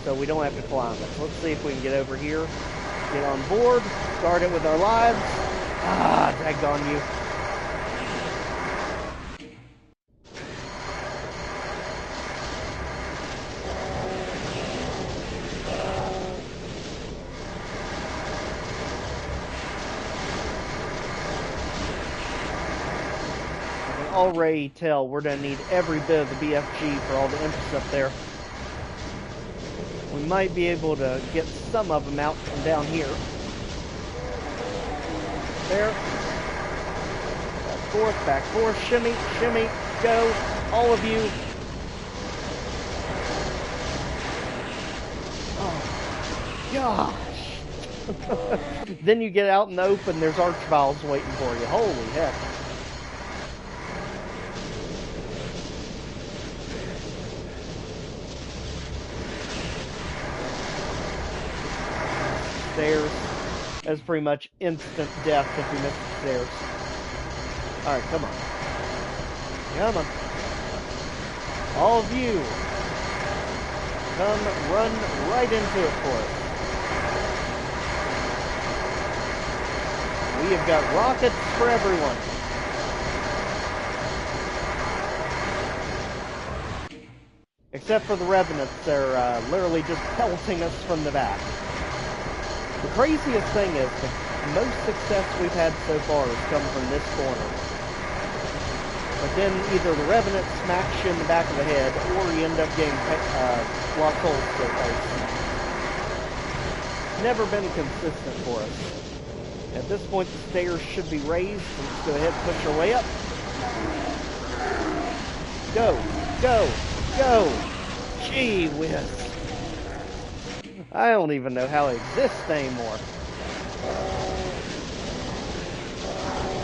So we don't have to climb it. So let's see if we can get over here. Get on board. Guard it with our lives. Ah, daggone you. Already tell we're going to need every bit of the BFG for all the imps up there. We might be able to get some of them out from down here. There. Back forth, shimmy, shimmy, go. All of you. Gosh. Then you get out in the open, there's archviles waiting for you. Holy heck. Stairs. That's pretty much instant death if you miss the stairs. Alright, come on. Come on. All of you. Come run right into it for us. We have got rockets for everyone. Except for the revenants, they're literally just pelting us from the back. The craziest thing is the most success we've had so far has come from this corner. But then either the revenant smacks you in the back of the head, or you end up getting lost holes to the face. It's never been consistent for us. At this point, the stairs should be raised. So let's go ahead and push our way up. Go, go, go! Gee whiz. I don't even know how it exists anymore.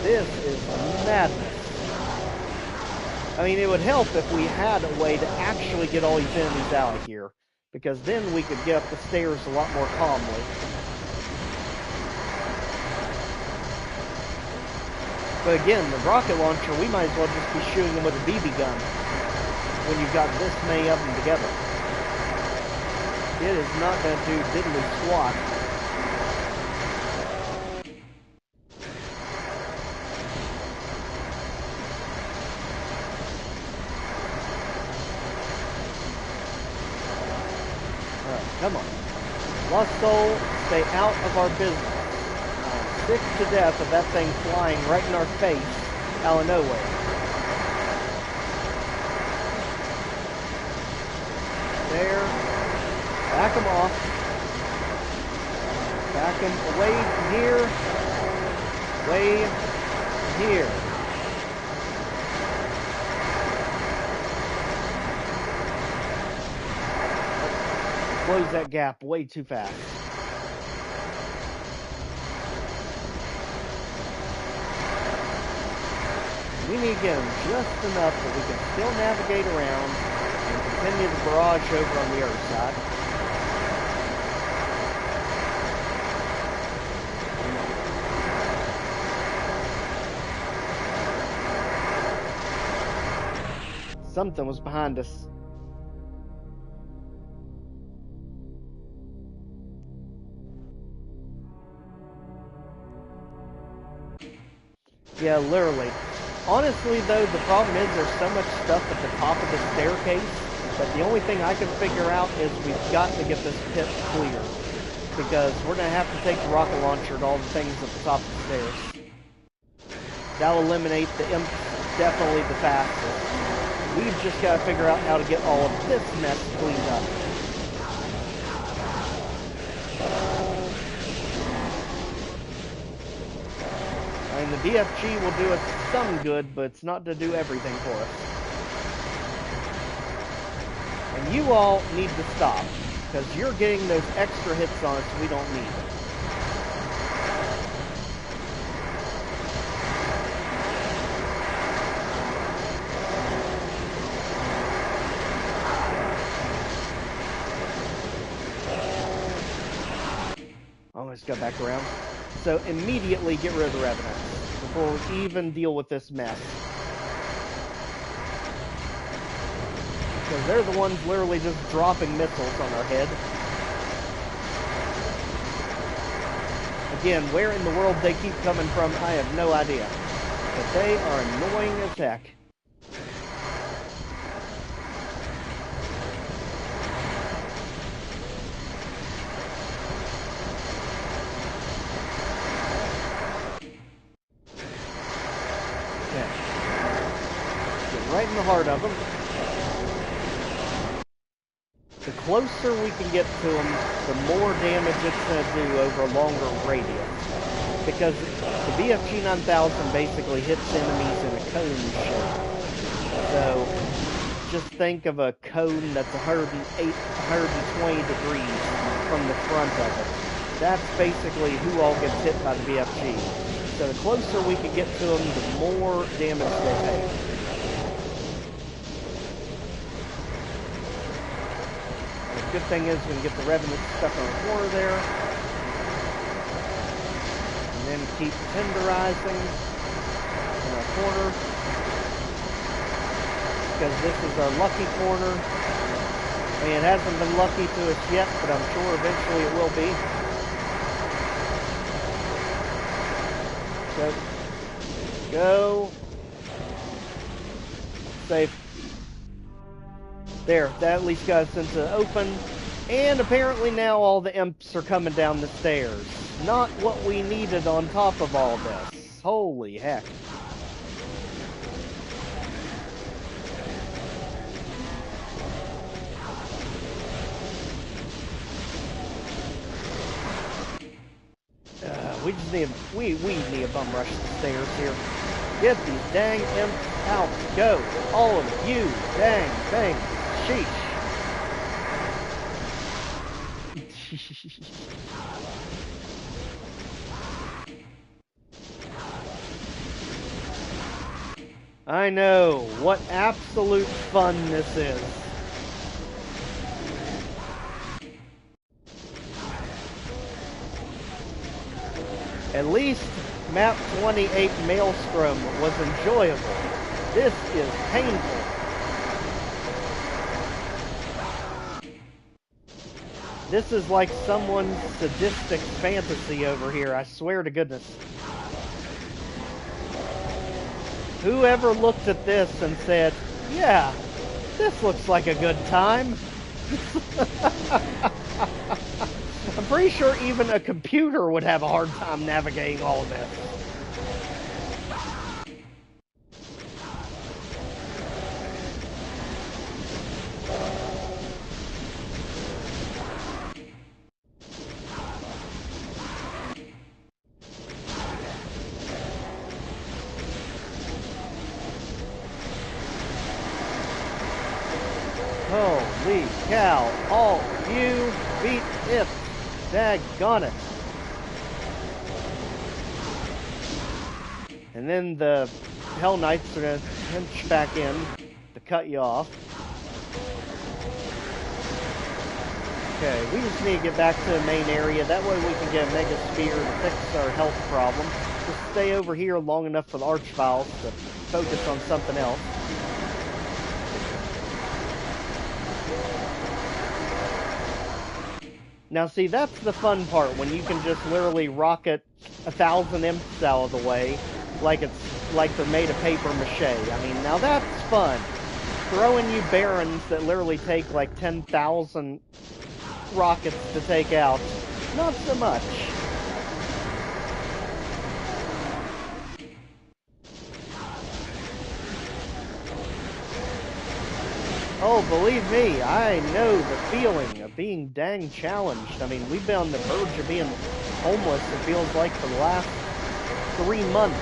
This is madness. I mean, it would help if we had a way to actually get all these enemies out of here, because then we could get up the stairs a lot more calmly. But again, the rocket launcher, we might as well just be shooting them with a BB gun when you've got this many of them together. It is not going to do diddly squat. Alright, come on. Lost Soul, stay out of our business. I'm sick to death of that thing flying right in our face out of nowhere. There. Back them off. Back them away from here. Way here. Close that gap way too fast. We need to get them just enough that we can still navigate around and continue the barrage over on the other side. Something was behind us. Yeah, literally. Honestly, though, the problem is there's so much stuff at the top of the staircase that the only thing I can figure out is we've got to get this pit clear. Because we're going to have to take the rocket launcher and all the things at the top of the stairs. That'll eliminate the imps definitely the fastest. We've just got to figure out how to get all of this mess cleaned up. I mean, the BFG will do us some good, but it's not to do everything for us. And you all need to stop, because you're getting those extra hits on us we don't need. Almost got back around. So immediately get rid of the revenants before we even deal with this mess. Because they're the ones literally just dropping missiles on our head. Again, where in the world they keep coming from, I have no idea. But they are annoying as heck. Right in the heart of them. The closer we can get to them, the more damage it's going to do over a longer radius. Because the BFG 9000 basically hits enemies in a cone shape. So just think of a cone that's 120 degrees from the front of it. That's basically who all gets hit by the BFG. So the closer we can get to them, the more damage they take. The good thing is we can get the Revenant stuck on the corner there. And then keep tenderizing in our corner. Because this is our lucky corner. I mean, it hasn't been lucky to us yet, but I'm sure eventually it will be. Go. Go. Safe. There, that at least got us into open. And apparently now all the imps are coming down the stairs. Not what we needed on top of all this. Holy heck. We just need we need a bum rush the stairs here. Get these dang imps out. Go. All of you. Dang thing. Sheesh. I know. What absolute fun this is. At least Map 28 Maelstrom was enjoyable. This is painful. This is like someone's sadistic fantasy over here, I swear to goodness. Whoever looked at this and said, yeah, this looks like a good time. I'm pretty sure even a computer would have a hard time navigating all of this. Holy cow, all you beat it. Daggone it. And then the Hell Knights are going to pinch back in to cut you off. Okay, we just need to get back to the main area. That way we can get a Mega Spear to fix our health problem. Just stay over here long enough for the Archviles to focus on something else. Now see, that's the fun part, when you can just literally rocket 1,000 imps out of the way, like they're made of paper mache. I mean, now that's fun. Throwing you barons that literally take like 10,000 rockets to take out, not so much. Oh, believe me, I know the feeling of being dang challenged. I mean, we've been on the verge of being homeless, it feels like, for the last 3 months.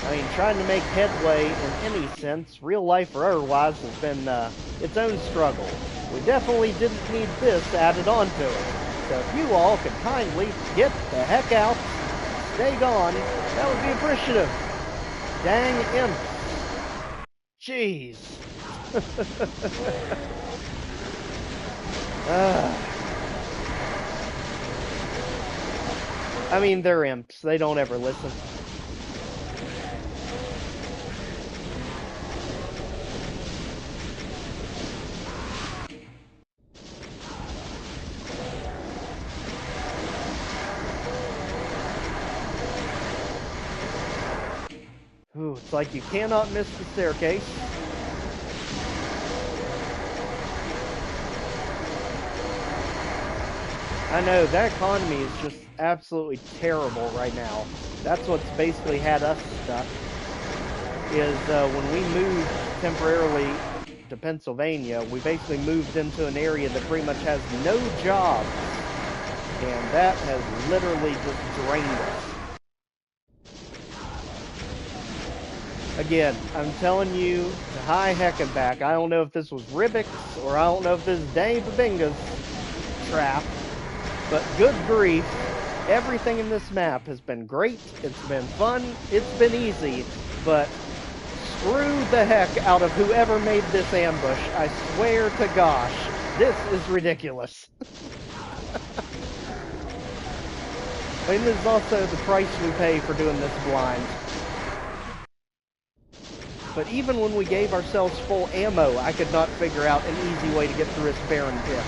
I mean, trying to make headway in any sense, real life or otherwise, has been its own struggle. We definitely didn't need this added onto it. So if you all could kindly get the heck out, stay gone, that would be appreciative. Dang imps. Jeez. I mean, they're imps. They don't ever listen. Ooh, it's like you cannot miss the staircase. I know, that economy is just absolutely terrible right now. That's what's basically had us stuck, is when we moved temporarily to Pennsylvania, we basically moved into an area that pretty much has no jobs, and that has literally just drained us. Again, I'm telling you, to high heck and back, I don't know if this was Rivix, or I don't know if this is Danny Babinga's trap. But good grief, everything in this map has been great, it's been fun, it's been easy, but screw the heck out of whoever made this ambush. I swear to gosh, this is ridiculous. I mean, this is also the price we pay for doing this blind. But even when we gave ourselves full ammo, I could not figure out an easy way to get through this barren pit.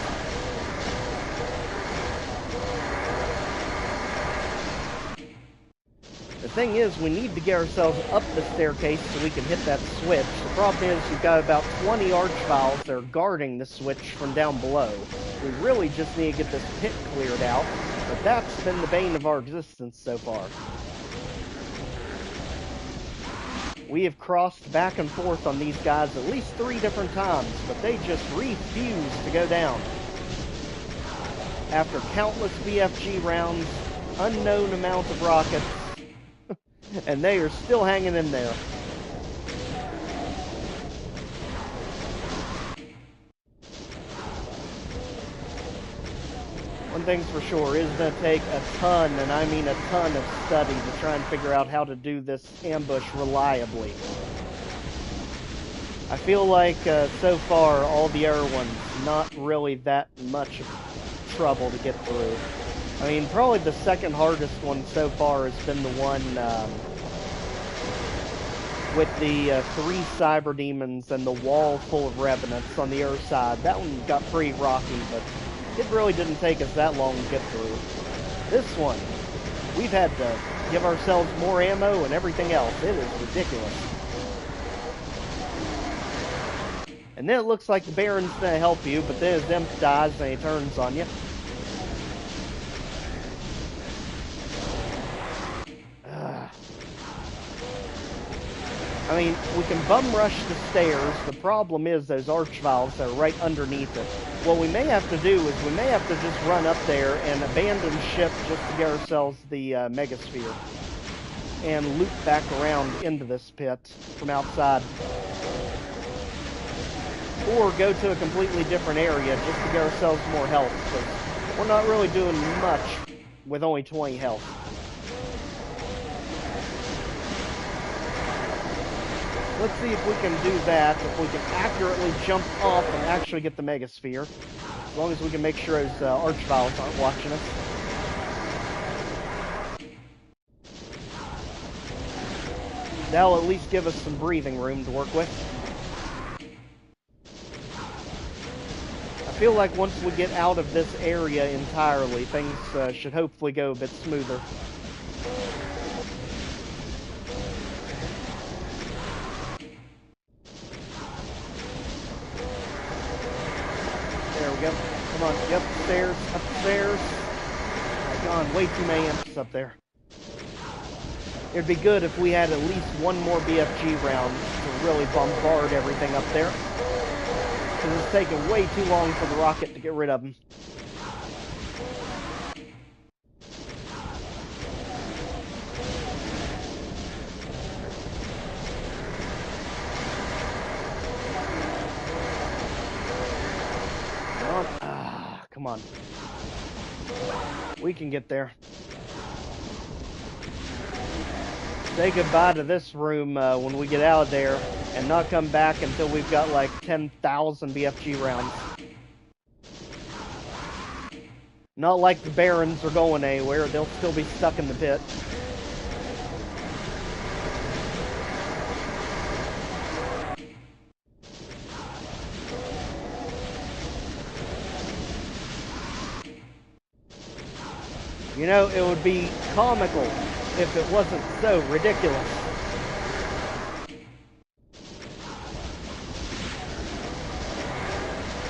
The thing is, we need to get ourselves up the staircase so we can hit that switch. The problem is, you've got about 20 archviles that are guarding the switch from down below. We really just need to get this pit cleared out, but that's been the bane of our existence so far. We have crossed back and forth on these guys at least 3 different times, but they just refuse to go down. After countless BFG rounds, unknown amount of rockets, and they are still hanging in there. One thing's for sure, it is going to take a ton, and I mean a ton of study to try and figure out how to do this ambush reliably. I feel like, so far, all the other ones, not really that much trouble to get through. I mean, probably the second hardest one so far has been the one, with the 3 cyber demons and the wall full of revenants on the other side. That one got pretty rocky, but it really didn't take us that long to get through. This one, we've had to give ourselves more ammo and everything else. It is ridiculous. And then it looks like the Baron's gonna help you, but then his imp dies and he turns on you. I mean, we can bum rush the stairs. The problem is those archviles that are right underneath it. What we may have to do is we may have to just run up there and abandon ship just to get ourselves the megasphere. And loop back around into this pit from outside. Or go to a completely different area just to get ourselves more health, because we're not really doing much with only 20 health. Let's see if we can do that, if we can accurately jump off and actually get the megasphere. As long as we can make sure those archviles aren't watching us. That'll at least give us some breathing room to work with. I feel like once we get out of this area entirely, things should hopefully go a bit smoother. There we go. Come on, get upstairs, upstairs. I've gone way too many imps up there. It'd be good if we had at least one more BFG round to really bombard everything up there. Because it's taking way too long for the rocket to get rid of them. Come on. We can get there. Say goodbye to this room when we get out of there, and not come back until we've got like 10,000 BFG rounds. Not like the Barons are going anywhere, they'll still be stuck in the pit. You know, it would be comical if it wasn't so ridiculous.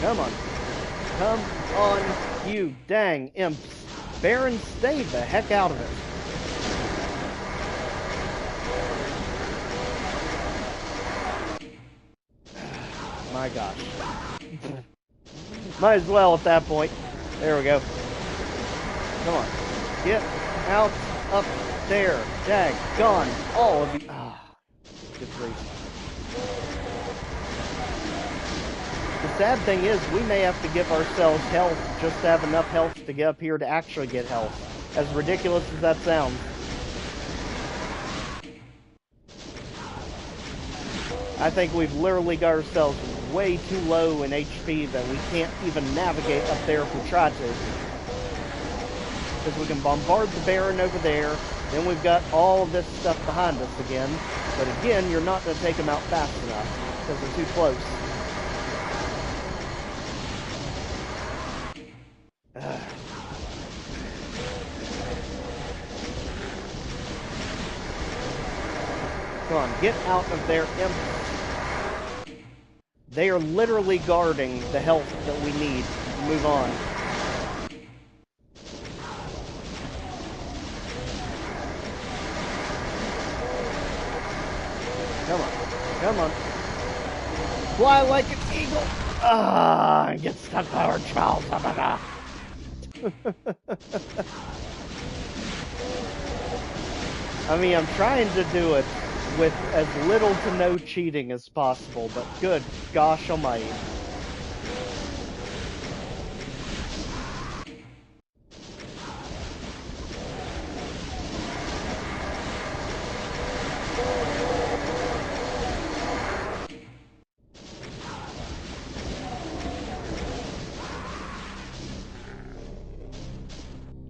Come on. Come on, you dang imps. Baron, stay the heck out of it. My gosh. Might as well at that point. There we go. Come on. Get out up there. Daggone all of you. Ah, good grief. The sad thing is, we may have to give ourselves health just to have enough health to get up here to actually get health. As ridiculous as that sounds. I think we've literally got ourselves way too low in HP that we can't even navigate up there if we try to. Because we can bombard the Baron over there, then we've got all this stuff behind us again. But again, you're not going to take them out fast enough, because they're too close. Come on, get out of there, imp. They are literally guarding the health that we need to move on. Come on, come on. Fly like an eagle. Ah, get stuck by our trials. I mean, I'm trying to do it with as little to no cheating as possible, but good gosh almighty.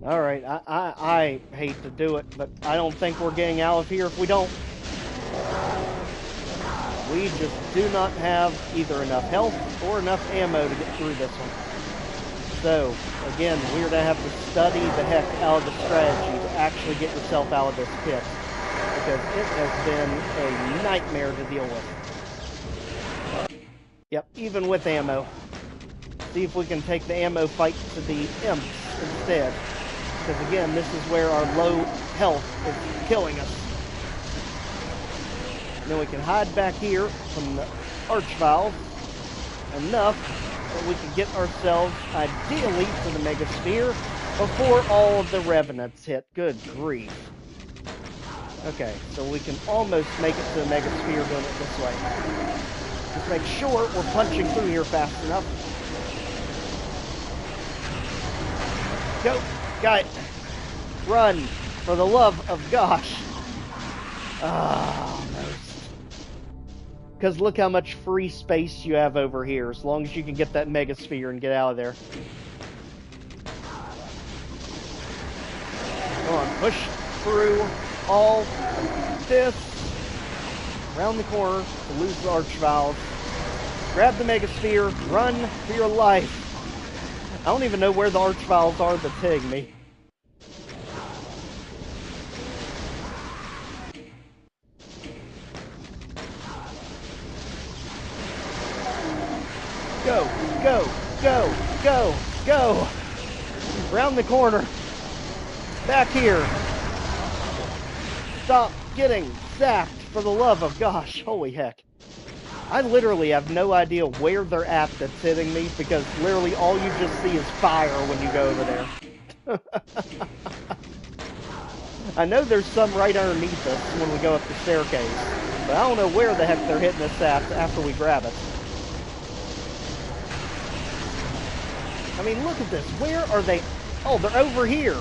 Alright, I hate to do it, but I don't think we're getting out of here if we don't. We just do not have either enough health or enough ammo to get through this one. So, again, we're going to have to study the heck out of the strategy to actually get yourself out of this pit. Because it has been a nightmare to deal with. Yep, even with ammo. See if we can take the ammo fight to the imps instead. Because again, this is where our low health is killing us. And then we can hide back here from the archvile enough that we can get ourselves, ideally, to the megasphere before all of the revenants hit. Good grief. Okay, so we can almost make it to the megasphere doing it this way. Just make sure we're punching through here fast enough. Go! Got it! Run! For the love of gosh! Ah, almost. Because look how much free space you have over here, as long as you can get that megasphere and get out of there. Come on, push through all this. Around the corner to lose the archvile. Grab the megasphere, run for your life. I don't even know where the archviles are that's hitting me. Go, go, go, go, go! Round the corner. Back here. Stop getting zapped, for the love of gosh. Holy heck. I literally have no idea where they're at that's hitting me, because literally all you just see is fire when you go over there. I know there's some right underneath us when we go up the staircase, but I don't know where the heck they're hitting us at after we grab it. I mean, look at this. Where are they? Oh, they're over here.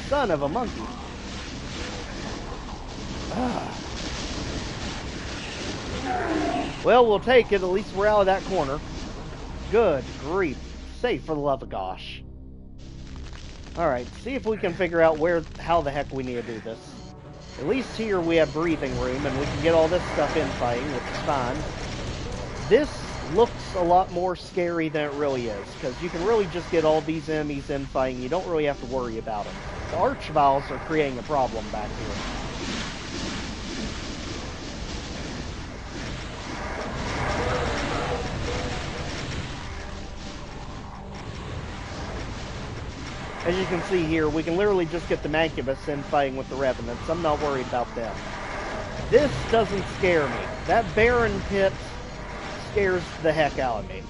Son of a monkey. Well, we'll take it. At least we're out of that corner. Good grief. Save for the love of gosh. Alright, see if we can figure out how the heck we need to do this. At least here we have breathing room, and we can get all this stuff in fighting, which is fine. This looks a lot more scary than it really is, because you can really just get all these enemies in fighting. You don't really have to worry about them. The archviles are creating a problem back here. As you can see here, we can literally just get the Mancubus in fighting with the Revenants. I'm not worried about them. This doesn't scare me. That Baron pit scares the heck out of me.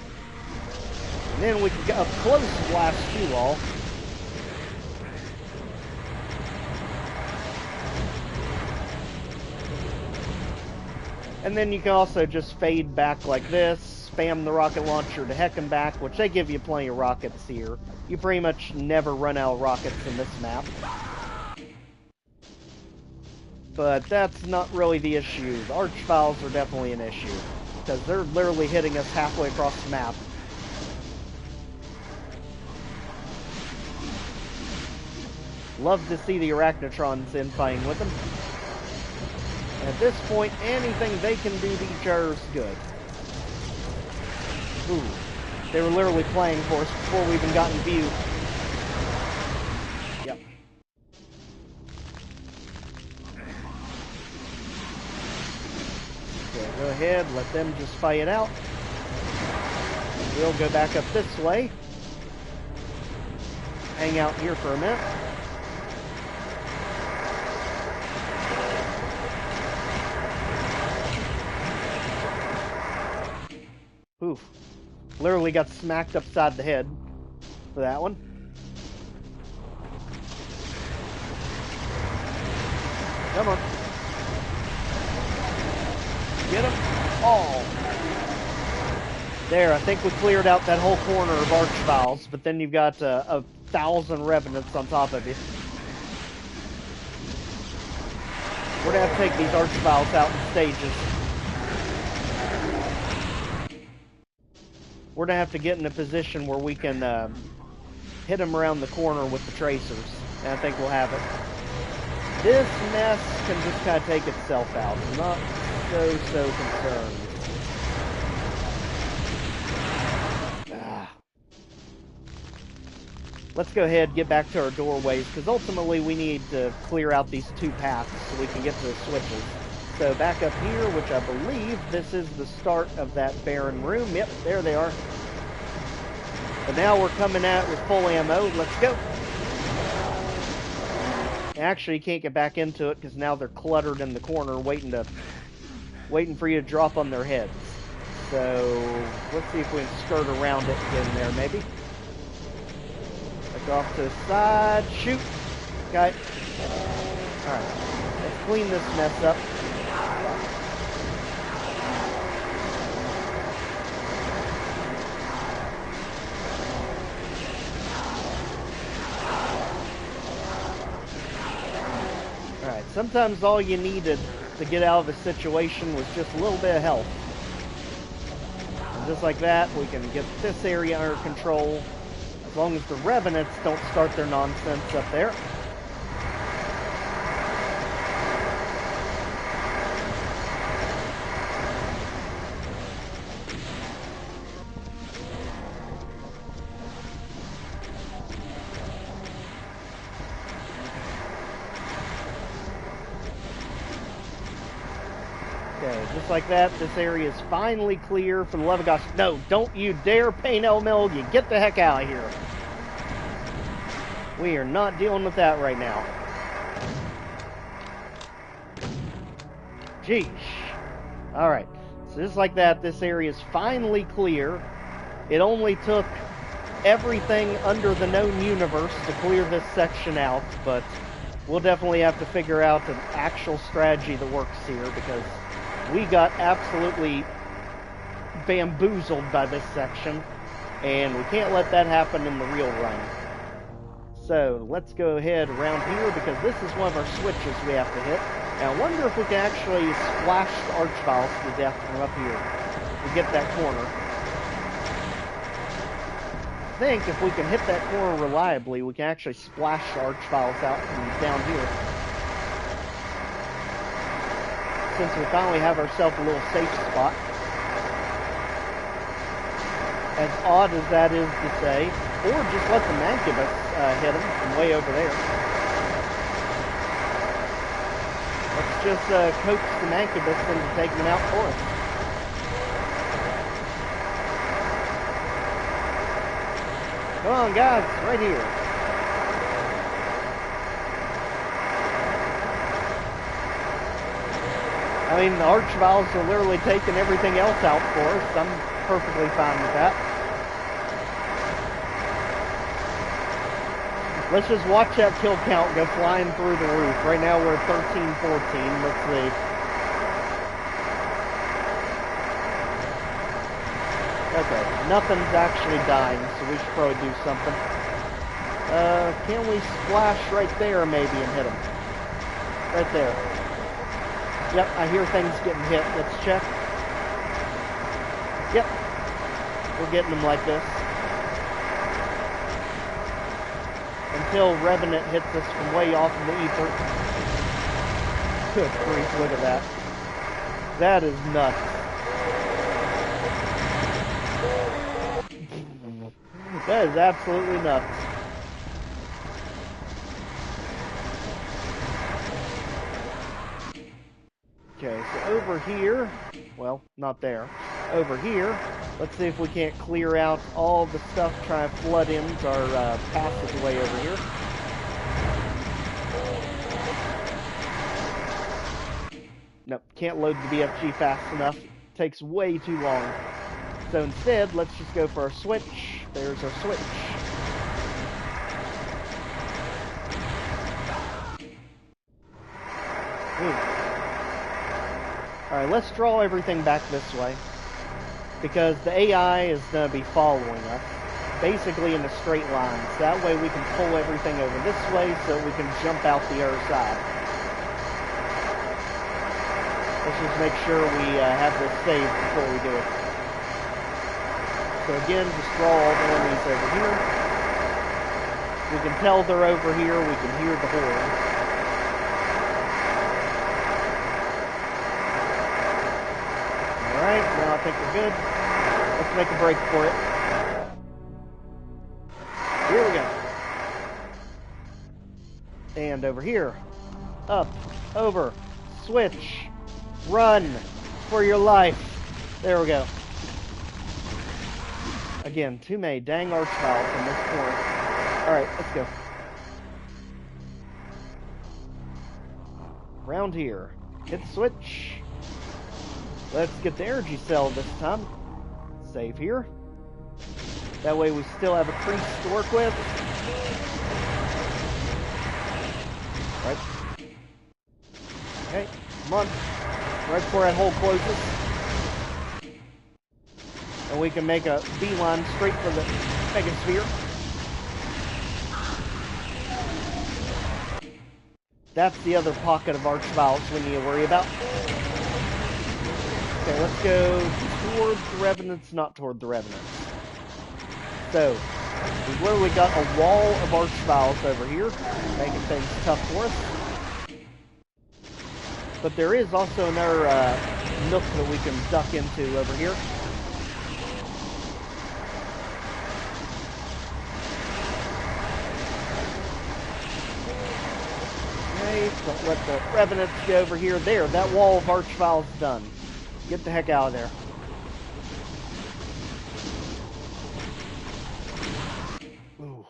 And then we can get up close and blast you all. And then you can also just fade back like this, spam the rocket launcher to heck and back, which they give you plenty of rockets here. You pretty much never run out of rockets in this map. But that's not really the issue. The Archviles are definitely an issue, because they're literally hitting us halfway across the map. Love to see the Arachnotrons infighting with them. At this point, anything they can do to each other is good. Ooh. They were literally playing for us before we even got in view. Yep. Okay, go ahead, let them just fight it out. We'll go back up this way. Hang out here for a minute. Oof. Literally got smacked upside the head for that one. Come on. Get him. Oh. There, I think we cleared out that whole corner of Archviles, but then you've got 1,000 Revenants on top of you. We're going to have to take these Archviles out in stages. We're going to have to get in a position where we can hit them around the corner with the tracers, and I think we'll have it. This mess can just kind of take itself out. I'm not so concerned. Let's go ahead and get back to our doorways, because ultimately we need to clear out these two paths so we can get to the switches. So back up here, which I believe this is the start of that barren room. Yep, there they are. But now we're coming at it with full ammo. Let's go. Actually, you can't get back into it because now they're cluttered in the corner waiting for you to drop on their heads. So let's see if we can skirt around it and get in there maybe. Look off to the side. Shoot. Okay. Alright. Let's clean this mess up. Alright, sometimes all you needed to get out of a situation was just a little bit of health. And just like that, we can get this area under control, as long as the Revenants don't start their nonsense up there. Just like that, this area is finally clear. For the love of gosh, no, don't you dare paint L-Mill. You get the heck out of here. We are not dealing with that right now. Jeesh. Alright, so just like that, this area is finally clear. It only took everything under the known universe to clear this section out, but we'll definitely have to figure out an actual strategy that works here, because we got absolutely bamboozled by this section, and we can't let that happen in the real run. So let's go ahead around here, because this is one of our switches we have to hit. And I wonder if we can actually splash the Archviles to death from up here to get that corner. I think if we can hit that corner reliably, we can actually splash the Archviles out from down here. Since we finally have ourselves a little safe spot. As odd as that is to say. Or just let the Mancubus hit them from way over there. Let's just coax the Mancubus into taking them out for us. Come on guys, right here. I mean, the Archviles are literally taking everything else out for us. I'm perfectly fine with that. Let's just watch that kill count go flying through the roof. Right now we're 13-14. Let's see. Okay, nothing's actually dying, so we should probably do something. Can we splash right there maybe and hit them? Right there. Yep, I hear things getting hit. Let's check. Yep. We're getting them like this. Until Revenant hits us from way off in the ether. Good grief, look at that. That is nuts. That is absolutely nuts. Okay, so over here, well, not there. Over here, let's see if we can't clear out all the stuff trying to flood into our passageway over here. Nope, can't load the BFG fast enough. Takes way too long. So instead, let's just go for our switch. There's our switch. Alright, let's draw everything back this way. Because the AI is going to be following us. Basically in a straight line. So that way we can pull everything over this way so we can jump out the other side. Let's just make sure we have this saved before we do it. So again, just draw all the enemies over here. We can tell they're over here. We can hear the horn. Alright, now I think we're good. Let's make a break for it. Here we go. And over here. Up. Over. Switch. Run for your life. There we go. Again, too many dang archviles in this corner. Alright, let's go. Around here. Hit the switch. Let's get the energy cell this time. Save here. That way we still have a priest to work with. Right. Okay, come on. Right before that hole closes. And we can make a beeline straight for the megasphere. That's the other pocket of archviles we need to worry about. Okay, let's go toward the Revenants, not toward the Revenants. So, we've literally got a wall of archviles over here, making things tough for us. But there is also another nook that we can duck into over here. Okay, don't let the Revenants get over here. There, that wall of archviles is done. Get the heck out of there. Ooh.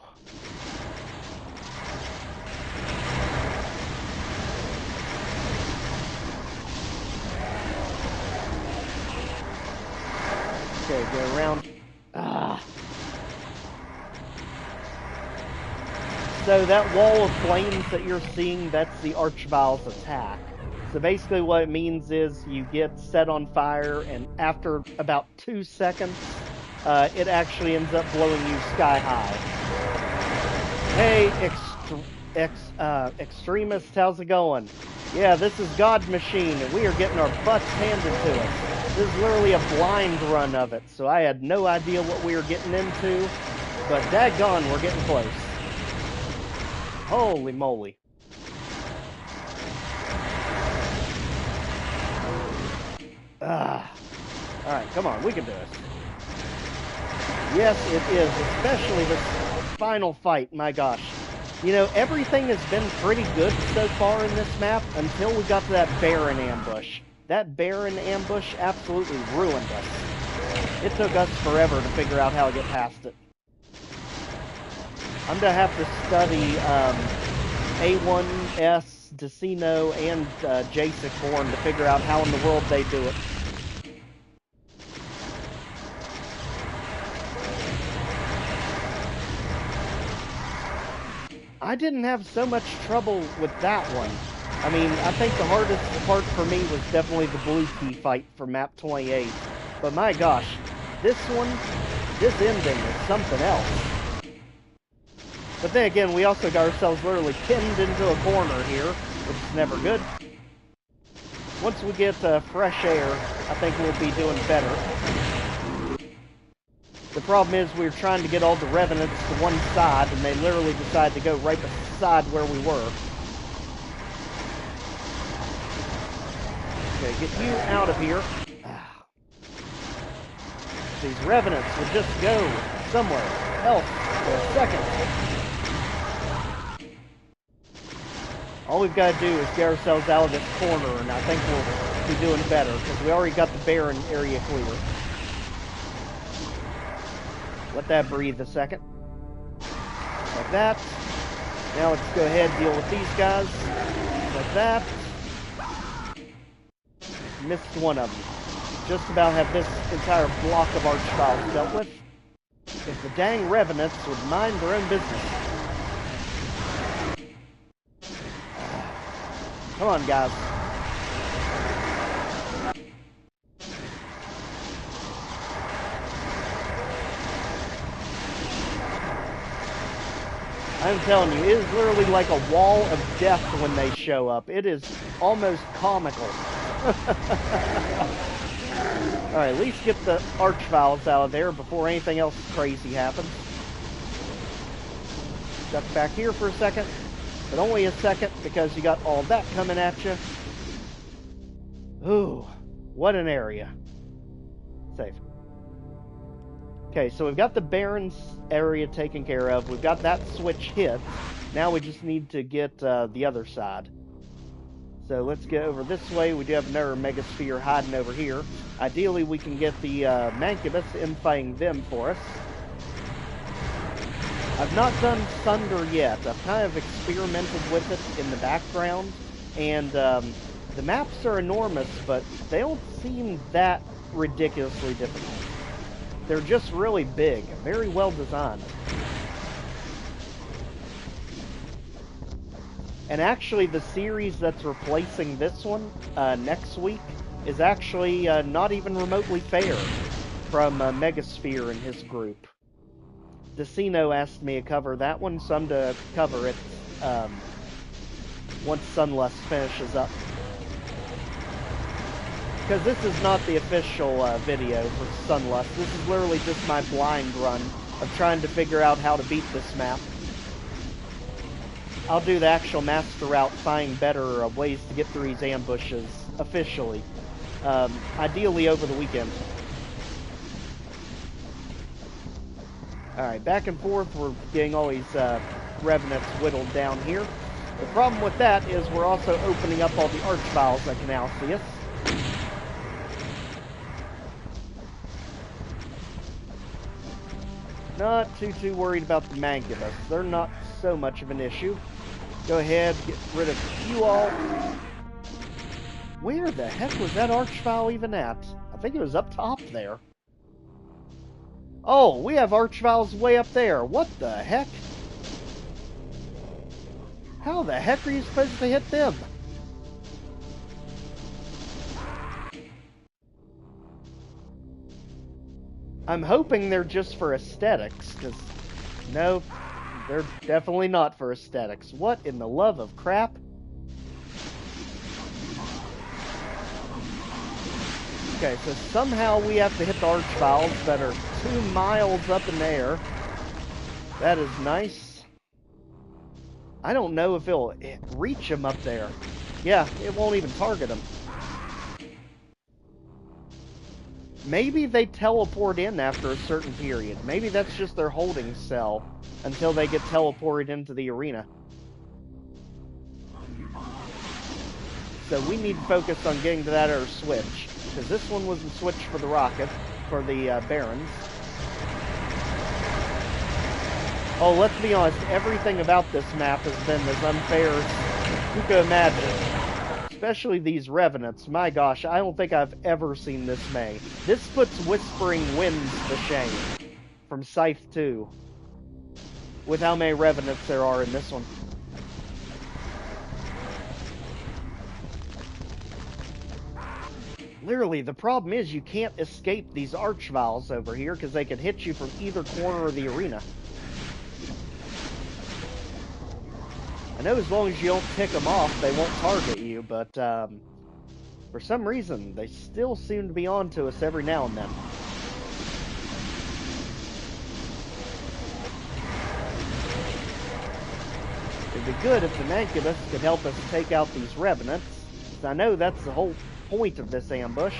Okay, go around. Ah. So that wall of flames that you're seeing, that's the Archvile's attack. So basically what it means is you get set on fire, and after about 2 seconds, it actually ends up blowing you sky high. Hey, Extremist, how's it going? Yeah, this is God Machine, and we are getting our butts handed to us. This is literally a blind run of it, so I had no idea what we were getting into, but daggone, we're getting close. Holy moly. Alright, come on, we can do this. Yes, it is, especially this final fight, my gosh. You know, everything has been pretty good so far in this map until we got to that Baron ambush. That Baron ambush absolutely ruined us. It took us forever to figure out how to get past it. I'm gonna have to study A1S, Decino, and Jacek Born to figure out how in the world they do it. I didn't have so much trouble with that one. I mean, I think the hardest part for me was definitely the blue key fight for map 28. But my gosh, this one, this ending is something else. But then again, we also got ourselves literally pinned into a corner here, which is never good. Once we get fresh air, I think we'll be doing better. The problem is we were trying to get all the revenants to one side, and they literally decided to go right beside where we were. Okay, get you out of here. These revenants would just go somewhere else for a second. All we've got to do is get ourselves out of this corner, and I think we'll be doing better, because we already got the barren area clear. Let that breathe a second. Like that. Now let's go ahead and deal with these guys. Like that. Missed one of them. Just about have this entire block of archviles dealt with. If the dang revenants would mind their own business. Come on, guys. I'm telling you, it is literally like a wall of death when they show up. It is almost comical. Alright, at least get the archviles out of there before anything else crazy happens. Duck back here for a second. But only a second, because you got all that coming at you. Ooh, what an area. Save. Okay, so we've got the Barrens area taken care of. We've got that switch hit. Now we just need to get the other side. So let's get over this way. We do have another Megasphere hiding over here. Ideally, we can get the Mancubus infighting them for us. I've not done Thunder yet. I've kind of experimented with it in the background. And the maps are enormous, but they don't seem that ridiculously difficult. They're just really big, very well designed. And actually, the series that's replacing this one next week is actually not even remotely fair from Megasphere and his group. Decino asked me to cover that one, so I'm to cover it once Sunlust finishes up. Because this is not the official video for Sunlust. This is literally just my blind run of trying to figure out how to beat this map. I'll do the actual master route, find better ways to get through these ambushes officially. Ideally over the weekend. Alright, back and forth, we're getting all these revenants whittled down here. The problem with that is we're also opening up all the archviles that can now see us. Not too worried about the Mancubus. They're not so much of an issue. Go ahead, get rid of you all. Where the heck was that archvile even at? I think it was up top there. Oh, we have archviles way up there. What the heck? How the heck are you supposed to hit them? I'm hoping they're just for aesthetics, because no, they're definitely not for aesthetics. What in the love of crap? Okay, so somehow we have to hit the archviles that are 2 miles up in the air. That is nice. I don't know if it'll reach them up there. Yeah, it won't even target them. Maybe they teleport in after a certain period. Maybe that's just their holding cell until they get teleported into the arena. So we need to focus on getting to that other switch, because this one was the switch for the rocket, for the Barons. Oh, let's be honest, everything about this map has been as unfair as you could imagine. Especially these revenants. My gosh, I don't think I've ever seen this many. This puts Whispering Winds to shame from Scythe 2 with how many revenants there are in this one. Literally, the problem is you can't escape these archviles over here because they can hit you from either corner of the arena. I know as long as you don't tick them off, they won't target you, but for some reason, they still seem to be on to us every now and then. It'd be good if the Mancubus could help us take out these Revenants, because I know that's the whole point of this ambush,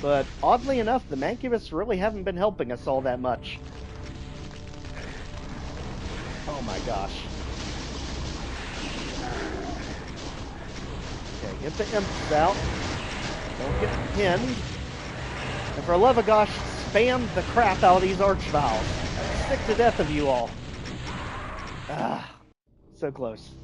but oddly enough, the Mancubus really haven't been helping us all that much. Oh my gosh. Okay, get the imps out. Don't get pinned. And for love of gosh, spam the crap out of these archviles. Sick to death of you all. Ah, so close.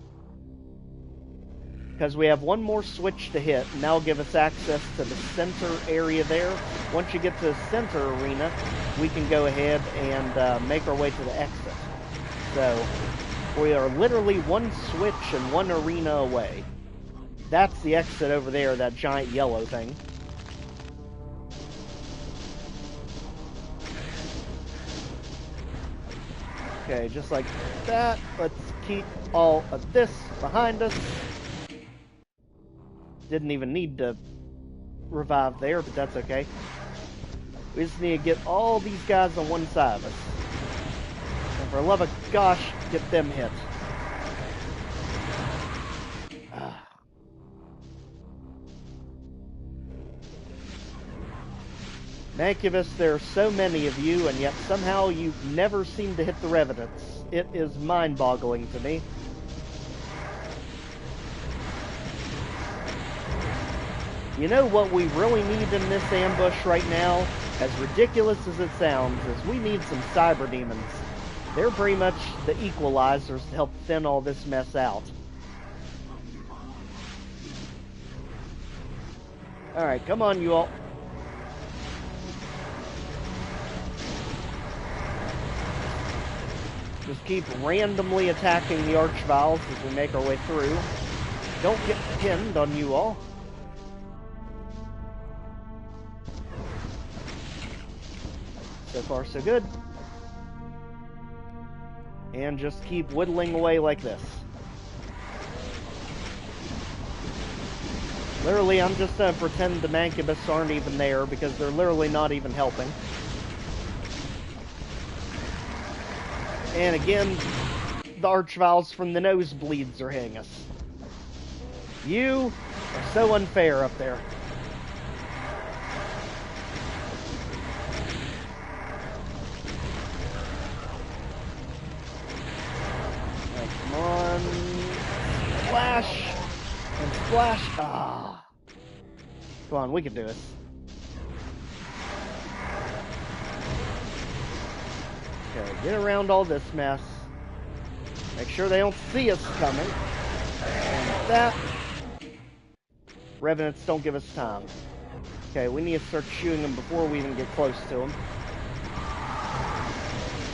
Because we have one more switch to hit, and that'll give us access to the center area there. Once you get to the center arena, we can go ahead and make our way to the exit. So, we are literally one switch and one arena away. That's the exit over there, that giant yellow thing. Okay, just like that. Let's keep all of this behind us. Didn't even need to revive there, but that's okay. We just need to get all these guys on one side of us. And for the love of gosh, get them hit. Mancubus, there are so many of you, and yet somehow you never seem to hit the Revenants. It is mind-boggling to me. You know what we really need in this ambush right now, as ridiculous as it sounds, is we need some Cyber Demons. They're pretty much the equalizers to help thin all this mess out. Alright, come on you all. Just keep randomly attacking the archviles as we make our way through. Don't get pinned on you all. So far, so good. And just keep whittling away like this. Literally, I'm just gonna pretend the Mancubus aren't even there because they're literally not even helping. And again, the archviles from the nosebleeds are hitting us. You are so unfair up there. Right, come on. Splash! And splash! Ah. Come on, we can do this. Okay, get around all this mess. Make sure they don't see us coming. And that. Revenants don't give us time. Okay, we need to start shooting them before we even get close to them.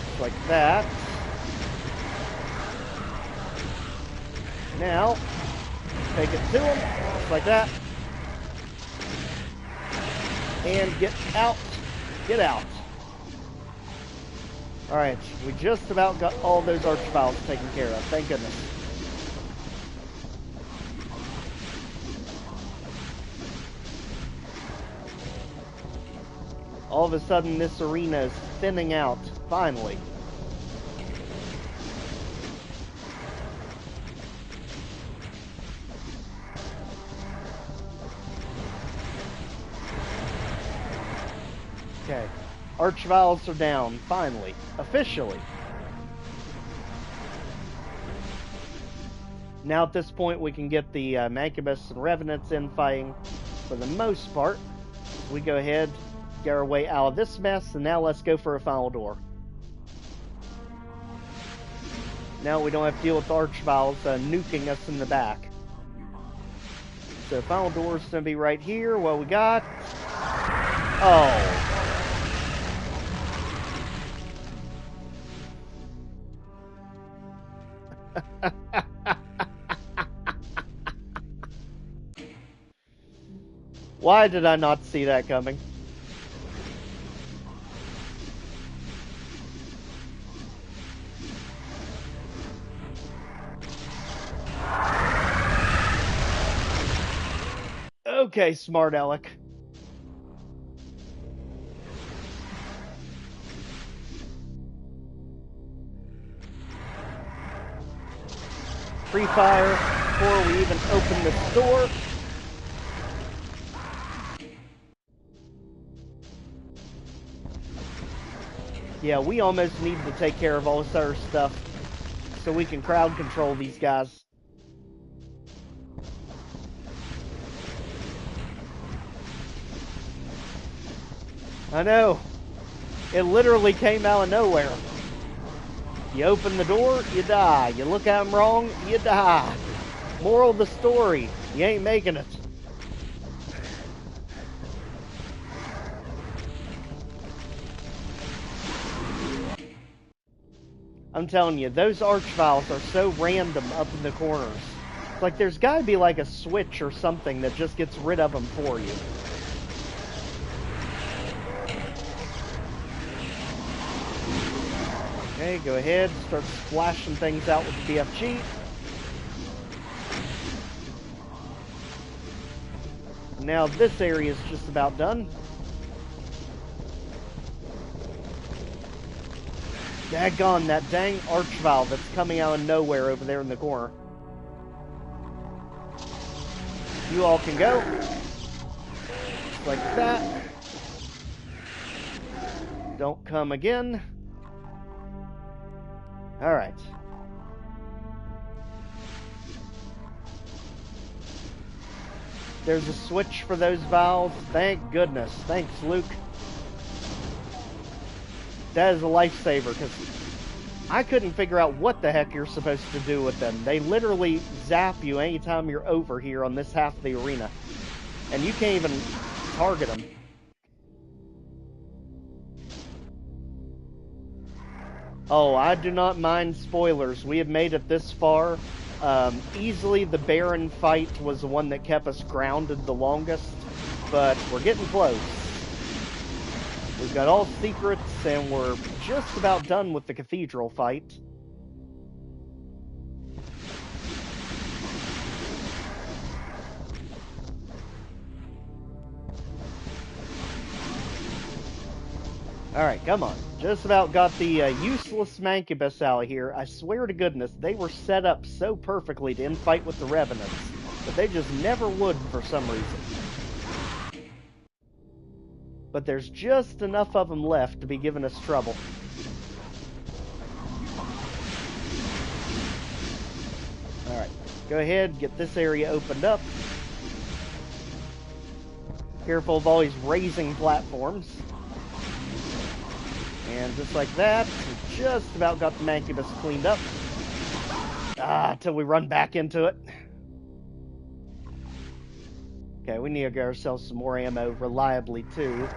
Just like that. Now, take it to them. Just like that. And get out. Get out. Alright, we just about got all those archviles taken care of. Thank goodness. All of a sudden, this arena is thinning out, finally. Okay. Archviles are down, finally. Officially. Now at this point we can get the Mancubus and Revenants in fighting for the most part. We go ahead, get our way out of this mess, and now let's go for a final door. Now we don't have to deal with the Archviles nuking us in the back. So final door is going to be right here. What we got? Oh. Why did I not see that coming? Okay, smart Alec. Free fire before we even open this door. Yeah, we almost need to take care of all this other stuff so we can crowd control these guys. I know. It literally came out of nowhere. You open the door, you die. You look at them wrong, you die. Moral of the story, you ain't making it. I'm telling you, those archviles are so random up in the corners. It's like there's gotta be like a switch or something that just gets rid of them for you. Okay, go ahead, start splashing things out with the BFG. Now this area is just about done. Daggone, that dang archvile that's coming out of nowhere over there in the corner. You all can go. Just like that. Don't come again. Alright. There's a switch for those valves. Thank goodness. Thanks, Luke. That is a lifesaver, because I couldn't figure out what the heck you're supposed to do with them. They literally zap you anytime you're over here on this half of the arena. And you can't even target them. Oh, I do not mind spoilers. We have made it this far. Easily the Baron fight was the one that kept us grounded the longest, but we're getting close. We've got all secrets, and we're just about done with the Cathedral fight. Alright, come on. Just about got the useless Mancubus out of here. I swear to goodness, they were set up so perfectly to infight with the Revenants, but they just never would for some reason. But there's just enough of them left to be giving us trouble. Alright, go ahead, get this area opened up. Careful of always raising platforms. And just like that, we just about got the Mancubus cleaned up. Till we run back into it. Okay, we need to get ourselves some more ammo reliably, too.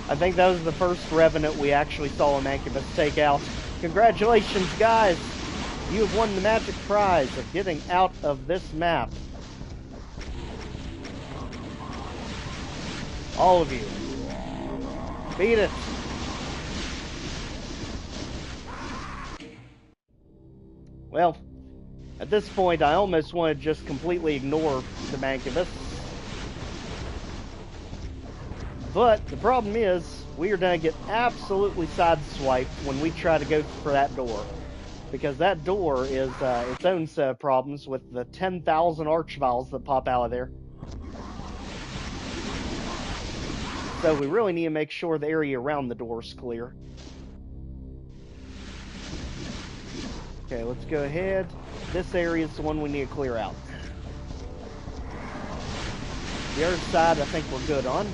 I think that was the first Revenant we actually saw a Mancubus take out. Congratulations, guys! You have won the magic prize of getting out of this map. All of you. Beat it! Well, at this point, I almost want to just completely ignore the Mancubus. But the problem is, we are going to get absolutely sideswiped when we try to go for that door. Because that door is its own set of problems with the 10,000 archviles that pop out of there. So we really need to make sure the area around the door is clear. Okay, let's go ahead. This area is the one we need to clear out. The other side I think we're good on.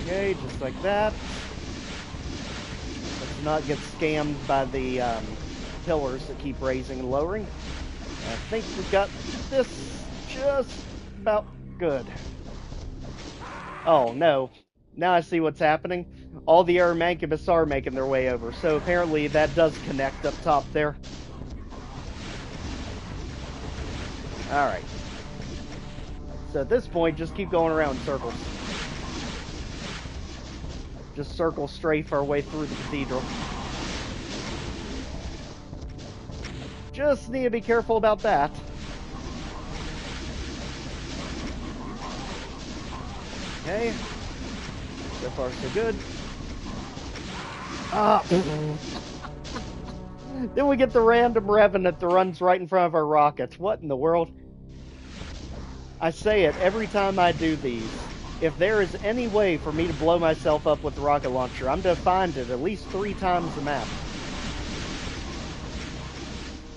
Okay, just like that. Let's not get scammed by the pillars that keep raising and lowering. I think we've got this just about good. Oh, no. Now I see what's happening. All the other Mancubus are making their way over, so apparently that does connect up top there. Alright. So at this point, just keep going around in circles. Just circle strafe our way through the cathedral. Just need to be careful about that. Okay. So far, so good. Ah! Then we get the random revenant that runs right in front of our rockets. What in the world? I say it every time I do these. If there is any way for me to blow myself up with the rocket launcher, I'm going to find it at least 3 times the map.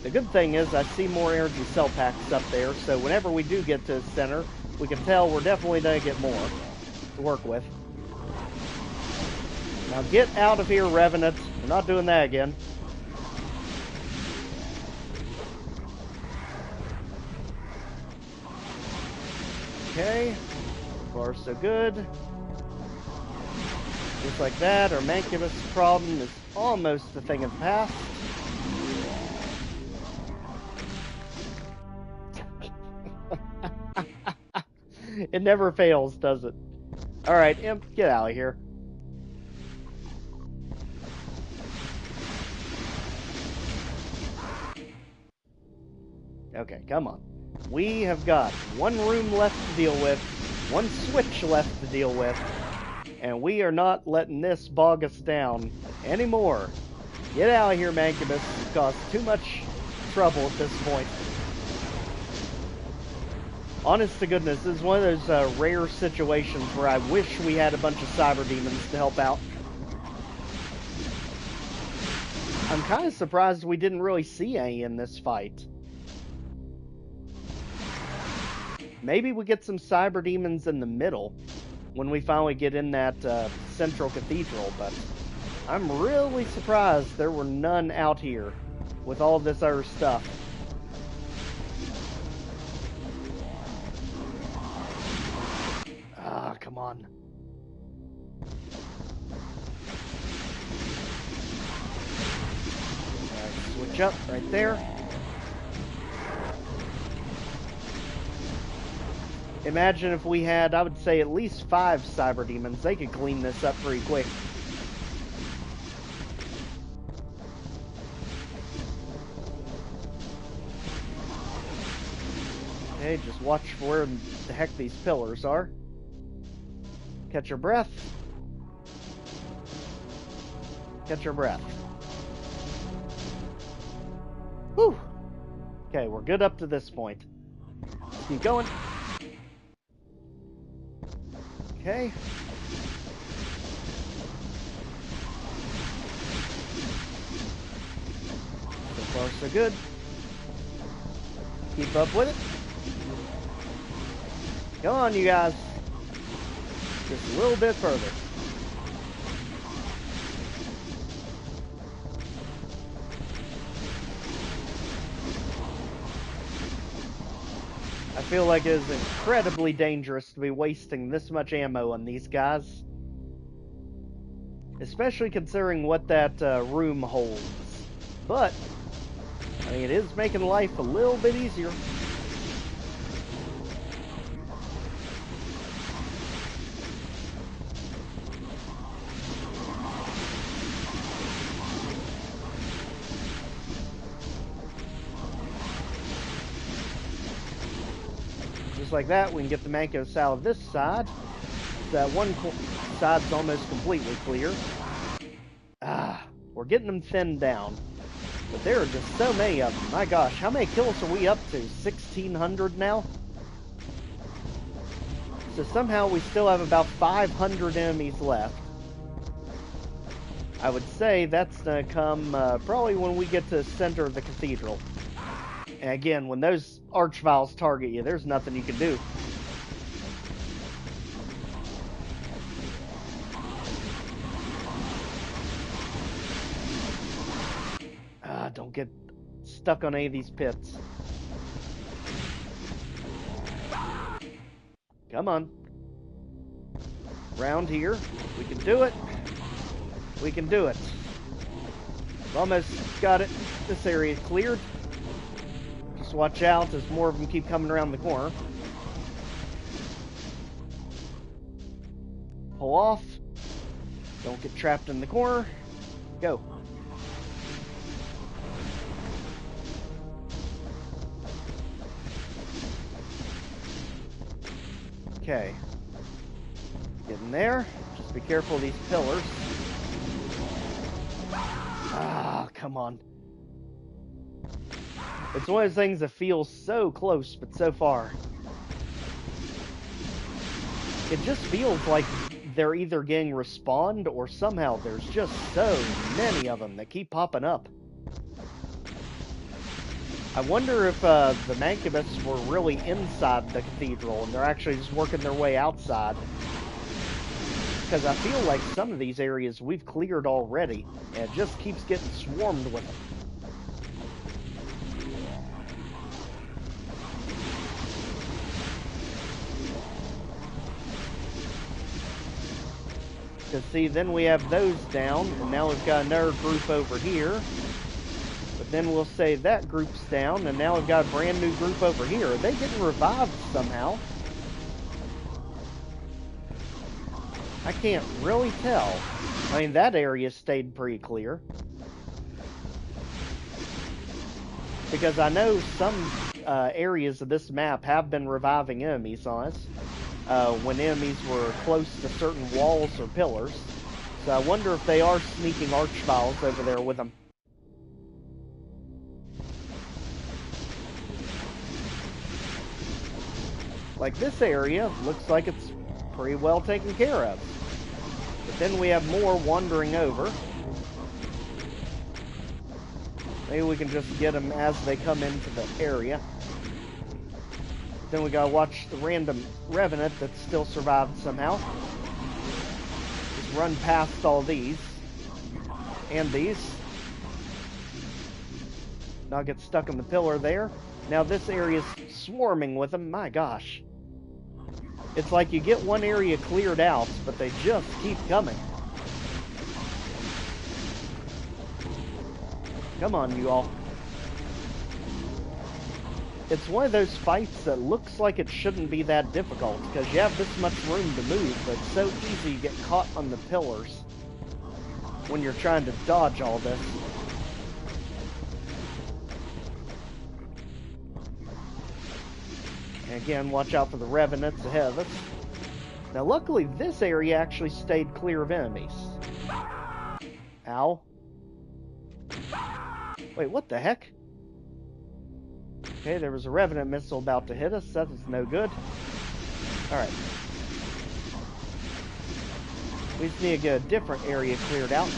The good thing is I see more energy cell packs up there, so whenever we do get to the center, we can tell we're definitely going to get more to work with. Now get out of here, Revenant. We're not doing that again. Okay. So far, so good. Just like that, our Mancubus problem is almost a thing of the past. It never fails, does it? Alright, Imp, get out of here. Okay, come on. We have got 1 room left to deal with, 1 switch left to deal with, and we are not letting this bog us down anymore. Get out of here, Mancubus. You've caused too much trouble at this point. Honest to goodness, this is one of those rare situations where I wish we had a bunch of cyber demons to help out. I'm kind of surprised we didn't really see any in this fight. Maybe we get some cyber demons in the middle when we finally get in that central cathedral, but I'm really surprised there were none out here with all this other stuff. Ah, come on. Alright, switch up right there. Imagine if we had, I would say, at least 5 cyber demons. They could clean this up pretty quick. Okay, just watch for where the heck these pillars are. Catch your breath. Catch your breath. Whew. Okay, we're good up to this point. Let's keep going. Okay. So far, so good. Keep up with it. Come on, you guys. Just a little bit further. I feel like it is incredibly dangerous to be wasting this much ammo on these guys. Especially considering what that room holds. But, I mean, it is making life a little bit easier. Just like that, we can get the Mancos out of this side. That one side's almost completely clear. Ah, we're getting them thinned down. But there are just so many of them. My gosh, how many kills are we up to? 1,600 now? So somehow we still have about 500 enemies left. I would say that's going to come probably when we get to the center of the cathedral. And again, when those archviles target you, there's nothing you can do. Don't get stuck on any of these pits. Come on. Round here. We can do it. We can do it. We've almost got it. This area cleared. Just Just watch out as more of them keep coming around the corner. Pull off. Don't get trapped in the corner. Go. Okay. Get in there. Just be careful of these pillars. Ah, come on. It's one of those things that feels so close, but so far. It just feels like they're either getting respawned or somehow there's just so many of them that keep popping up. I wonder if the Mancubus were really inside the cathedral and they're actually just working their way outside. Because I feel like some of these areas we've cleared already, and it just keeps getting swarmed with them. Because see, then we have those down, and now we've got another group over here. But then we'll say that group's down, and now we've got a brand new group over here. Are they getting revived somehow? I can't really tell. I mean, that area stayed pretty clear. Because I know some areas of this map have been reviving enemies on us. When enemies were close to certain walls or pillars. So I wonder if they are sneaking archviles over there with them. Like this area looks like it's pretty well taken care of. But then we have more wandering over. Maybe we can just get them as they come into the area. Then we gotta watch the random revenant that still survived somehow. Just run past all these. And these. Not get stuck in the pillar there. Now this area's swarming with them. My gosh. It's like you get one area cleared out, but they just keep coming. Come on, you all. It's one of those fights that looks like it shouldn't be that difficult, because you have this much room to move, but it's so easy to get caught on the pillars when you're trying to dodge all this. And again, watch out for the revenants ahead of us. Now luckily this area actually stayed clear of enemies. Ow. Wait, what the heck? Okay, there was a revenant missile about to hit us. That is no good. Alright. We just need to get a different area cleared out.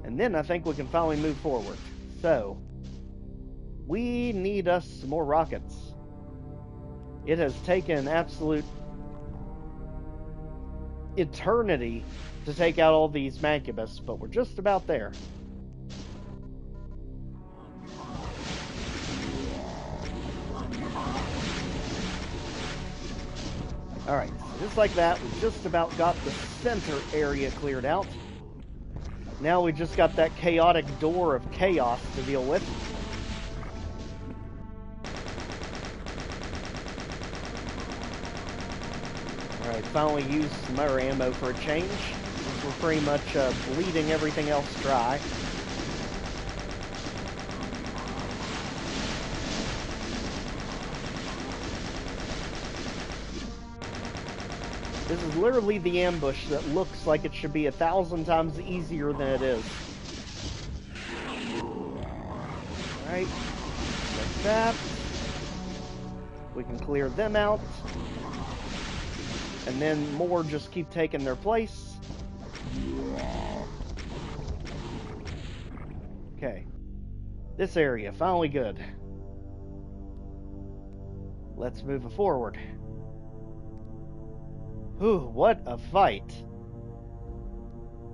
And then I think we can finally move forward. So, we need us some more rockets. It has taken an absolute eternity to take out all these Mancubus, but we're just about there. Alright, just like that, we just about got the center area cleared out. Now we just got that chaotic door of chaos to deal with. Alright, finally used some other ammo for a change, since we're pretty much bleeding everything else dry. This is literally the ambush that looks like it should be 1,000 times easier than it is. Alright, like that. We can clear them out. And then more just keep taking their place. Okay. This area, finally good. Let's move it forward. Whew, what a fight.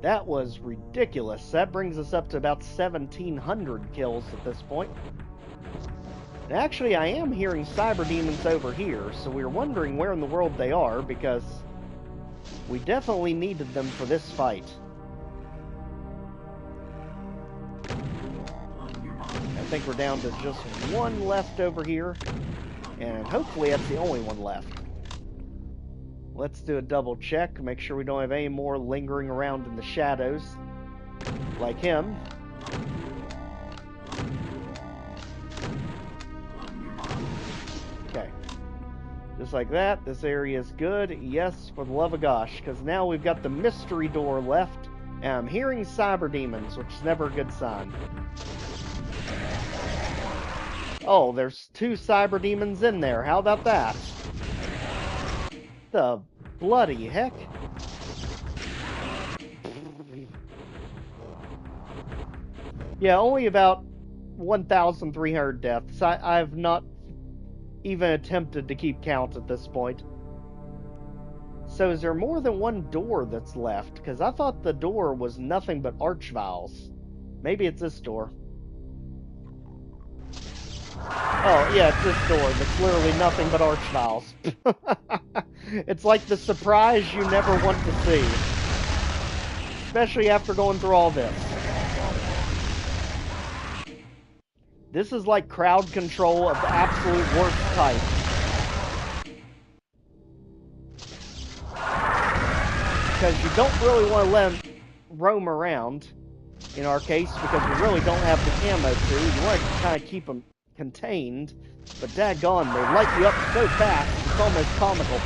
That was ridiculous. That brings us up to about 1,700 kills at this point. And actually, I am hearing cyber demons over here, so we were wondering where in the world they are, because we definitely needed them for this fight. think we're down to just one left over here. And hopefully that's the only one left. Let's do a double check. Make sure we don't have any more lingering around in the shadows. Like him. Okay. Just like that. This area is good. Yes, for the love of gosh. Because now we've got the mystery door left. And I'm hearing cyber demons, which is never a good sign. Oh, there's 2 cyber demons in there. How about that? The bloody heck? Yeah, only about 1,300 deaths. I've not even attempted to keep count at this point. So is there more than one door that's left? Because I thought the door was nothing but arch vials. Maybe it's this door. Oh, yeah, it's this door that's literally nothing but arch vials. It's like the surprise you never want to see. Especially after going through all this. This is like crowd control of the absolute worst type. Because you don't really want to let them roam around, in our case, because we really don't have the ammo to. You want to kind of keep them contained, but daggone, they light you up so fast, it's almost comical.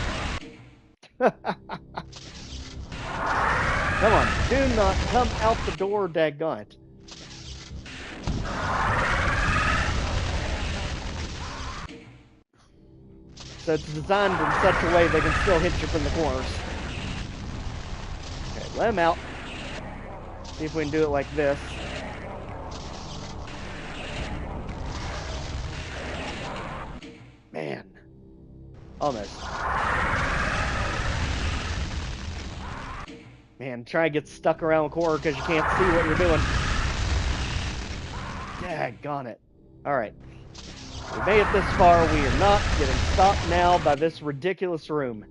Come on, do not come out the door, daggone it. So it's designed in such a way they can still hit you from the corners. Okay, let him out. See if we can do it like this. Man. Almost. Man, try to get stuck around the corner because you can't see what you're doing. Daggone it. Alright. We made it this far. We are not getting stopped now by this ridiculous room.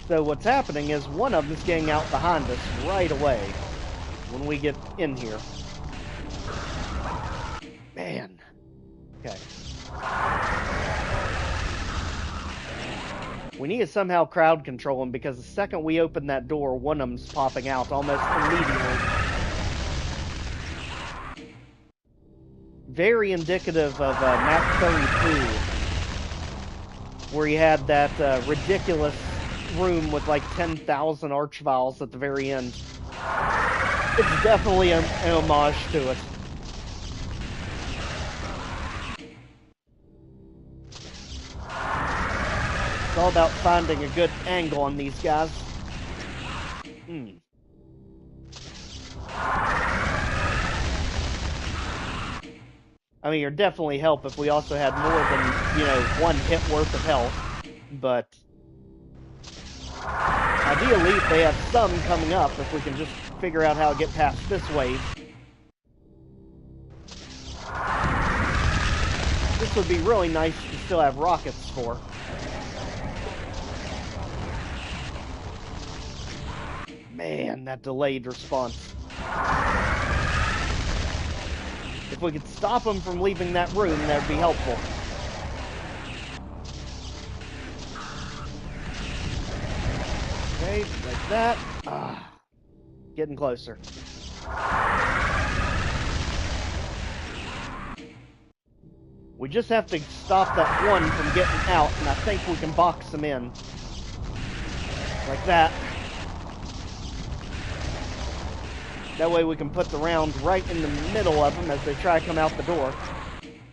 So what's happening is one of them is getting out behind us right away when we get in here. Man. Okay. We need to somehow crowd control them because the second we open that door, one of them's popping out almost immediately. Very indicative of MAP30, where you had that ridiculous room with like 10,000 arch vials at the very end. It's definitely an homage to it. It's all about finding a good angle on these guys. I mean, it'd definitely help if we also had more than, you know, one hit worth of health. But ideally, they have some coming up if we can just figure out how to get past this wave. This would be really nice to still have rockets for. Man, that delayed response. If we could stop them from leaving that room, that would be helpful. Okay, like that. Getting closer. We just have to stop that one from getting out, and I think we can box them in. Like that. That way we can put the round right in the middle of them as they try to come out the door.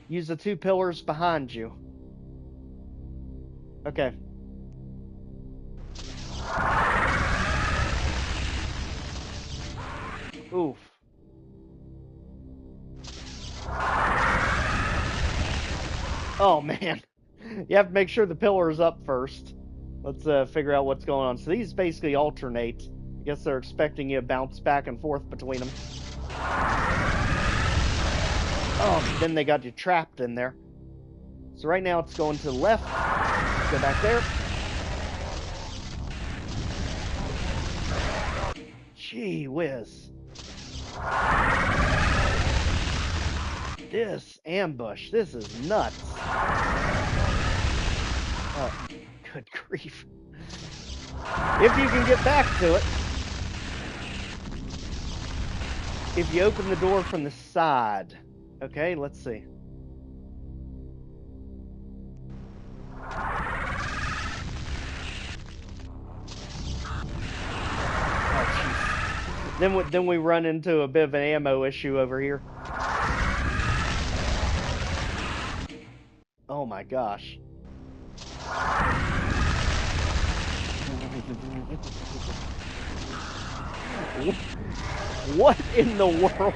Use the 2 pillars behind you. Okay. Oof. Oh, man. You have to make sure the pillar is up first. Let's figure out what's going on. So these basically alternate. I guess they're expecting you to bounce back and forth between them. Oh, then they got you trapped in there. So right now it's going to the left. Let's go back there. Gee whiz. This ambush, this is nuts. Oh, good grief. If you can get back to it. If you open the door from the side. Okay, let's see. Oh, jeez. Then we run into a bit of an ammo issue over here. Oh my gosh. What in the world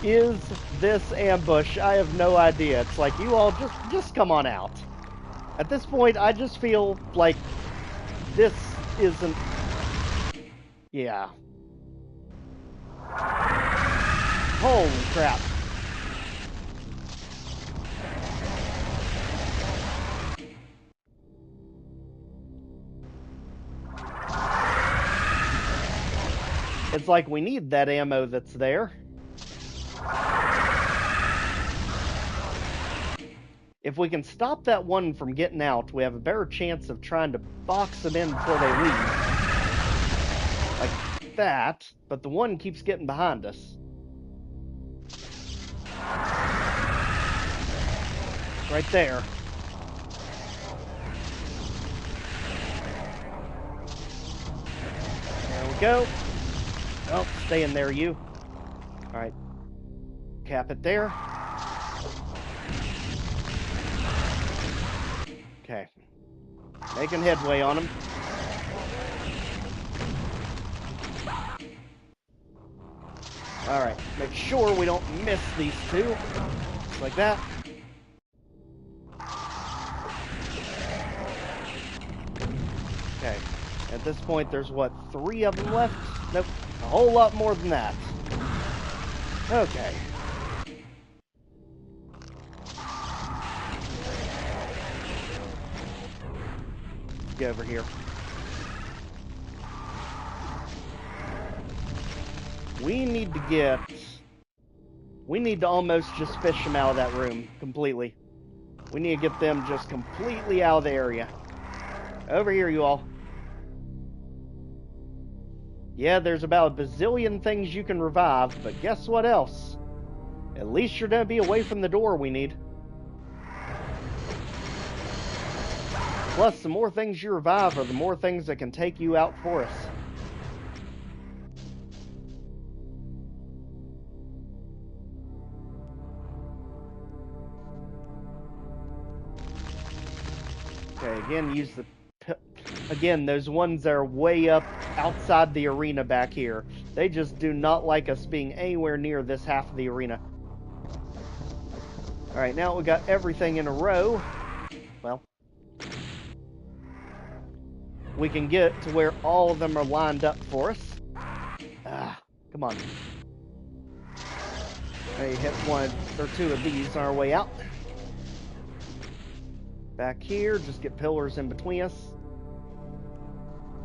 is this ambush? I have no idea. It's like, you all just come on out. At this point, I just feel like this isn't... Yeah. Holy crap. It's like we need that ammo that's there. If we can stop that one from getting out, we have a better chance of trying to box them in before they leave. Like that, but the one keeps getting behind us. Right there. There we go. Oh, stay in there, you. Alright. Cap it there. Okay. Making headway on him. Alright. Make sure we don't miss these two. Just like that. Okay. At this point, there's what, 3 of them left? Nope. A whole lot more than that. Okay. Let's get over here. We need to almost just fish them out of that room completely. We need to get them just completely out of the area. Over here, you all. Yeah, there's about a bazillion things you can revive, but guess what else? At least you're gonna be away from the door we need. Plus, the more things you revive are the more things that can take you out for us. Okay, again, use the... Again, those ones that are way up outside the arena back here. They just do not like us being anywhere near this half of the arena. Alright, now we got everything in a row. Well, we can get to where all of them are lined up for us. Ah, come on. Maybe hit 1 or 2 of these on our way out. Back here, just get pillars in between us.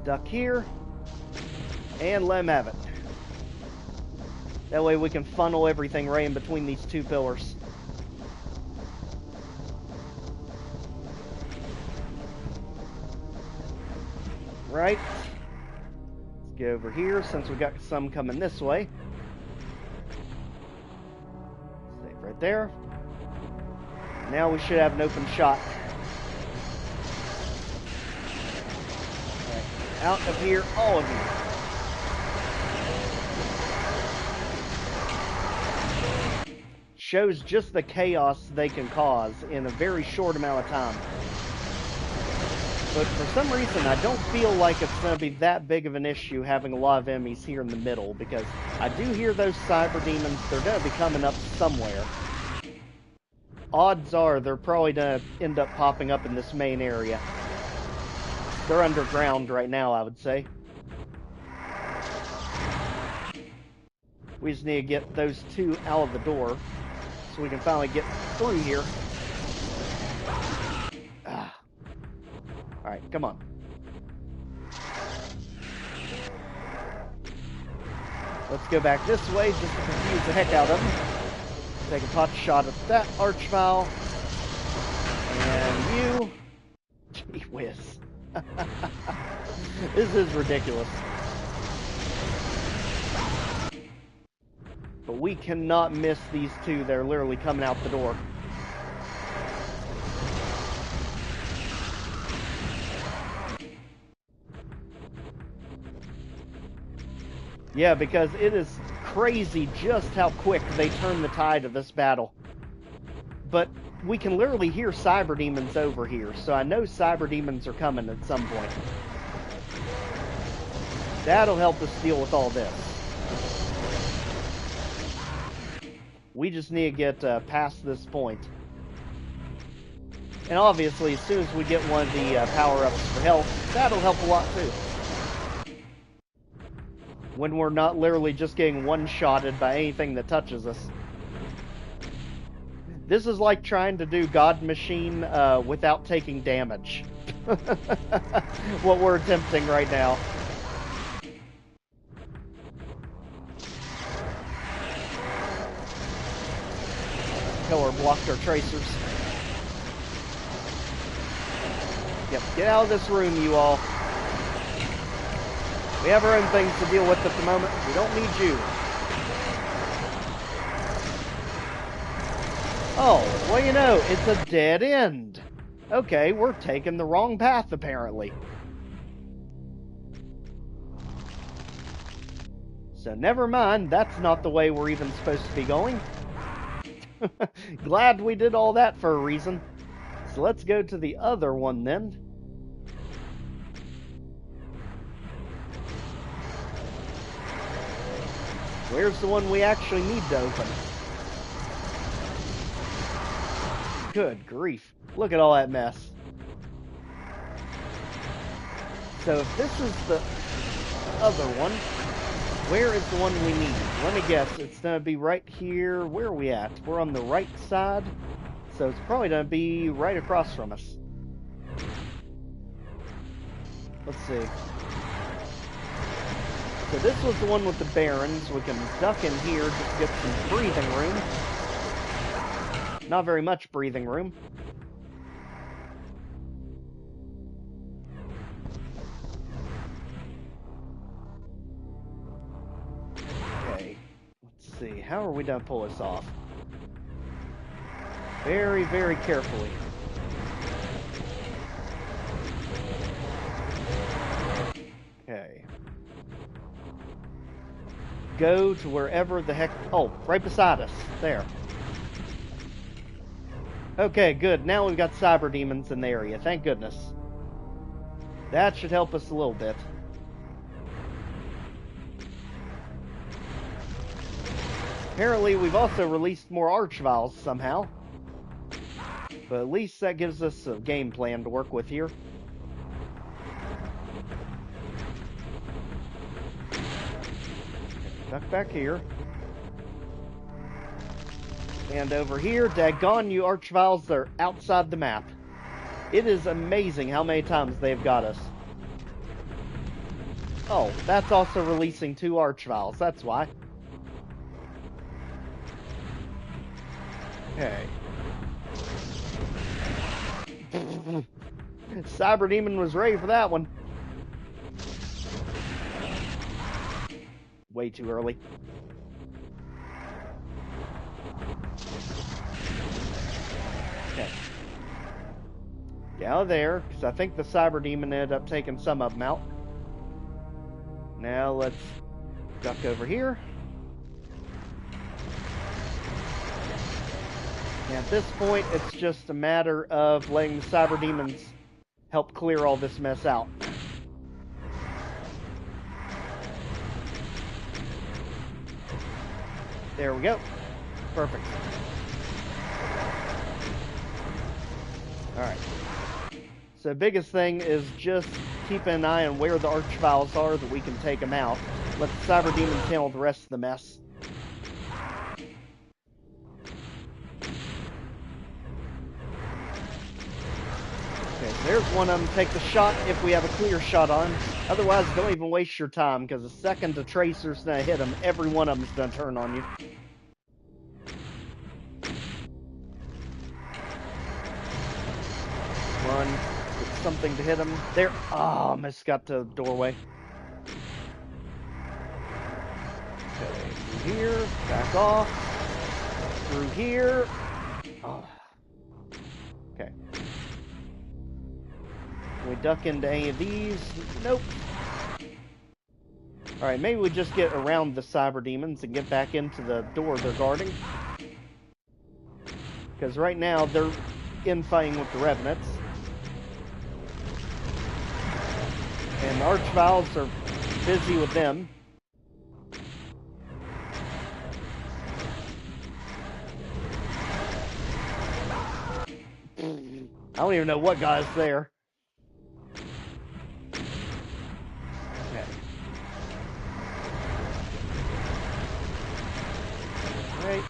Duck here. And let him have it. That way we can funnel everything right in between these 2 pillars. Right. Let's get over here since we got some coming this way. Stay right there. Now we should have an open shot. Right. Out of here, all of you. Shows just the chaos they can cause in a very short amount of time. But for some reason, I don't feel like it's going to be that big of an issue having a lot of enemies here in the middle, because I do hear those cyber demons, they're going to be coming up somewhere. Odds are they're probably going to end up popping up in this main area. They're underground right now, I would say. We just need to get those 2 out of the door, so we can finally get through here. Alright, come on. Let's go back this way just to confuse the heck out of them. Take a pot shot at that archvile. And you... Gee whiz. This is ridiculous. But we cannot miss these two. They're literally coming out the door. Yeah, because it is crazy just how quick they turn the tide of this battle. But we can literally hear cyber demons over here, so I know cyber demons are coming at some point. That'll help us deal with all this. We just need to get past this point. And obviously, as soon as we get one of the power-ups for health, that'll help a lot too. When we're not literally just getting one-shotted by anything that touches us. This is like trying to do God Machine without taking damage. What we're attempting right now. Killer blocked our tracers. Yep, get out of this room, you all. We have our own things to deal with at the moment. We don't need you. Oh, well, you know, it's a dead end. Okay, we're taking the wrong path, apparently. So never mind, that's not the way we're even supposed to be going. Glad we did all that for a reason. So let's go to the other one then. Where's the one we actually need to open? Good grief. Look at all that mess. So if this is the other one, where is the one we need? Let me guess. It's going to be right here. Where are we at? We're on the right side. So it's probably going to be right across from us. Let's see. So this was the one with the barons. We can duck in here just to get some breathing room. Not very much breathing room. Okay, let's see. How are we going to pull this off? Very, very carefully. Okay. Go to wherever the heck... Oh, right beside us. There. Okay, good. Now we've got cyber demons in the area. Thank goodness. That should help us a little bit. Apparently, we've also released more archviles somehow. But at least that gives us a game plan to work with here. Duck back here. And over here, daggone you archviles, they're outside the map. It is amazing how many times they've got us. Oh, that's also releasing 2 archviles, that's why. Okay. Cyber Demon was ready for that one. Way too early. Okay. Get out of there, because I think the Cyber Demon ended up taking some of them out. Now let's duck over here. And at this point, it's just a matter of letting the Cyber Demons help clear all this mess out. There we go. Perfect. Alright. So the biggest thing is just keeping an eye on where the archviles are that we can take them out. Let the Cyber Demons handle the rest of the mess. Okay, so There's one of them. Take the shot if we have a clear shot on him. Otherwise, don't even waste your time, because the second the tracer's gonna hit him, every one of them's gonna turn on you. Run. Get something to hit him. There. Oh, almost got to the doorway. Okay, through here. Back off. Through here. Oh. Okay. Can we duck into any of these? Nope. Alright, maybe we just get around the cyber demons and get back into the door they're guarding. Because right now they're infighting with the revenants. And the archviles are busy with them. I don't even know what guy's there. Okay. Right.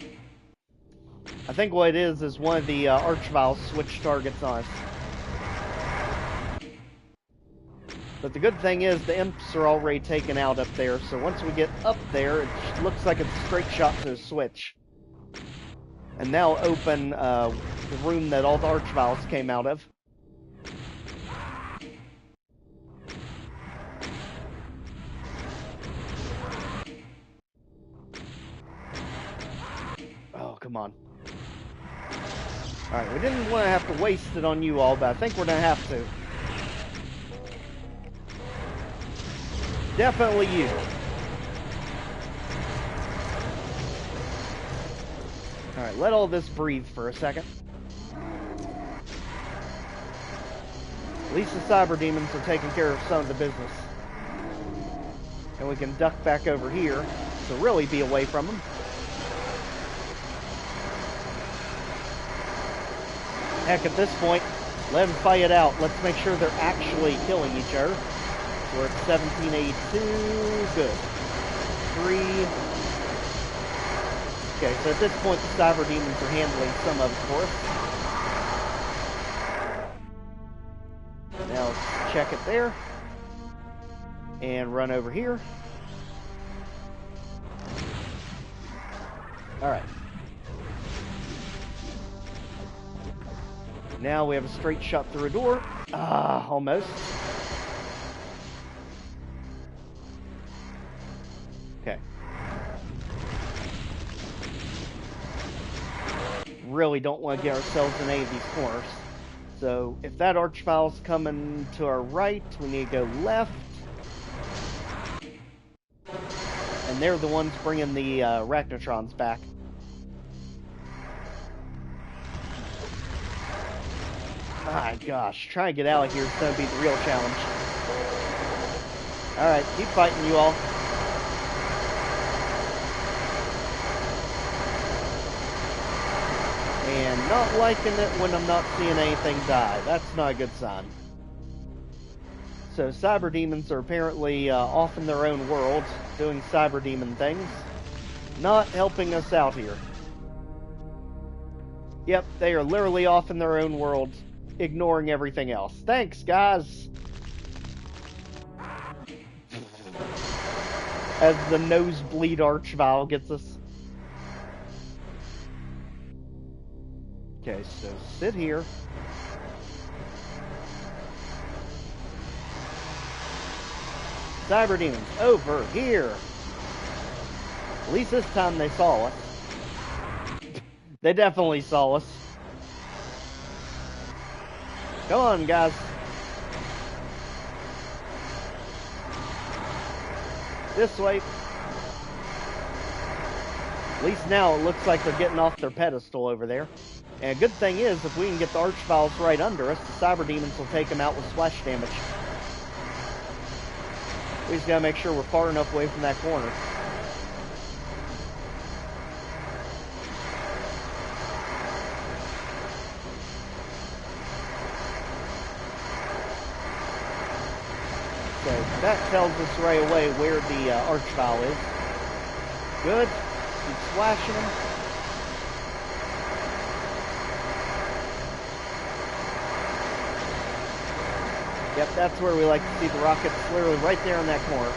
I think what it is one of the archviles switch targets on us. But the good thing is the imps are already taken out up there, so once we get up there, it looks like it's a straight shot to the switch. And now open the room that all the archviles came out of. Oh, come on. Alright, we didn't want to have to waste it on you all, but I think we're going to have to. Definitely you. Alright, let all this breathe for a second. At least the cyber demons are taking care of some of the business. And we can duck back over here to really be away from them. Heck, at this point, let them fight it out. Let's make sure they're actually killing each other. So we're at 1782. Good. 3. Okay, so at this point, the cyber demons are handling some of it for us. Now let's check it there. And run over here. Alright. Now we have a straight shot through a door. Ah, almost. Okay. Really don't want to get ourselves in any of these corners. So if that archvile's coming to our right, we need to go left. And they're the ones bringing the Arachnotrons back. My gosh, trying to get out of here is going to be the real challenge. Alright, keep fighting, you all. And not liking it when I'm not seeing anything die. That's not a good sign. So cyber demons are apparently off in their own world, doing cyber demon things. Not helping us out here. Yep, they are literally off in their own world, ignoring everything else. Thanks, guys! As the nosebleed archvile gets us. Okay, so sit here. Cyber demons, over here! At least this time they saw us. They definitely saw us. Come on, guys. This way. At least now it looks like they're getting off their pedestal over there. And a good thing is, if we can get the archviles right under us, the cyber demons will take them out with splash damage. We just gotta make sure we're far enough away from that corner. So that tells us right away where the archvile is. Good. Keep slashing them. Yep, that's where we like to see the rockets, literally right there in that corner.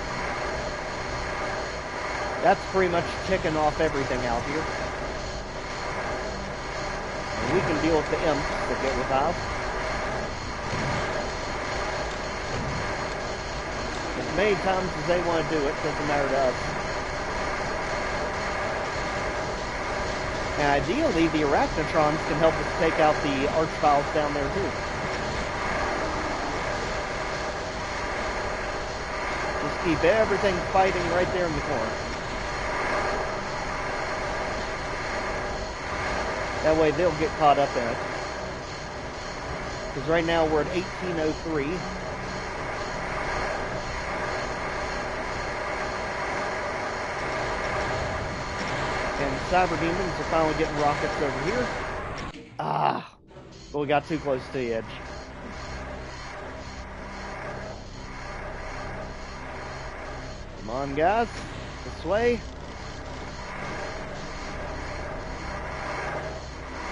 That's pretty much ticking off everything out here. And we can deal with the imps that get revived. As many times as they want to do it, doesn't matter to us. And ideally, the arachnotrons can help us take out the archviles down there too. Just keep everything fighting right there in the corner. That way they'll get caught up in it. Because right now we're at 1803. And cyber demons are finally getting rockets over here. But we got too close to the edge. Come on, guys. This way.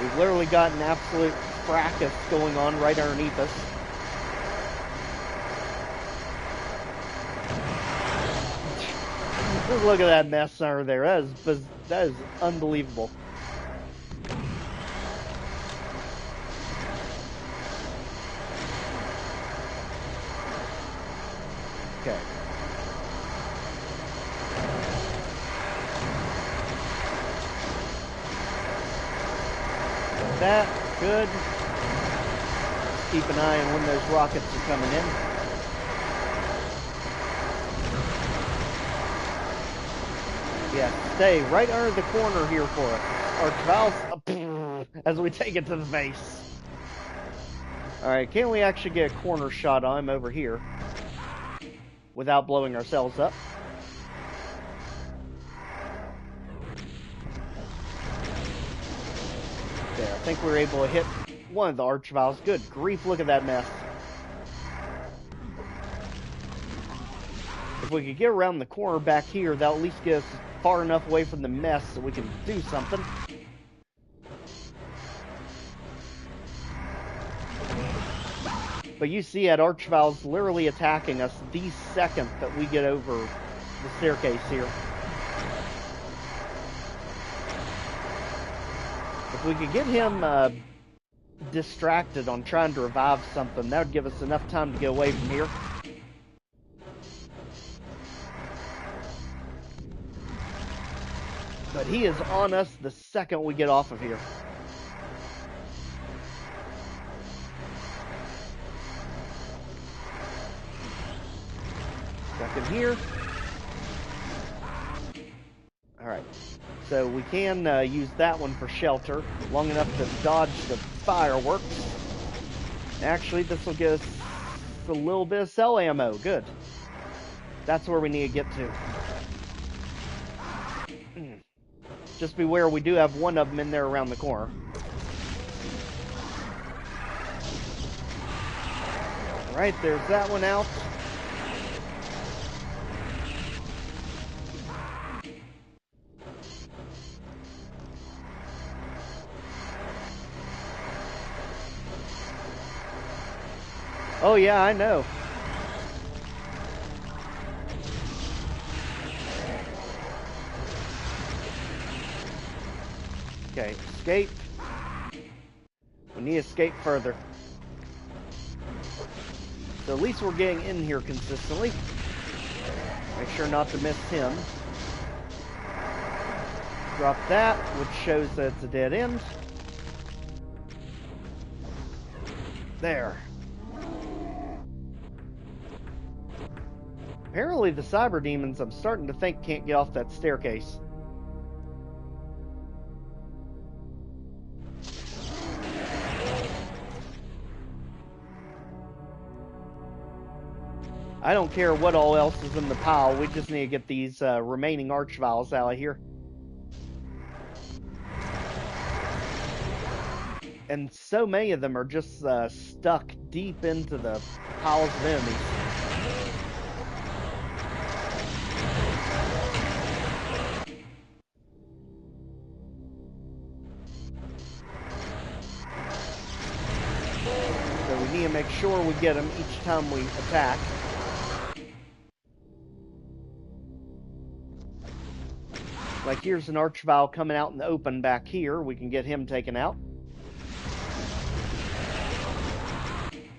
We've literally got an absolute fracas going on right underneath us. Just look at that mess under there. That is unbelievable. Okay. That good. Just keep an eye on when those rockets are coming in. Yeah, stay right under the corner here for us. Archviles, as we take it to the base. Alright, can we actually get a corner shot on him over here without blowing ourselves up? There, I think we were able to hit one of the archviles. Good grief, look at that mess. If we could get around the corner back here, that'll at least get us far enough away from the mess so we can do something. But you see that archvile's literally attacking us the second that we get over the staircase here. If we could get him distracted on trying to revive something, that would give us enough time to get away from here. But he is on us the second we get off of here. Stuck in here. Alright. So we can use that one for shelter, long enough to dodge the fireworks. Actually, this will give us a little bit of cell ammo. Good. That's where we need to get to. Just beware, we do have one of them in there around the corner. Alright, there's that one out. Oh yeah, I know. Okay, escape. We need to escape further. So at least we're getting in here consistently. Make sure not to miss him. Drop that, which shows that it's a dead end. There. Apparently the cyber demons, I'm starting to think, can't get off that staircase. I don't care what all else is in the pile, we just need to get these remaining archviles out of here. And so many of them are just stuck deep into the piles of enemies. So So we need to make sure we get him each time we attack. Like here's an Archvile coming out in the open back here. We can get him taken out.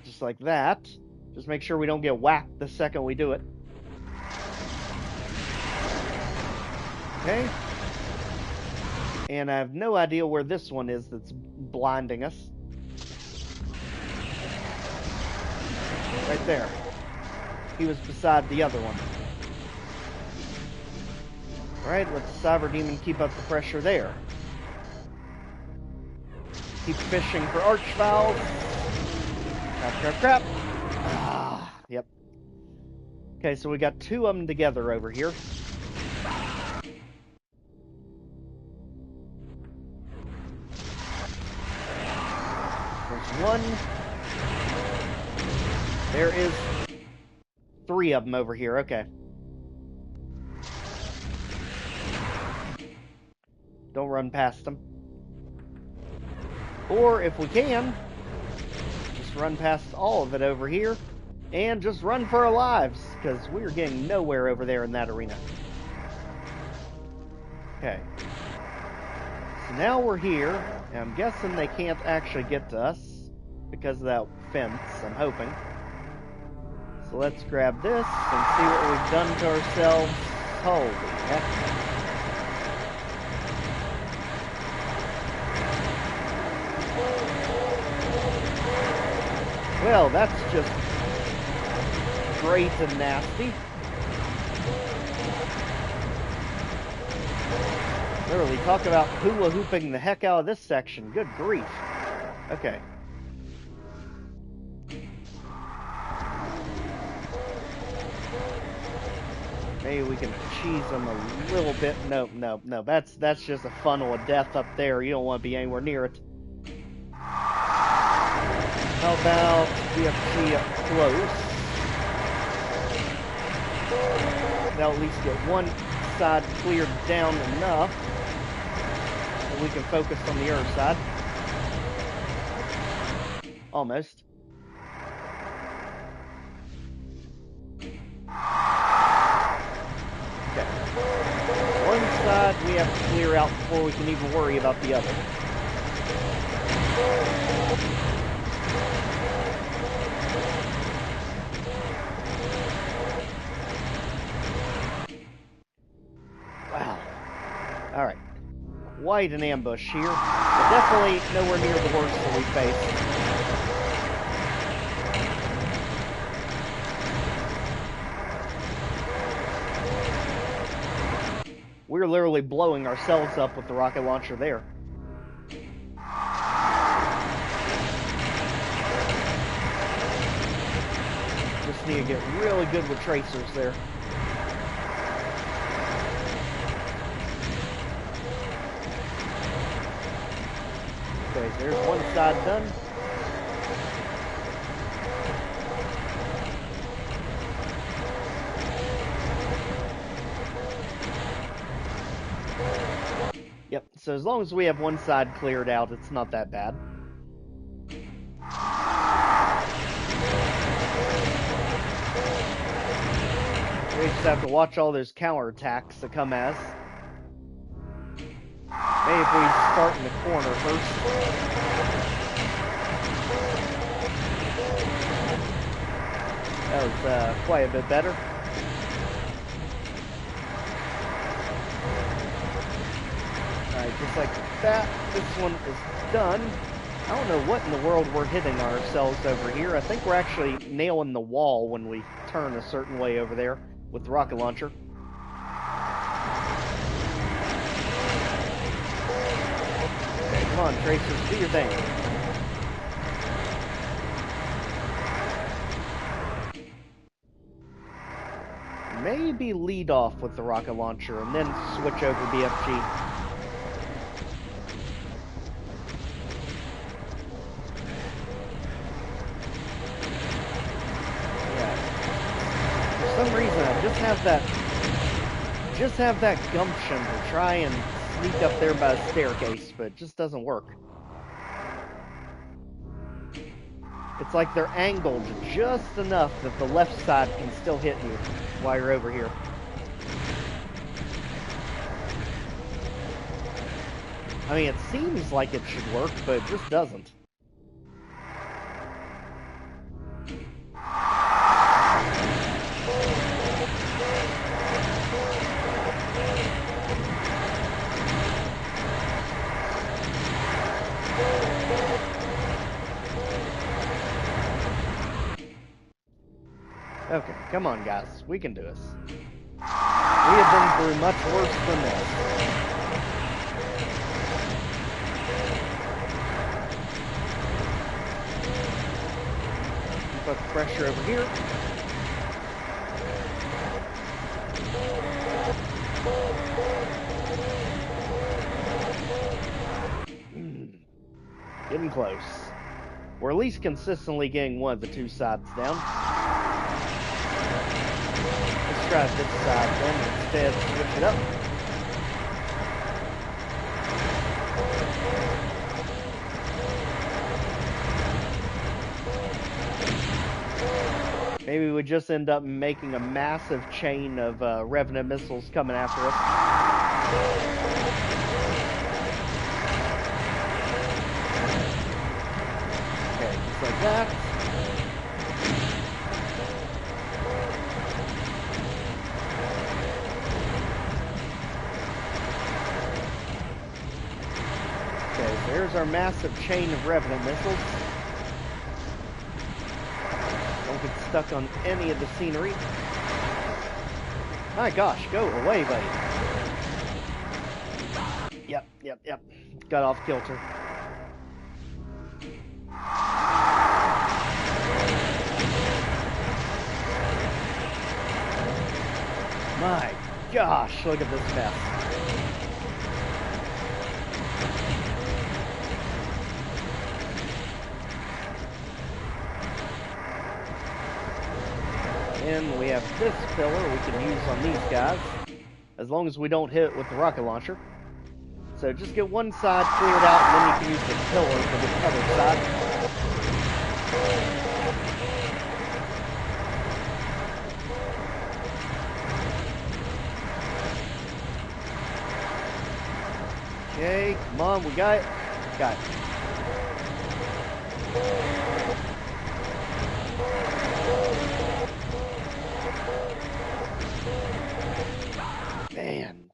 Just like that. Just make sure we don't get whacked the second we do it. Okay. And I have no idea where this one is that's blinding us. Right there. He was beside the other one. Alright, let the Cyber Demon keep up the pressure there. Keep fishing for Archviles. Crap. Ah, yep. Okay, so we got two of them together over here. There's one. There is three of them over here. Okay. Don't run past them. Or if we can, just run past all of it over here and just run for our lives, because we're getting nowhere over there in that arena. Okay. So now we're here, and I'm guessing they can't actually get to us because of that fence, I'm hoping. So let's grab this and see what we've done to ourselves. Holy heck. Well, that's just great and nasty. Literally, talk about hula hooping the heck out of this section. Good grief. Okay. Maybe we can cheese them a little bit. No. That's just a funnel of death up there. You don't want to be anywhere near it. How about BFG up close? That'll at least get one side cleared down enough that we can focus on the other side. Almost. Okay. One side we have to clear out before we can even worry about the other. Wow. Alright. Quite an ambush here. But definitely nowhere near the worst that we faced. We're literally blowing ourselves up with the rocket launcher there. Just need to get really good with tracers there. Okay, so there's one side done. Yep, so as long as we have one side cleared out, it's not that bad. We just have to watch all those counterattacks that come as. Maybe if we start in the corner first. That was quite a bit better. Alright, just like that, this one is done. I don't know what in the world we're hitting ourselves over here. I think we're actually nailing the wall when we turn a certain way over there with the rocket launcher. Okay, come on, Tracers, do your thing. Maybe lead off with the rocket launcher and then switch over BFG. For some reason, I just have that gumption to try and sneak up there by the staircase, but it just doesn't work. It's like they're angled just enough that the left side can still hit you while you're over here. I mean, it seems like it should work, but it just doesn't. Okay, come on, guys. We can do this. We have been through much worse than this. Put pressure over here. Getting close. We're at least consistently getting one of the two sides down. Let's try this side then instead. Switch it up. Maybe we just end up making a massive chain of Revenant missiles coming after us. Okay, just like that. Okay, so here's our massive chain of Revenant missiles. Don't get stuck on any of the scenery. My gosh, go away, buddy. Yep. Got off kilter. My gosh, look at this mess. And we have this pillar we can use on these guys, as long as we don't hit it with the rocket launcher. So just get one side cleared out, and then you can use the pillar for the other side. Okay, come on, we got it. Got it. Man.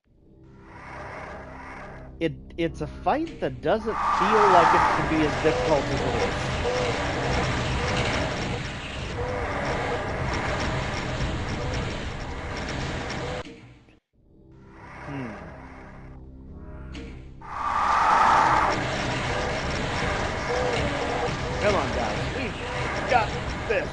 It's a fight that doesn't feel like it should be as difficult as it is. Come on, guys. We've got this.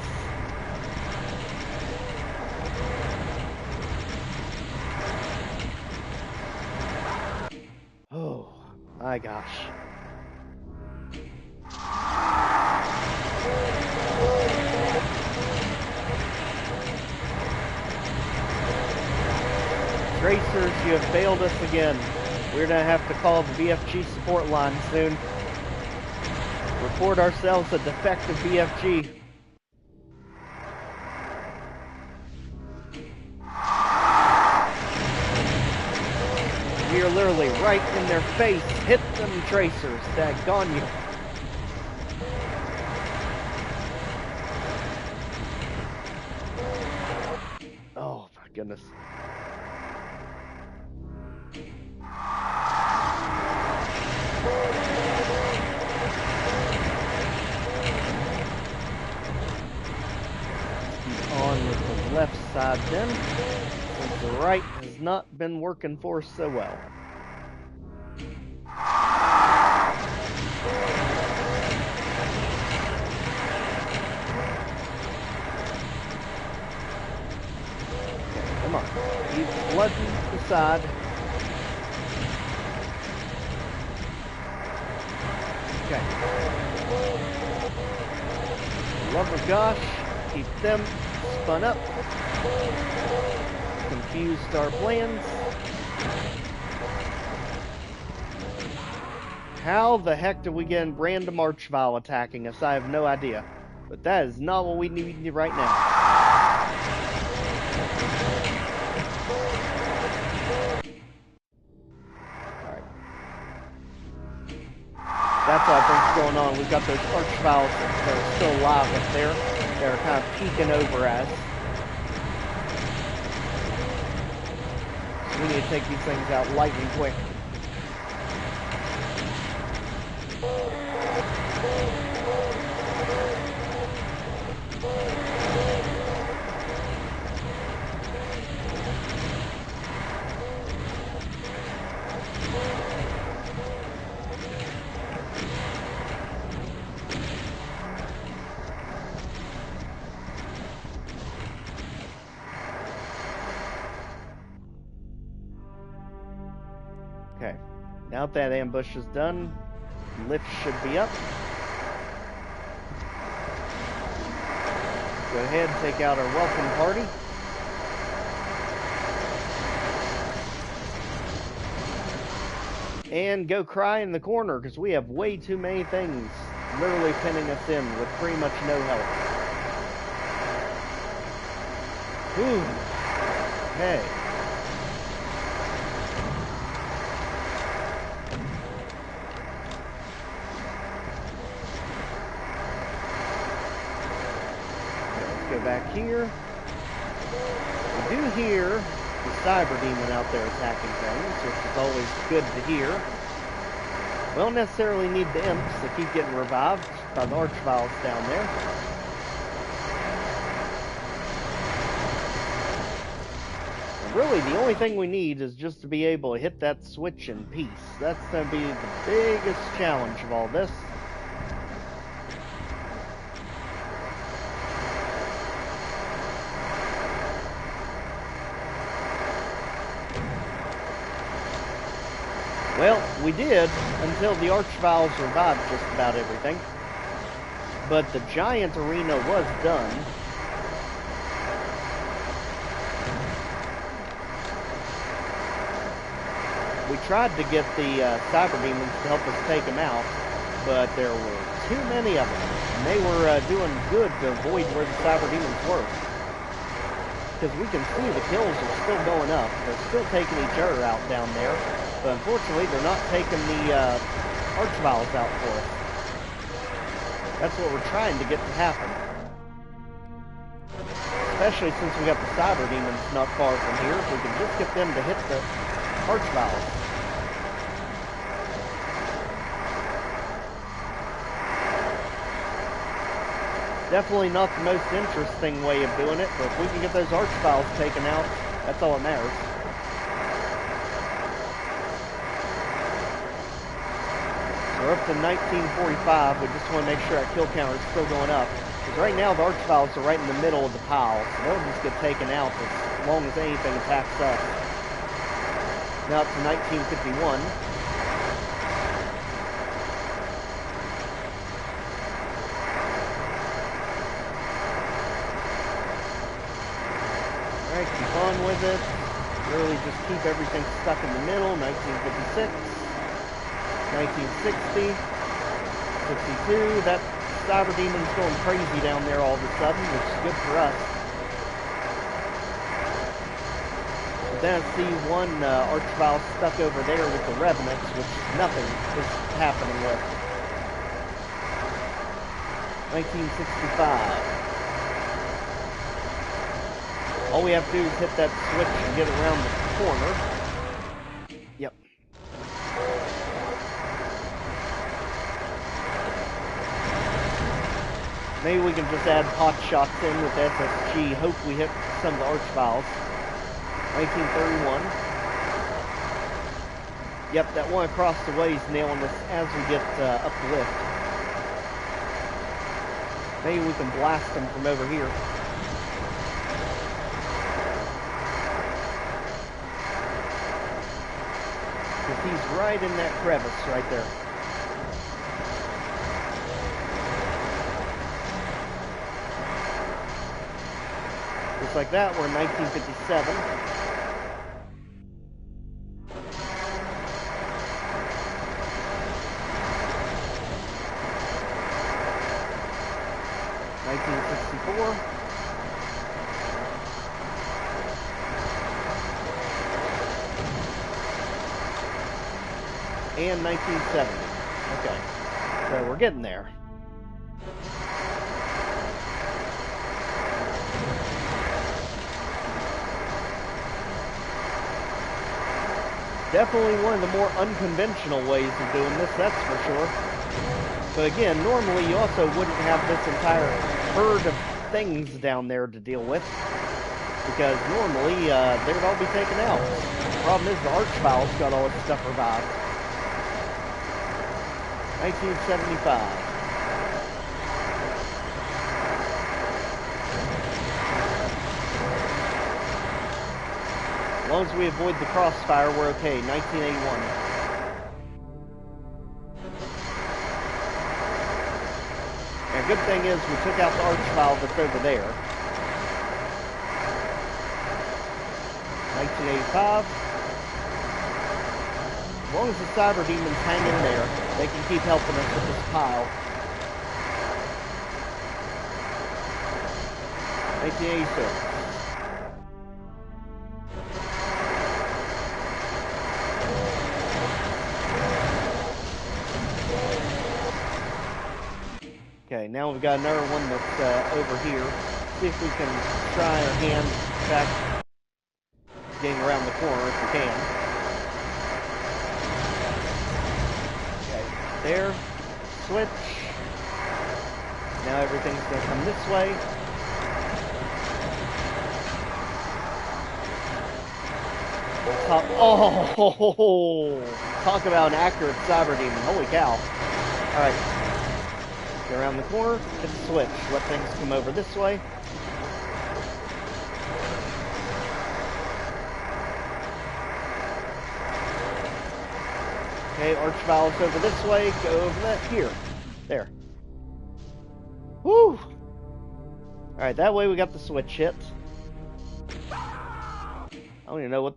Oh, my gosh. Tracers, you have failed us again. We're gonna have to call the BFG support line soon. Report ourselves a defective BFG. We are literally right in their face. Hit them, tracers. Daggone you. Oh, my goodness. On with the left side then, since the right has not been working for us so well. Okay, come on, keep flooding the side. Okay. Love of gosh, keep them spun up. Confused our plans. How the heck did we get in random Archvile attacking us? I have no idea. But that is not what we need right now. Alright. That's what I think's going on. We've got those archviles that are still alive up there. They're kind of peeking over us. So we need to take these things out lightning quick. Okay, now that ambush is done, lift should be up. Go ahead and take out our welcome party. And go cry in the corner, because we have way too many things literally pinning us in with pretty much no help. Ooh. Hey. Go back here. We do hear the cyber demon out there attacking things, which is always good to hear. We don't necessarily need the imps that keep getting revived by the archviles down there. And really, the only thing we need is just to be able to hit that switch in peace. That's going to be the biggest challenge of all this. Well, we did until the archviles revived just about everything. But the giant arena was done. We tried to get the cyber demons to help us take them out, but there were too many of them. And they were doing good to avoid where the cyber demons were. Because we can see the kills are still going up. They're still taking each other out down there. But unfortunately, they're not taking the archviles out for us. That's what we're trying to get to happen. Especially since we got the cyber demons not far from here. If we can just get them to hit the archviles. Definitely not the most interesting way of doing it, but if we can get those archviles taken out, that's all that matters. We're up to 1945. We just want to make sure our kill counter is still going up. Because right now the archviles are right in the middle of the pile, so they'll just get taken out as long as anything attacks us. Now up to 1951. Alright, keep on with it. Really just keep everything stuck in the middle. 1956. 1960, 62, that cyber demon's going crazy down there all of a sudden, which is good for us. But then I see one archvile stuck over there with the revenants, which nothing is happening with. 1965. All we have to do is hit that switch and get around the corner. Yep. Maybe we can just add pot shots in with SSG. Hope we hit some of the archviles. 1931. Yep, that one across the way is nailing us as we get up the lift. Maybe we can blast him from over here. Because he's right in that crevice right there. Just like that, we're in 1957. 1964. And 1970. Okay. So we're getting there. Definitely one of the more unconventional ways of doing this, that's for sure. But again, normally you also wouldn't have this entire herd of things down there to deal with, because normally they would all be taken out. The problem is the Archvile's got all its stuff revived. 1975. As long as we avoid the crossfire, we're okay. 1981. And good thing is we took out the Archvile that's over there. 1985. As long as the Cyber Demons hang in there, they can keep helping us with this pile. 1986. Okay, now we've got another one that's over here. See if we can try our hand back, getting around the corner if we can. Okay, there. Switch. Now everything's going to come this way. Top. Oh, talk about an accurate Cyber Demon. Holy cow. Alright. Get around the corner, hit the switch. Let things come over this way. Okay, Archvile's over this way. Go over that. Here. There. Woo! Alright, that way we got the switch hit. I don't even know what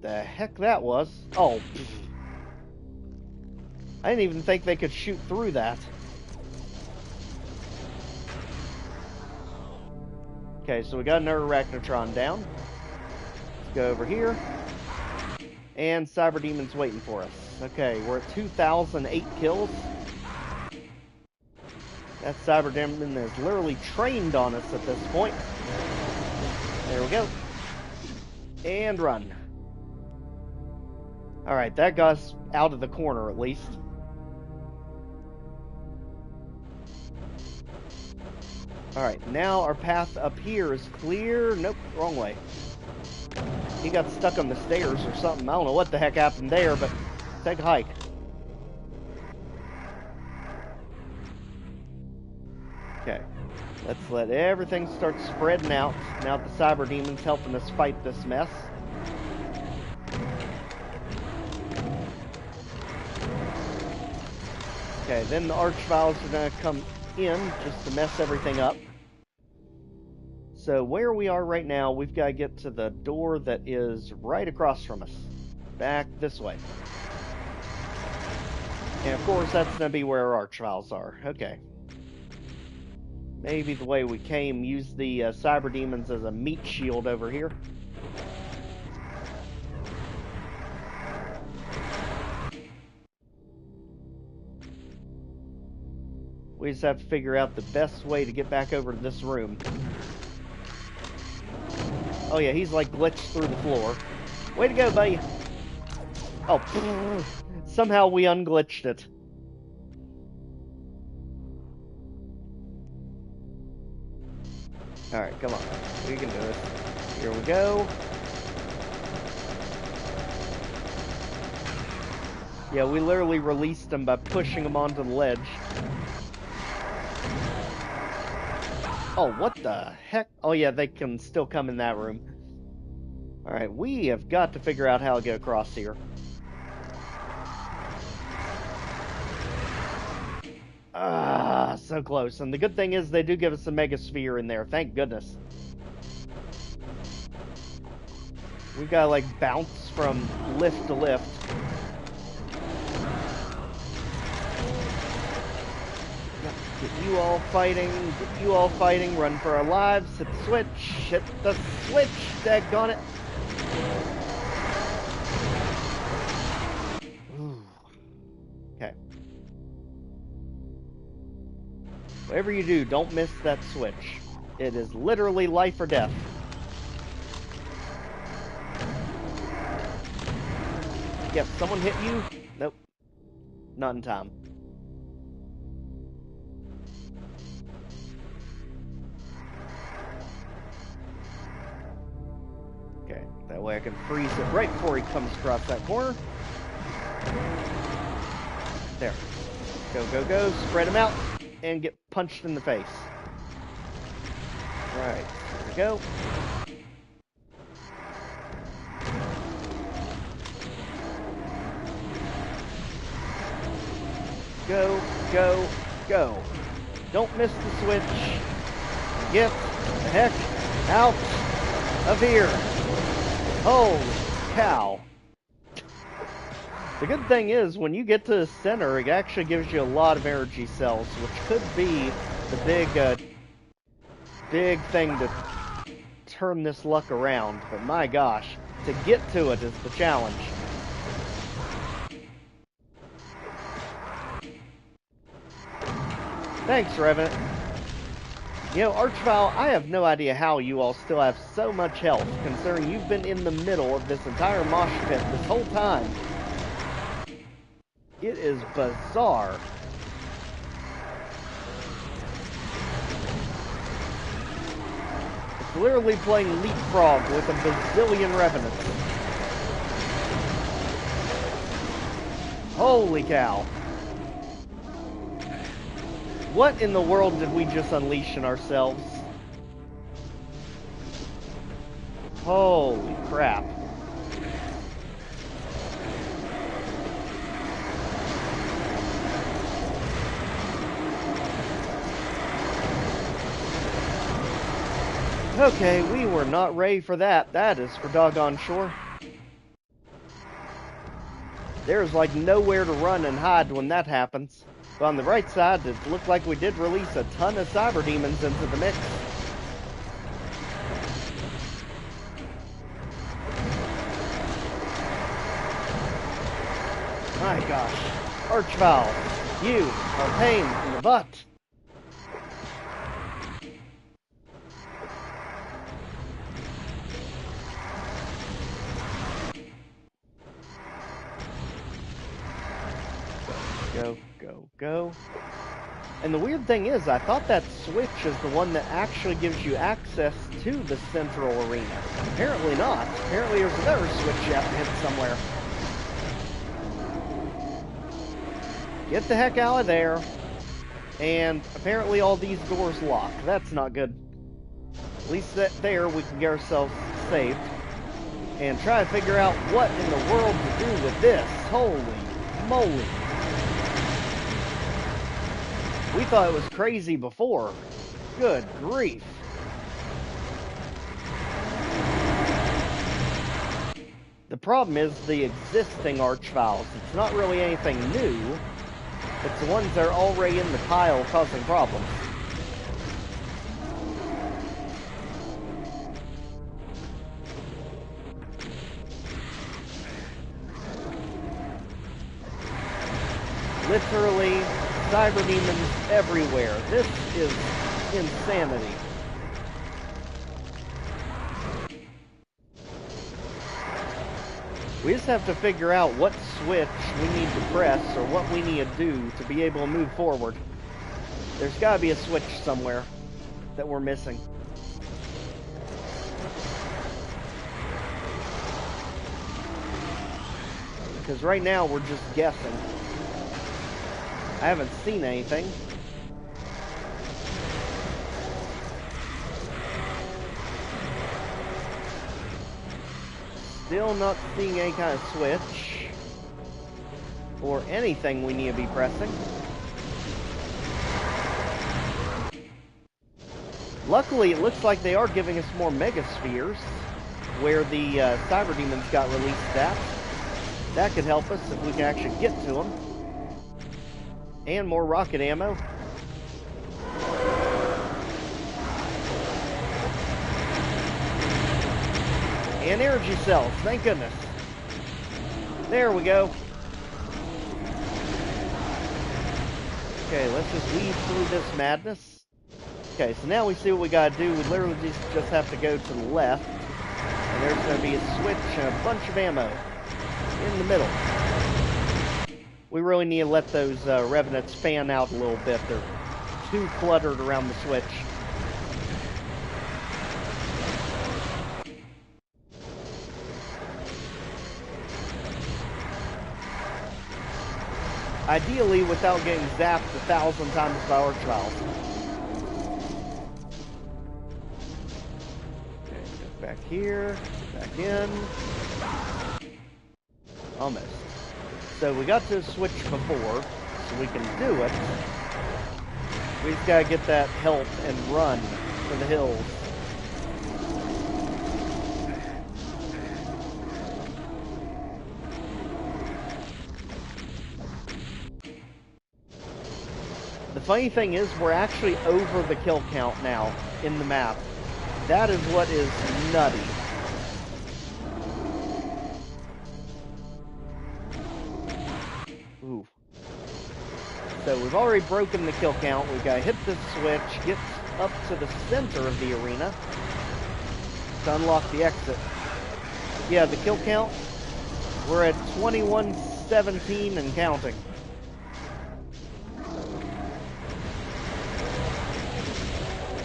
the heck that was. Oh. I didn't even think they could shoot through that. Okay, so we got another Arachnotron down. Let's go over here. And Cyber Demon's waiting for us. Okay, we're at 2,008 kills. That Cyber Demon is literally trained on us at this point. There we go. And run. Alright, that got us out of the corner at least. Alright, now our path up here is clear. Nope, wrong way. He got stuck on the stairs or something. I don't know what the heck happened there, but take a hike. Okay, let's let everything start spreading out. Now the Cyber Demon's helping us fight this mess. Okay, then the Archviles are going to come in just to mess everything up. So where we are right now, we've got to get to the door that is right across from us. Back this way. And of course, that's going to be where our Archviles are. Okay. Maybe the way we came, use the Cyber Demons as a meat shield over here. We just have to figure out the best way to get back over to this room. Oh yeah, he's like glitched through the floor. Way to go, buddy! Oh, somehow we unglitched it. Alright, come on. We can do it. Here we go. Yeah, we literally released them by pushing them onto the ledge. Oh, what the heck? Oh yeah, they can still come in that room. Alright, we have got to figure out how to get across here. Ah, so close. And the good thing is they do give us a Mega Sphere in there. Thank goodness. We've got to, like, bounce from lift to lift. Get you all fighting. Get you all fighting. Run for our lives. Hit the switch. Hit the switch. Daggone it. Ooh. Okay. Whatever you do, don't miss that switch. It is literally life or death. Yep, someone hit you? Nope. Not in time. Okay, that way I can freeze it right before he comes across that corner. There. Go, go, go. Spread him out and get punched in the face. Right, there we go. Go, go, go. Don't miss the switch. Get the heck out of here. Holy cow. The good thing is, when you get to the center, it actually gives you a lot of energy cells, which could be the big thing to turn this luck around. But my gosh, to get to it is the challenge. Thanks, Revenant. You know, Archvile, I have no idea how you all still have so much health, considering you've been in the middle of this entire mosh pit this whole time. It is bizarre. It's literally playing leapfrog with a bazillion Revenants. Holy cow. What in the world did we just unleash in ourselves? Holy crap. Okay, we were not ready for that. That is for doggone sure. There's like nowhere to run and hide when that happens. But on the right side, it looked like we did release a ton of cyber demons into the mix. My gosh. Archvile, you are a pain in the butt. Go, go, go. And the weird thing is, I thought that switch is the one that actually gives you access to the central arena. Apparently not. Apparently there's another switch you have to hit somewhere. Get the heck out of there. And apparently all these doors lock. That's not good. At least there we can get ourselves saved. And try to figure out what in the world to do with this. Holy moly. We thought it was crazy before. Good grief. The problem is the existing Archviles. It's not really anything new. It's the ones that are already in the pile causing problems. Literally, cyber demons everywhere. This is insanity. We just have to figure out what switch we need to press or what we need to do to be able to move forward. There's got to be a switch somewhere that we're missing. Because right now we're just guessing. I haven't seen anything. Still not seeing any kind of switch or anything we need to be pressing. Luckily, it looks like they are giving us more megaspheres where the cyber demons got released at. That could help us if we can actually get to them. And more rocket ammo. And energy cells, thank goodness. There we go. Okay, let's just weave through this madness. Okay, so now we see what we gotta do. We literally just have to go to the left. And there's gonna be a switch and a bunch of ammo in the middle. We really need to let those revenants fan out a little bit. They're too cluttered around the switch. Ideally, without getting zapped 1,000 times by Archviles. Okay, get back here, back in. Almost. So we got to switch before, so we can do it. We just gotta get that help and run for the hills. The funny thing is, we're actually over the kill count now in the map. That is what is nutty. Ooh. So we've already broken the kill count. We've got to hit this switch, get up to the center of the arena to unlock the exit. Yeah, the kill count, we're at 2117 and counting.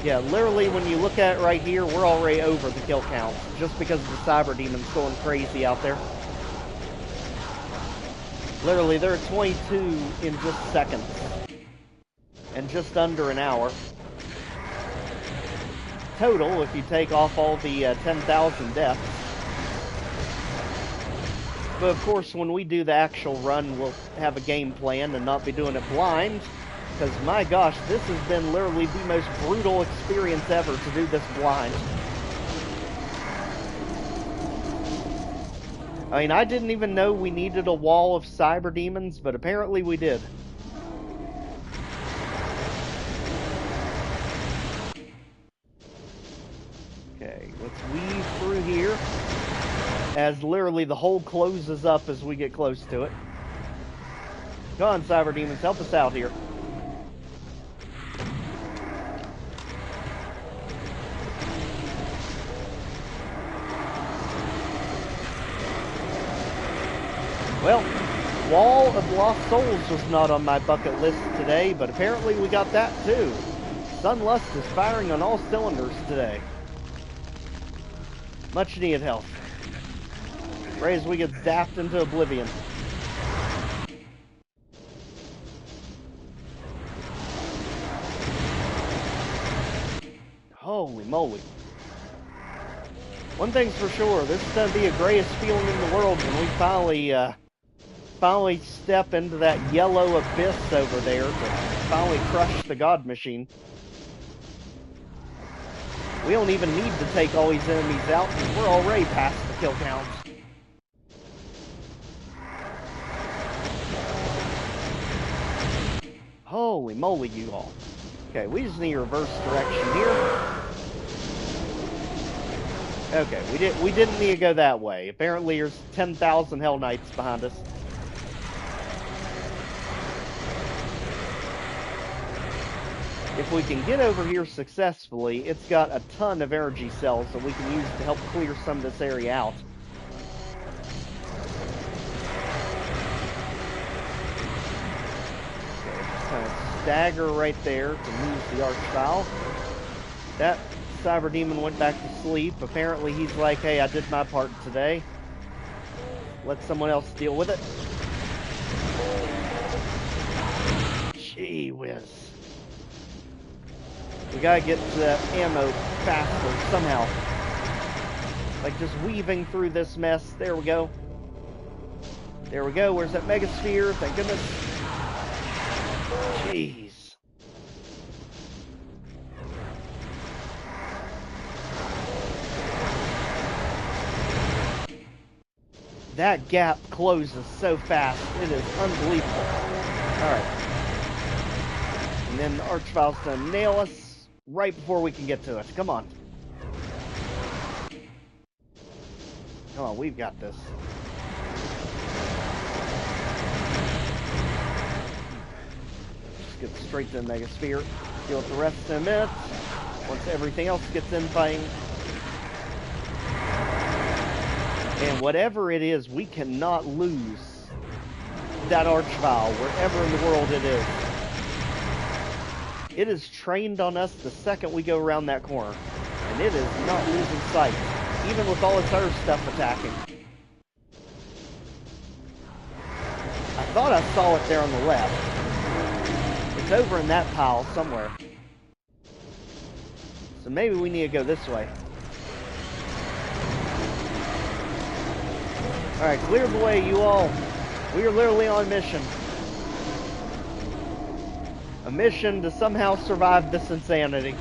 Yeah, literally when you look at it right here, we're already over the kill count, just because the cyber demons going crazy out there. Literally, they're at 22 in just seconds. And just under an hour. Total, if you take off all the 10,000 deaths. But of course, when we do the actual run, we'll have a game plan and not be doing it blind. Because my gosh, this has been literally the most brutal experience ever to do this blind. I mean, I didn't even know we needed a wall of cyber demons, but apparently we did. Okay, let's weave through here. As literally the hole closes up as we get close to it. Come on, cyber demons, help us out here. Well, Wall of Lost Souls was not on my bucket list today, but apparently we got that too. Sunlust is firing on all cylinders today. Much needed health. Right as we get zapped into oblivion. Holy moly. One thing's for sure, this is going to be the greatest feeling in the world when we finally step into that yellow abyss over there to finally crush the God Machine. We don't even need to take all these enemies out because we're already past the kill count. Holy moly, you all. Okay, we just need reverse direction here. Okay, we didn't need to go that way. Apparently there's 10,000 Hell Knights behind us. If we can get over here successfully, it's got a ton of energy cells that we can use to help clear some of this area out. Okay, just kind of stagger right there to lose the Archvile. That cyber demon went back to sleep. Apparently he's like, hey, I did my part today. Let someone else deal with it. Gee whiz. We gotta get to that ammo faster somehow. Like just weaving through this mess. There we go. There we go. Where's that mega sphere? Thank goodness. Jeez. That gap closes so fast. It is unbelievable. Alright. And then the Archvile's gonna nail us right before we can get to it. Come on. Come on, we've got this. Just get straight to the Mega Sphere. Deal with the rest in a minute. Once everything else gets in fighting. And whatever it is, we cannot lose that Archvile, wherever in the world it is. It is trained on us the second we go around that corner. And it is not losing sight, even with all its other stuff attacking. I thought I saw it there on the left. It's over in that pile somewhere. So maybe we need to go this way. Alright, clear the way, you all. We are literally on a mission. A mission to somehow survive this insanity.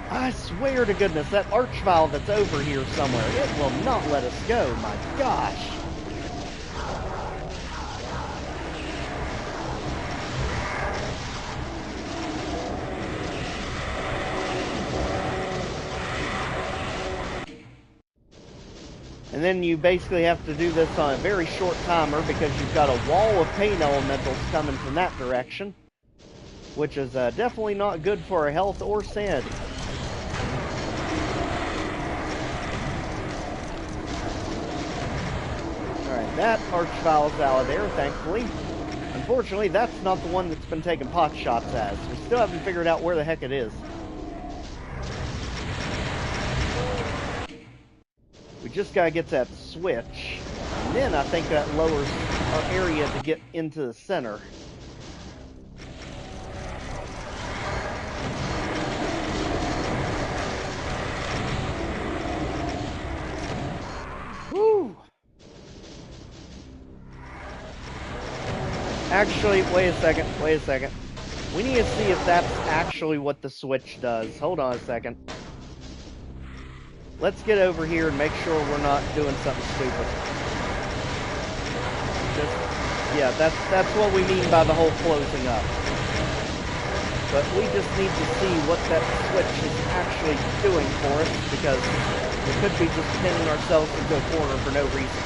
I swear to goodness, that Archvile that's over here somewhere, it will not let us go, my gosh. And then you basically have to do this on a very short timer because you've got a wall of pain elementals coming from that direction, which is definitely not good for our health or sanity. Alright, that Archvile's out of there, thankfully. Unfortunately, that's not the one that's been taking pot shots as. We still haven't figured out where the heck it is. We just gotta get that switch, and then I think that lowers our area to get into the center. Whew! Actually, wait a second. We need to see if that's actually what the switch does. Hold on a second. Let's get over here and make sure we're not doing something stupid. Yeah, that's what we mean by the whole closing up. But we just need to see what that switch is actually doing for us, because we could be just pinning ourselves into a corner for no reason.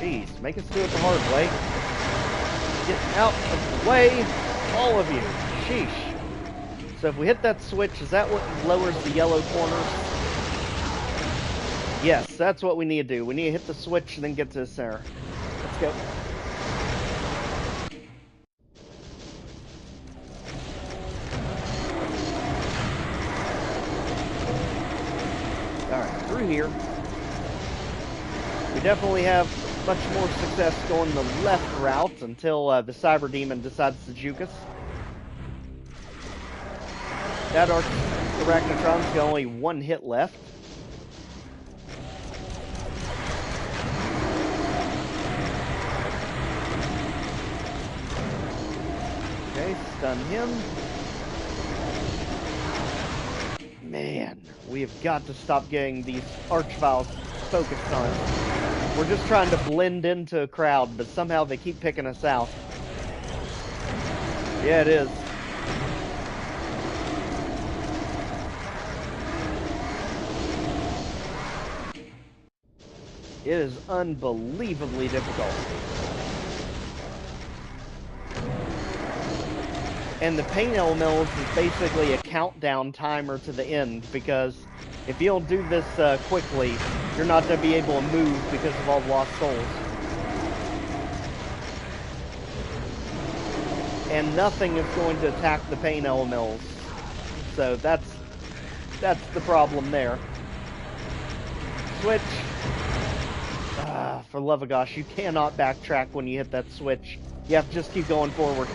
Jeez, make us do it the hard way. Get out of the way, all of you. Sheesh. So if we hit that switch, is that what lowers the yellow corners? Yes, that's what we need to do. We need to hit the switch and then get to the center. Let's go. Alright, through here. We definitely have much more success going the left route until the Cyber Demon decides to juke us. That Arachnotron's got only one hit left. Okay, stun him. Man, we have got to stop getting these Archviles focused on us. We're just trying to blend into a crowd, but somehow they keep picking us out. Yeah, it is. It is unbelievably difficult. And the pain elementals is basically a countdown timer to the end, because if you don't do this quickly, you're not going to be able to move because of all the lost souls. And nothing is going to attack the pain elementals. So that's the problem there. Switch. For the love of gosh, you cannot backtrack when you hit that switch. You have to just keep going forward.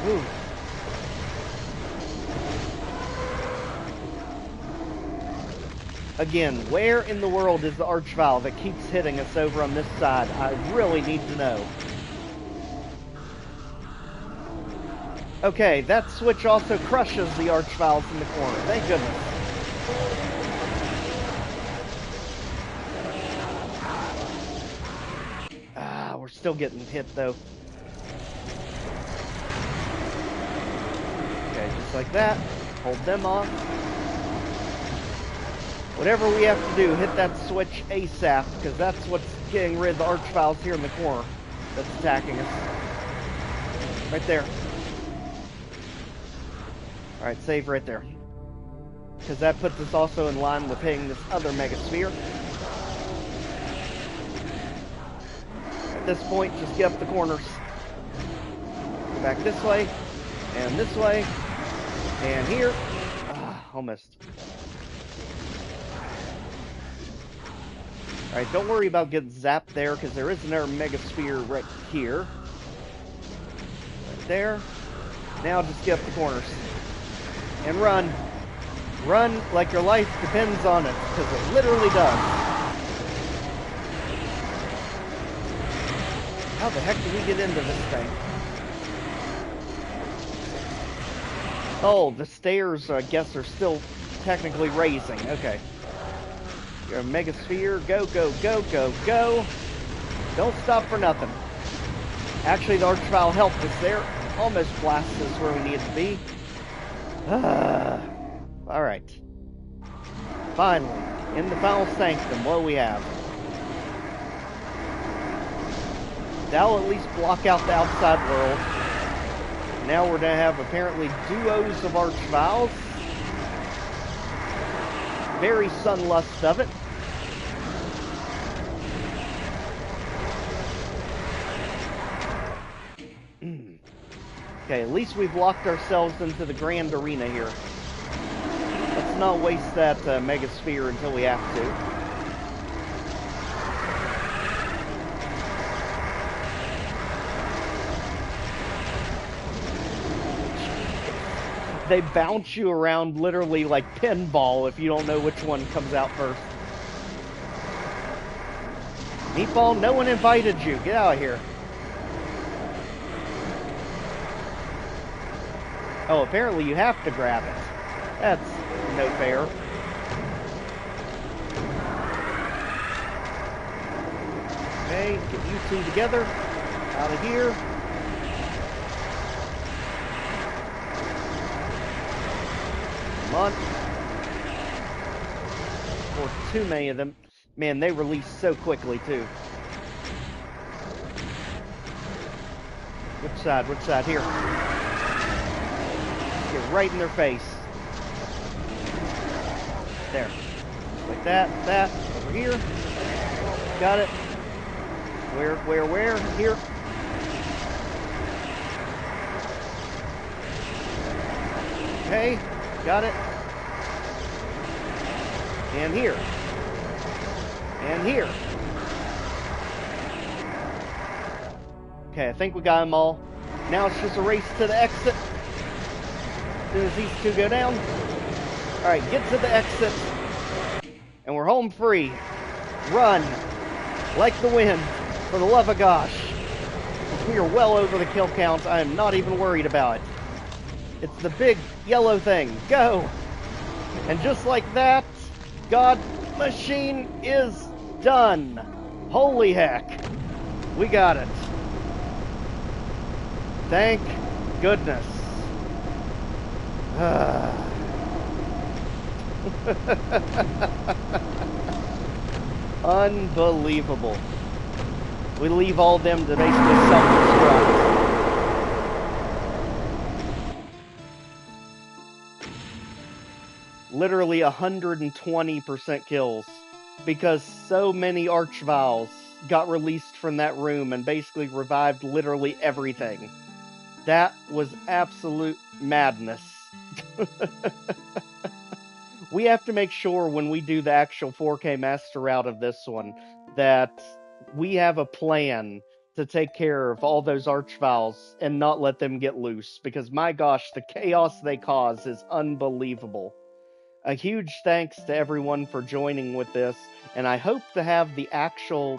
Ooh. Again, where in the world is the Archvile that keeps hitting us over on this side? I really need to know. Okay, that switch also crushes the Archviles in the corner. Thank goodness. Still getting hit, though. Okay, just like that. Hold them off. Whatever we have to do, hit that switch ASAP, because that's what's getting rid of the archviles here in the corner that's attacking us. Right there. Alright, save right there. Because that puts us also in line with hitting this other megasphere. At this point, just get up the corners. Go back this way, and this way, and here. Almost. Alright, don't worry about getting zapped there, because there is another megasphere right here. Right there. Now just get up the corners. And run. Run like your life depends on it, because it literally does. How the heck did we get into this thing? Oh, the stairs, I guess, are still technically raising. Okay. You're a megasphere. Go, go, go, go, go. Don't stop for nothing. Actually, the archvile helped us there. Almost blasted us where we needed to be. Alright. Finally, in the final sanctum, what do we have? That'll at least block out the outside world. Now we're going to have apparently duos of archviles. Very Sunlust of it. Okay, at least we've locked ourselves into the grand arena here. Let's not waste that megasphere until we have to. They bounce you around literally like pinball if you don't know which one comes out first. Meatball, no one invited you. Get out of here. Oh, apparently you have to grab it. That's no fair. Okay, get you two together. Out of here. Come on. Or too many of them. Man, they release so quickly, too. Which side? Which side? Here. Get right in their face. There. Like that. That. Over here. Got it. Where? Here. Okay. Got it. And here. And here. Okay, I think we got them all. Now it's just a race to the exit. As soon as these two go down. Alright, get to the exit. And we're home free. Run. Like the wind. For the love of gosh. We are well over the kill count. I am not even worried about it. It's the big yellow thing. Go! And just like that, God Machine is done. Holy heck. We got it. Thank goodness. Unbelievable. We leave all them to basically self-destruct. Literally 120% kills. Because so many archviles got released from that room and basically revived literally everything. That was absolute madness. We have to make sure when we do the actual 4K master route of this one that we have a plan to take care of all those archviles and not let them get loose, because my gosh, the chaos they cause is unbelievable. A huge thanks to everyone for joining with this, and I hope to have the actual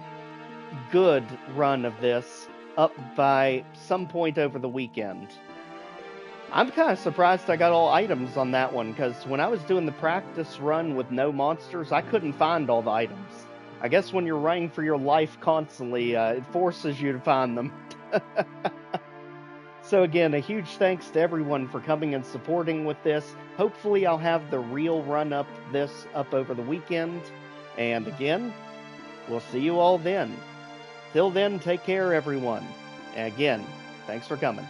good run of this up by some point over the weekend. I'm kind of surprised I got all items on that one, because when I was doing the practice run with no monsters, I couldn't find all the items. I guess when you're running for your life constantly, it forces you to find them. So again, a huge thanks to everyone for coming and supporting with this. Hopefully I'll have the real run up this up over the weekend. And again, we'll see you all then. Till then, take care everyone. And again, thanks for coming.